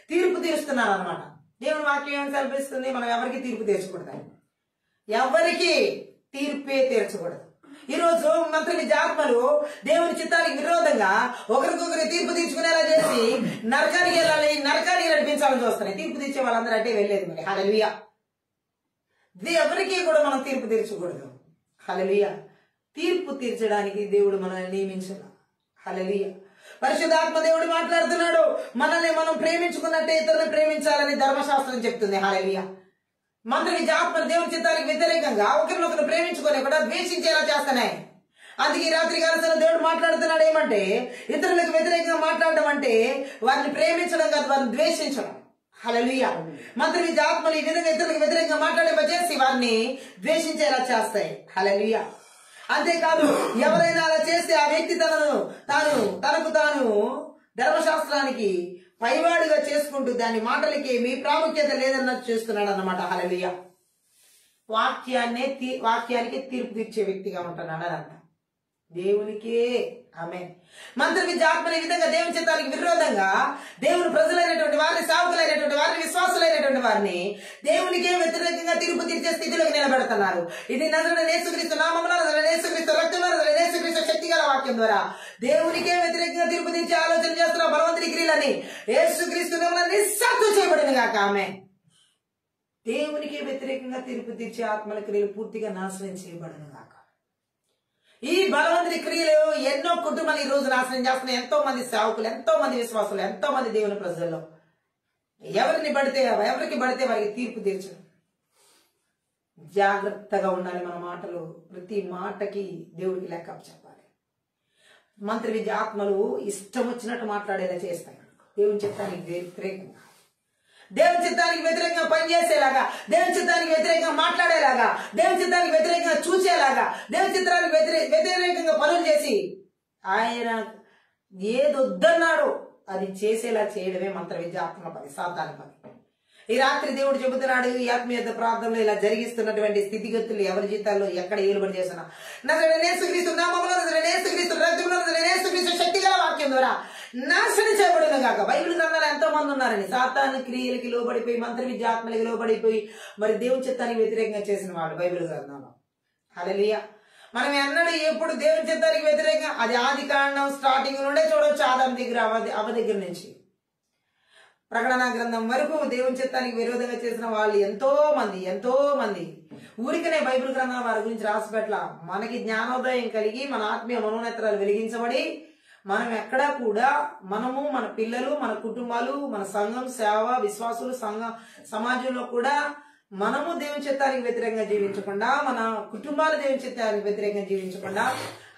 తీర్పు తీరుస్తున్నారు అనమాట. దేవుని వాక్యం ఏమని సెలవిస్తుంది? మనం ఎవరికి తీర్పు తీర్చకూడదు, ఎవరికి తీర్పే తీర్చకూడదు. ఈరోజు మంత్ర విద్యాత్మలు దేవుని చిత్తానికి విరోధంగా ఒకరికొకరు తీర్పు తీర్చుకునేలా చేసి నరకానికి వెళ్ళాలి, నరకానికి నడిపించాలని చూస్తున్నాయి. తీర్పు తీర్చే వాళ్ళందరూ అంటే వెళ్ళేది మరి. హల్లెలూయా. ఎవరికి కూడా మనం తీర్పు తీర్చకూడదు. హల్లెలూయా. తీర్పు తీర్చడానికి దేవుడు మనల్ని నియమించాడు. హల్లెలూయా. పరిశుద్ధాత్మ దేవుడు మాట్లాడుతున్నాడు, మనల్ని మనం ప్రేమించుకున్నట్టే ఇతరులను ప్రేమించాలని ధర్మశాస్త్రం చెప్తుంది. హల్లెలూయా. మంత్ర విద్యాత్మలు దేవుని చిత్తానికి వ్యతిరేకంగా ఒకరినొకరు ప్రేమించుకొని కూడా ద్వేషించేలా చేస్తున్నాయి. అందుకే ఈ రాత్రి కాలసంలో దేవుడు మాట్లాడుతున్నాడు ఏమంటే, ఇతరులకు వ్యతిరేకంగా మాట్లాడడం అంటే వారిని ప్రేమించడం కాదు, వారిని ద్వేషించడం. హల్లెలూయా. మంత్ర విద్యాత్మలు ఈ విధంగా ఇతరులకు వ్యతిరేకంగా మాట్లాడేసి వారిని ద్వేషించేలా చేస్తాయి. హల్లెలూయా. అంతేకాదు ఎవరైనా అలా చేస్తే ఆ వ్యక్తి తనకు తాను ధర్మశాస్త్రానికి పైవాడిగా చేసుకుంటూ దాని మాటలకి మీ ప్రాముఖ్యత లేదన్నట్టు చేస్తున్నాడు అన్నమాట. హల్లెలూయా. వాక్యానికి తీర్పు తీర్చే వ్యక్తిగా ఉంటున్నాడు అని అర్థం. దేవునికే ఆమేన్. మంత్ర విద్యాత్మలు ఈ విధంగా దేవుని చిత్తానికి విరోధంగా దేవుని ప్రజలైనటువంటి వారిని, సేవకులైనటువంటి వారిని, విశ్వాసులైనటువంటి వారిని దేవునికే వ్యతిరేకంగా తీర్పు తీర్చే స్థితిలోకి నిలబెడుతున్నారు. ఇది నజరేయుడైన యేసుక్రీస్తు నామములో, నజరేయుడైన యేసుక్రీస్తు రక్తంలో, నజరేయుడైన యేసుక్రీస్తు శక్తి గల వాక్యం ద్వారా దేవునికే వ్యతిరేకంగా తీర్పు తీర్చే ఆలోచన చేస్తున్న బలవంతుని క్రియలని యేసుక్రీస్తు నామములో నిశ్శబ్దం చేయబడిన గాక. ఆమేన్. దేవునికే వ్యతిరేకంగా తీర్పు తీర్చే ఆత్మల క్రియలు పూర్తిగా నాశనం చేయబడిన గాక. ఈ బలవంతుని క్రియలు ఎన్నో కుటుంబాలు ఈ రోజు నాశనం చేస్తున్నాయి. ఎంతో మంది సేవకులు, ఎంతో మంది విశ్వాసులు, ఎంతో మంది దేవుని ప్రజల్లో ఎవరికి పడితే వారికి తీర్పు తీర్చడం. జాగ్రత్తగా ఉండాలి మన మాటలు. ప్రతి మాటకి దేవుడికి లెక్క చెప్పాలి. మంత్ర విద్య ఆత్మలు ఇష్టం వచ్చినట్టు మాట్లాడేలా చేస్తాయి. దేవుని చిత్తానికి వ్యతిరేకంగా, దేవుని చిత్తానికి వ్యతిరేకంగా పనిచేసేలాగా, దేవుని చిత్తానికి వ్యతిరేకంగా మాట్లాడేలాగా, దేవుని చిత్తానికి వ్యతిరేకంగా చూసేలాగా, దేవుని చిత్తానికి వ్యతిరేకంగా పనులు చేసి ఆయన ఏదొద్దన్నాడో అది చేసేలా చేయడమే మంత్ర విద్యాత్మ పని, సాతాను పని. ఈ రాత్రి దేవుడు చెబుతున్నాడు, ఈ ఆత్మీయత ప్రార్థనలో ఇలా జరిగిస్తున్నటువంటి స్థితిగతులు ఎవరి జీవితాల్లో ఎక్కడ ఏలుబడి చేసినా నజరేయుడైన యేసుక్రీస్తు నామములో, నజరేయుడైన యేసుక్రీస్తు రక్తంలో, నజరేయుడైన యేసుక్రీస్తు శక్తి గల వాక్యం ద్వారా నాశనం చేయబడిన గాక. బైబిల్ గ్రంథాలు ఎంతో మంది ఉన్నారని సాతాను క్రియలకి లోబడిపోయి, మంత్ర విద్యాత్మలకి లోబడిపోయి మరి దేవుని చిత్తానికి వ్యతిరేకంగా చేసిన వాళ్ళు బైబిల్ గ్రంథంలో. హల్లెలూయా. మనం ఎన్నడూ ఎప్పుడు దేవుని చిత్తానికి వ్యతిరేకంగా, అది ఆది కాండం స్టార్టింగ్ నుండే చూడవచ్చు. ఆదాం దగ్గర, అవ దగ్గర నుంచి ప్రకటన గ్రంథం వరకు దేవుని చిత్తానికి విరోధంగా చేసిన వాళ్ళు ఎంతో మంది ఊరికనే బైబిల్ గ్రంథం వారి గురించి రాసిపెట్ల. మనకి జ్ఞానోదయం కలిగి మన ఆత్మీయ మనోనేత్రాలు వెలిగించబడి మనం ఎక్కడా కూడా మనము, మన పిల్లలు, మన కుటుంబాలు, మన సంఘం, సేవ, విశ్వాసులు, సమాజంలో కూడా మనము దేవుని చిత్తానికి వ్యతిరేకంగా జీవించకుండా, మన కుటుంబాలు దేవుని చిత్తానికి వ్యతిరేకంగా జీవించకుండా,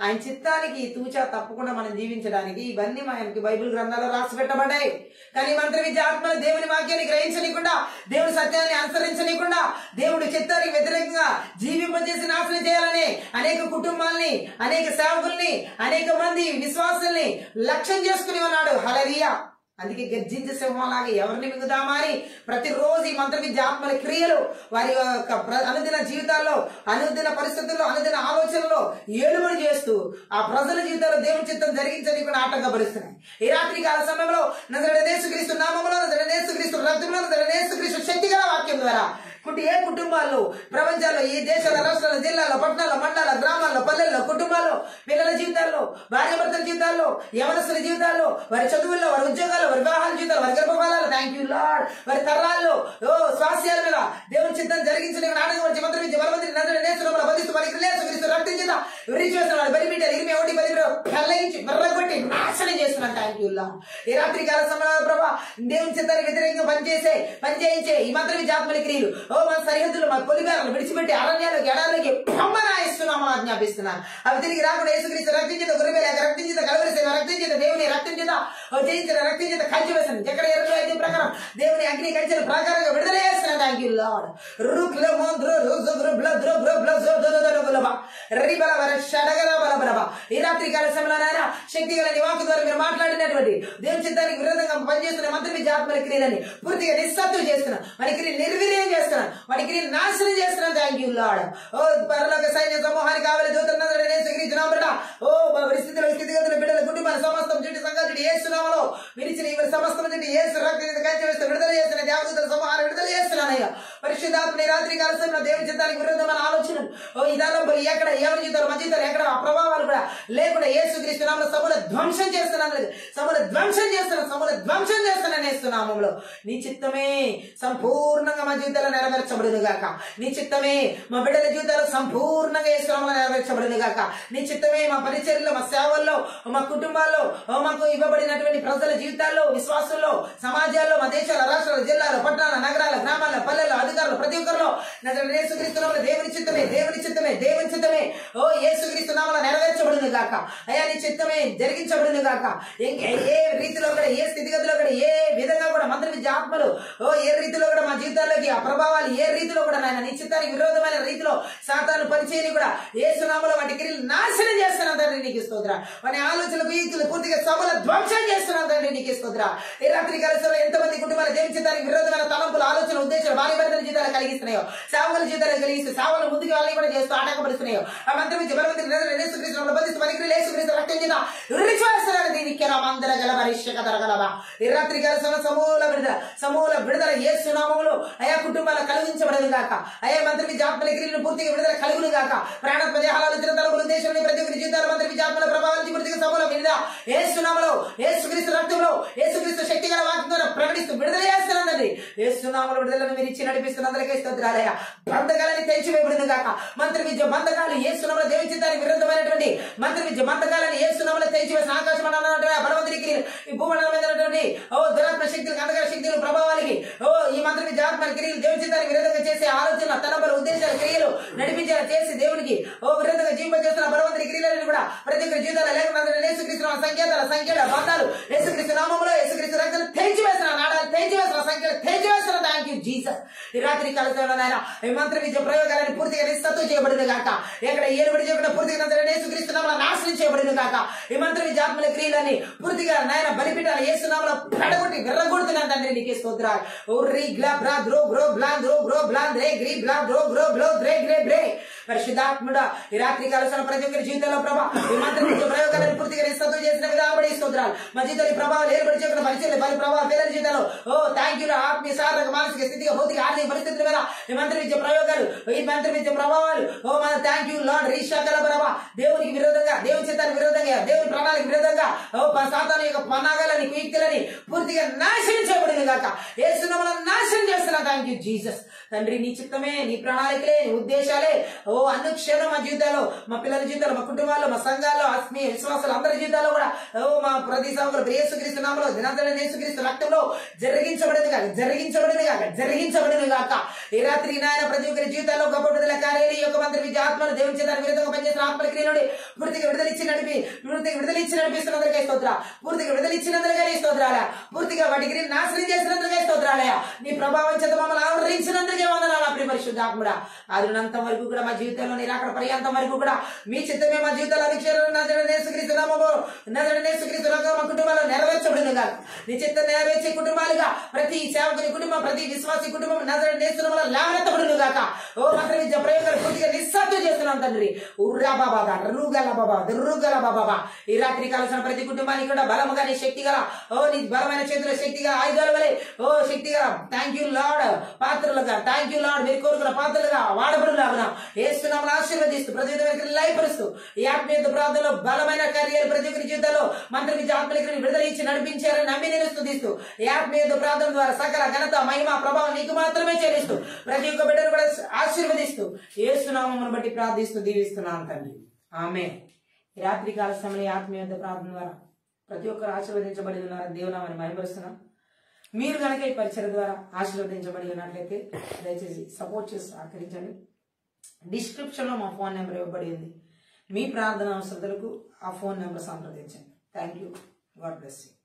ఆయన చిత్తానికి తూచా తప్పకుండా మనం జీవించడానికి ఇవన్నీ మనకి బైబిల్ గ్రంథాల్లో రాసి పెట్టబడ్డాయి. కానీ మంత్ర విద్య ఆత్మలు దేవుని వాక్యాన్ని గ్రహించనీయకుండా, దేవుని సత్యాన్ని అనుసరించనీయకుండా, దేవుడి చిత్తానికి వ్యతిరేకంగా జీవింపజేసి నాశనం చేయాలని అనేక కుటుంబాలని, అనేక సేవకుల్ని, అనేక మంది విశ్వాసుల్ని లక్ష్యం చేసుకుని ఉన్నాడు. హల్లెలూయా. అందుకే గర్జించే సింహంలాగా ఎవరిని మింగుదామా అని ప్రతిరోజు ఈ మంత్ర విద్య ఆత్మల క్రియలు వారి యొక్క అనుదిన జీవితాల్లో, అనుదిన పరిస్థితుల్లో, అనుదిన ఆలోచనలో ఏలుబడి చేస్తూ ఆ ప్రజల జీవితాల్లో దేవుని చిత్తం జరిగించని కూడా ఆటంకపరుస్తున్నాయి. ఈ రాత్రి కాల సమయంలో నజరేయుడైన యేసుక్రీస్తు నామములో, నజరేయుడైన యేసుక్రీస్తు రక్తంలో, నజరేయుడైన యేసుక్రీస్తు శక్తి గల వాక్యం ద్వారా ఏ కుటుంబాల్లో, ప్రపంచాల్లో, ఈ దేశాల, రాష్ట్రాల, జిల్లాల్లో, పట్టణాల్లో, మండలాల్లో, గ్రామాల్లో, పల్లెల్లో, కుటుంబాల్లో, పిల్లల జీవితాల్లో, భార్యాభర్తల జీవితాల్లో, యవనస్తుల జీవితాల్లో, వారి చదువుల్లో, వారి ఉద్యోగాల్లో, వారి వివాహాల జీవితాల్లో, వారి గర్భఫలాల్లో, థ్యాంక్ యూ లార్డ్, వారి తరాల్లో, స్వాస్థ్యాల మీద, దేవుని చిత్తం జరిగించిన నాటకం వచ్చి మంత్రం ఇచ్చి బలవంతుని నజరేయుడైన యేసునామములో బంధిస్తూ వారికి యేసుక్రీస్తు రక్తం చేత విరిచివేసిన వారి బలిపీఠాలు 21 కలయించి వెర్రగొట్టి నాశనం చేస్తున్నాను. Thank you lord. ఈ రాత్రి కాల సమయంలో ప్రభా దేవుని చిత్తానికి వ్యతిరేకంగా పనిచేయించే ఈ మంత్రం జాత్మల క్రియలు మన సరిహద్దులు మా పొలిమేరలు విడిచిపెట్టి అరణ్యాలకు ఎడాలకి పంపనాయిస్తున్నాము ఆజ్ఞాపిస్తున్నాను. అవి తిరిగి రాకుండా యేసుక్రీస్తు రక్తం చేత గొర్రెల రక్తం చేత కలవరిసిన రక్తం చేత దేవుని రక్తం చేత జయించిన రక్తం చేత కలిసి వేస్తాను. ఎక్కడ 25 ప్రకారం దేవుని అగ్ని కలిసిన ప్రకారంగా విడుదల చేస్తున్నాను. Thank you lord. ఈ రాత్రి కాల సమయంలో శక్తి గల నివాకు ద్వారా మీరు మాట్లాడినటువంటి దేవుని చిత్తానికి విరోధంగా పనిచేస్తున్న మంత్రి జాత్మల క్రియలని పూర్తిగా నిస్సత్తు చేస్తున్నాను. వాడి క్రియలు నిర్వీర్యం చేస్తున్నాను. వాడి క్రియలు నాశనం చేస్తున్నాను. Thank you lord. ఓ పరలోక సైన్య సమూహానికి కావాలి స్థితిగతులు బిడ్డల కుటుంబాల సమస్తం చుట్టూ సంఘాలు యేసునామములో విరిచిన ఇవరి సమస్తం చుట్టూ యేసు రక్తం కలిసి వేస్తే విడుదల చేస్తున్న దేవదూతల సమూహాన్ని విడుదల చేస్తున్నానయ్యా. పరిశుద్ధాత్మ రాత్రి కాల సమయంలో దేవుని చిత్తానికి విరుద్ధమైన ఆలోచనలు ఈ దాదాపు ఎక్కడ ఎవరి జీతాలు మా జీతాలు ఎక్కడ ఆ ప్రభావాలు కూడా లేకుండా యేసుక్రీస్తు నామములో సమూల ధ్వంసం చేస్తున్నాను. ధ్వంసం చేస్తున్నాను యేసునామములో. నీ చిత్తమే సంపూర్ణంగా మా జీవితాలు నెరవేర్చబడును గాక. నీ చిత్తమే మా బిడ్డల జీవితాలు సంపూర్ణంగా యేసునామములో నెరవేర్చబడును గాక. నీ చిత్తమే మా పరిచర్యలో మా సేవల్లో మా కుటుంబాల్లో మాకు ఇవ్వబడినటువంటి ప్రజల జీవితాల్లో విశ్వాసంలో సమాజాల్లో మా దేశాల రాష్ట్రాల జిల్లాల పట్టణాల నగరాల గ్రామాల పల్లెల్లో అధికారులు ప్రతి ఒక్కరిలో యేసుక్రీస్తు నామములో దేవుని చిత్తమే ఓ యేసుక్రీస్తు నామములో నెరవేర్చబడును గాక. అయ్యా నీ చిత్తమే జరిగించబడును గాక. ఏ రీతిలో కూడా ఏ స్థితిగతిలో కూడా ఏ విధంగా కూడా మంత్రి విద్య ఆత్మలు ఏ రీతిలో కూడా మా జీవితాల్లోకి ఆ ప్రభావాలు ఏ రీతిలో కూడా నాయన నీ చిత్తానికి విరోధమైన రీతిలో సాతాను పనిచేయని కూడా యేసునామములో వాటి క్రియలు నాశనం చేస్తున్నాను తండ్రి నీకు స్తోత్ర. వాటి ఆలోచనలకు యుక్తులు పూర్తిగా సమూల ధ్వంసం చేస్తున్నాను తండ్రి నీకు స్తోత్ర. ఈ రాత్రి కాలంలో ఎంతమంది కుటుంబాల దేవుని చిత్తానికి విరోధమైన తలంపులు ఆలోచన ఉద్దేశాలు భార్య భర్తల జీవితాలు కలిగిస్తున్నాయో సేవకుల జీవితాలు కలిగిస్తూ సేవలు ముందుకు వాళ్ళని కూడా చేస్తూ ఆటంకపరుస్తున్నాయో ఆ మంత్రి విద్య బలవంతుని యేసుక్రీస్తు బంధిస్తూ వారి క్రియలు యేసుక్రీస్తు రక్తం చేత విరిచివేస్తున్నాను. దీనికి మందర గల పరిష్క దొరగలవా. ఈ రాత్రి కాల సమూల విడుదల యేసునామములో అయా కుటుంబాల కలిగించబడను గాక. అయా మంత్రి విద్యాత్మల క్రియలను పూర్తిగా విడుదల కలుగును గాక. ప్రాణాత్మ దేహాలోచన తలపుల దేశంలో ప్రతి ఒక్కరి జీవితాల మంత్రి విద్యాత్మల ప్రభావానికి పూర్తిగా సమూల విడుదల యేసునామములో యేసుక్రీస్తు రక్తంలో యేసుక్రీస్తు శక్తి గల వాక్యం ద్వారా ప్రకటిస్తూ విడుదల చేస్తున్నానండి. యేసునామములో విడుదలను మీరు ఇచ్చి నడిపిస్తున్నందుకే స్తోత్రాలయ్యా. బంధకాలని తెంచివేయబడును గాక. మంత్రి విద్య బంధకాలు యేసునామములో దేవుని చిత్తానికి విరుద్ధమైనటువంటి మంత్రి విద్య బంధకాలను యేసునామములో తెంచివేసిన ఆకాశం బలవంతునికి ఈ భూమండలం మీద దురాత్మ శక్తులకు అంధకార శక్తులు ప్రభావాలకి ఈ మంత్రి విద్య ఆత్మల క్రియలు దేవుని చిత్తానికి విరోధంగా చేసే ఆలోచన తలంపుల ఉద్దేశాల క్రియలు నడిపించేలా చేసి దేవునికి విరోధంగా జీవింపజేస్తున్న బలవంతుని క్రియలను కూడా ప్రతి ఒక్కరి జీవితాలు లేకుండా యేసుక్రీస్తు సంఖ్యల బంధాలు యేసుక్రీస్తు నామములో యేసుక్రీస్తు రక్తం తెంచివేసిన నాడాలు తెంచివేసిన సంఖ్యలు తెంచివేసిన. Thank you Jesus. ఈ రాత్రి కాలంలో నాయన ఈ మంత్రి విద్య ప్రయోగాలను పూర్తిగా నిస్సత్తు చేయబడింది కాక. ఎక్కడ ఏలుబడి చేయకుండా పూర్తిగా యేసుక్రీస్తు నామములో నాశనం చేయబడింది కాక. ఈ మంత్రి విద్య ఆత్మల క్రియలని పూర్తిగా నాయన బలిపీఠాలు యేసునామములో పడగొట్టి విర్రగొడుతున్నాను తండ్రి నీకే స్తోత్రాలు. ఓరి గ్లా బ్రా ద్రో గ్రో బ్లాన్ ద్రో గ్రో బ్లాన్ రే గ్రీ బ్లా ద్రో గ్రో బ్లో ద్రే గ్రే బ్రే. పరిశుద్ధాత్ముడా ఈ రాత్రి కాలంలో ప్రతి ఒక్కరి జీవితంలో ప్రభా ఈ మంత్రి విద్య ప్రయోగాలను పూర్తిగా నిస్సత్తు చేసిన విధానపడి స్తోత్రాలు. మా జీవితాలు ఈ ప్రభావాలు ఏర్పడి చెప్పిన పరిచయం పలు ప్రభావ పిల్లల జీవితంలో థ్యాంక్ యూ ఆత్మీయ శారీరక మానసిక స్థితిగా భౌతిక ఆర్థిక పరిస్థితుల మీద ఈ మంత్రి విద్య ప్రయోగాలు ఈ మంత్రి విద్య ప్రభావాలు మన థ్యాంక్ యూ లార్డ్ రీషాకల ప్రభా దేవునికి విరోధంగా దేవుని చిత్తానికి విరోధంగా దేవుని ప్రణాళిక విరోధంగా సాతాను యొక్క పన్నాగాలని కుయుక్తులని పూర్తిగా నాశనం చేయబడింది కాక. యేసునామములో నాశనం చేస్తున్నా. Thank you Jesus. తండ్రి నీ చిత్తమే నీ ప్రణాళికలే నీ ఉద్దేశాలే అనుక్షణం మా జీవితాల్లో మా పిల్లల జీవితాలు మా కుటుంబాల్లో మా సంఘాల్లో ఆత్మీయ విశ్వాసాలు అందరి జీవితాల్లో కూడా మా ప్రతి సేవకులు యేసుక్రీస్తు నామములో దినాంతరం యేసుక్రీస్తు రక్తంలో జరిగించబడింది కాక. ఈ రాత్రి నాయన ప్రతి ఒక్కరి జీవితాల్లో గొప్ప విడుదల కార్యాలు ఈ యొక్క మంత్రి విద్య ఆత్మలు దేవుని చేత విరుద్ధంగా పనిచేసిన ఆత్మల క్రియలు పూర్తిగా విడుదలిచ్చి నడిపిస్తున్నందుకే స్తోత్ర. పూర్తిగా విడుదలిచ్చినందుకే స్తోత్రాలయ. పూర్తిగా వాటి క్రియలు నాశనం చేసినందుకే స్తోత్రాలయ. నీ ప్రభావం చేత మమ్మల్ని ఆవరించినందుకే వందనాలు ప్రియ పరిశుద్ధాత్ముడా. ఆదినంత వరకు కూడా మా జీవితంలో నిరాకడ పర్యంతం వరకు కూడా మీ చిత్తమే మా జీవితాలు యేసుక్రీస్తు నామములో మా కుటుంబాల్లో నెరవేర్చబడింది కాదు. నీ చిత్తం నెరవేర్చే కుటుంబాలుగా ప్రతి సేవకుని కుటుంబం ప్రతి విశ్వాసి కుటుంబం యేసు నామములో లేవనెత్తబడును గాక. మంత్రి విద్య ప్రయోగాలు పూర్తిగా నిస్సత్తు చేస్తున్న ప్రార్థిస్తున్నాం తండ్రి. ఉర్రా బాబా రుగల బాబా దుర్రుగల బాబా ఈ రాత్రి కాల్సిన ప్రతి కుటుంబానికి కూడా బలముగా నీ శక్తి గల నీ బలమైన చేతుల శక్తి గల ఆయుధాల వలె శక్తి గల థ్యాంక్ యూ లార్డ్ పాత్రలుగా థ్యాంక్ యూ లార్డ్ మీరు కోరుకున్న పాత్రలుగా వాడబడులాగున ఏస్తున్నామని ఆశీర్వదిస్తూ ప్రతి ఒక్కరికి లయపరుస్తూ ఈ ఆత్మీయ ప్రార్థనలో బలమైన కార్యాలు ప్రతి ఒక్కరి జీవితంలో మంత్రికి ఆత్మలకు విడుదల ఇచ్చి నడిపించారని నమ్మి నేను స్తుతిస్తూ ఈ ఆత్మీయ ప్రార్థన ద్వారా సకల ఘనత మహిమ ప్రభావం నీకు మాత్రమే చెల్లిస్తూ ప్రతి ఒక్క బిడ్డను కూడా ఆశీర్వదిస్తూ ఏసునామమును బట్టి ప్రార్థిస్తూ దీవిస్తున్నాను తండ్రి. ఆమేన్. ఈ రాత్రి కాల సమయంలో ఆత్మీయ ప్రార్థన ద్వారా ప్రతి ఒక్కరు ఆశీర్వదించబడి ఉన్నారని దేవునామని మహిమపరుస్తున్నాం. మీరు కనుక ఈ పరిచయం ద్వారా ఆశీర్వదించబడి ఉన్నట్లయితే దయచేసి సపోర్ట్ చేసి సహకరించండి. డిస్క్రిప్షన్ లో మా ఫోన్ నెంబర్ ఇవ్వబడి ఉంది. మీ ప్రార్థన అవసరతలకు ఆ ఫోన్ నెంబర్ సంప్రదించండి. Thank you. God bless you.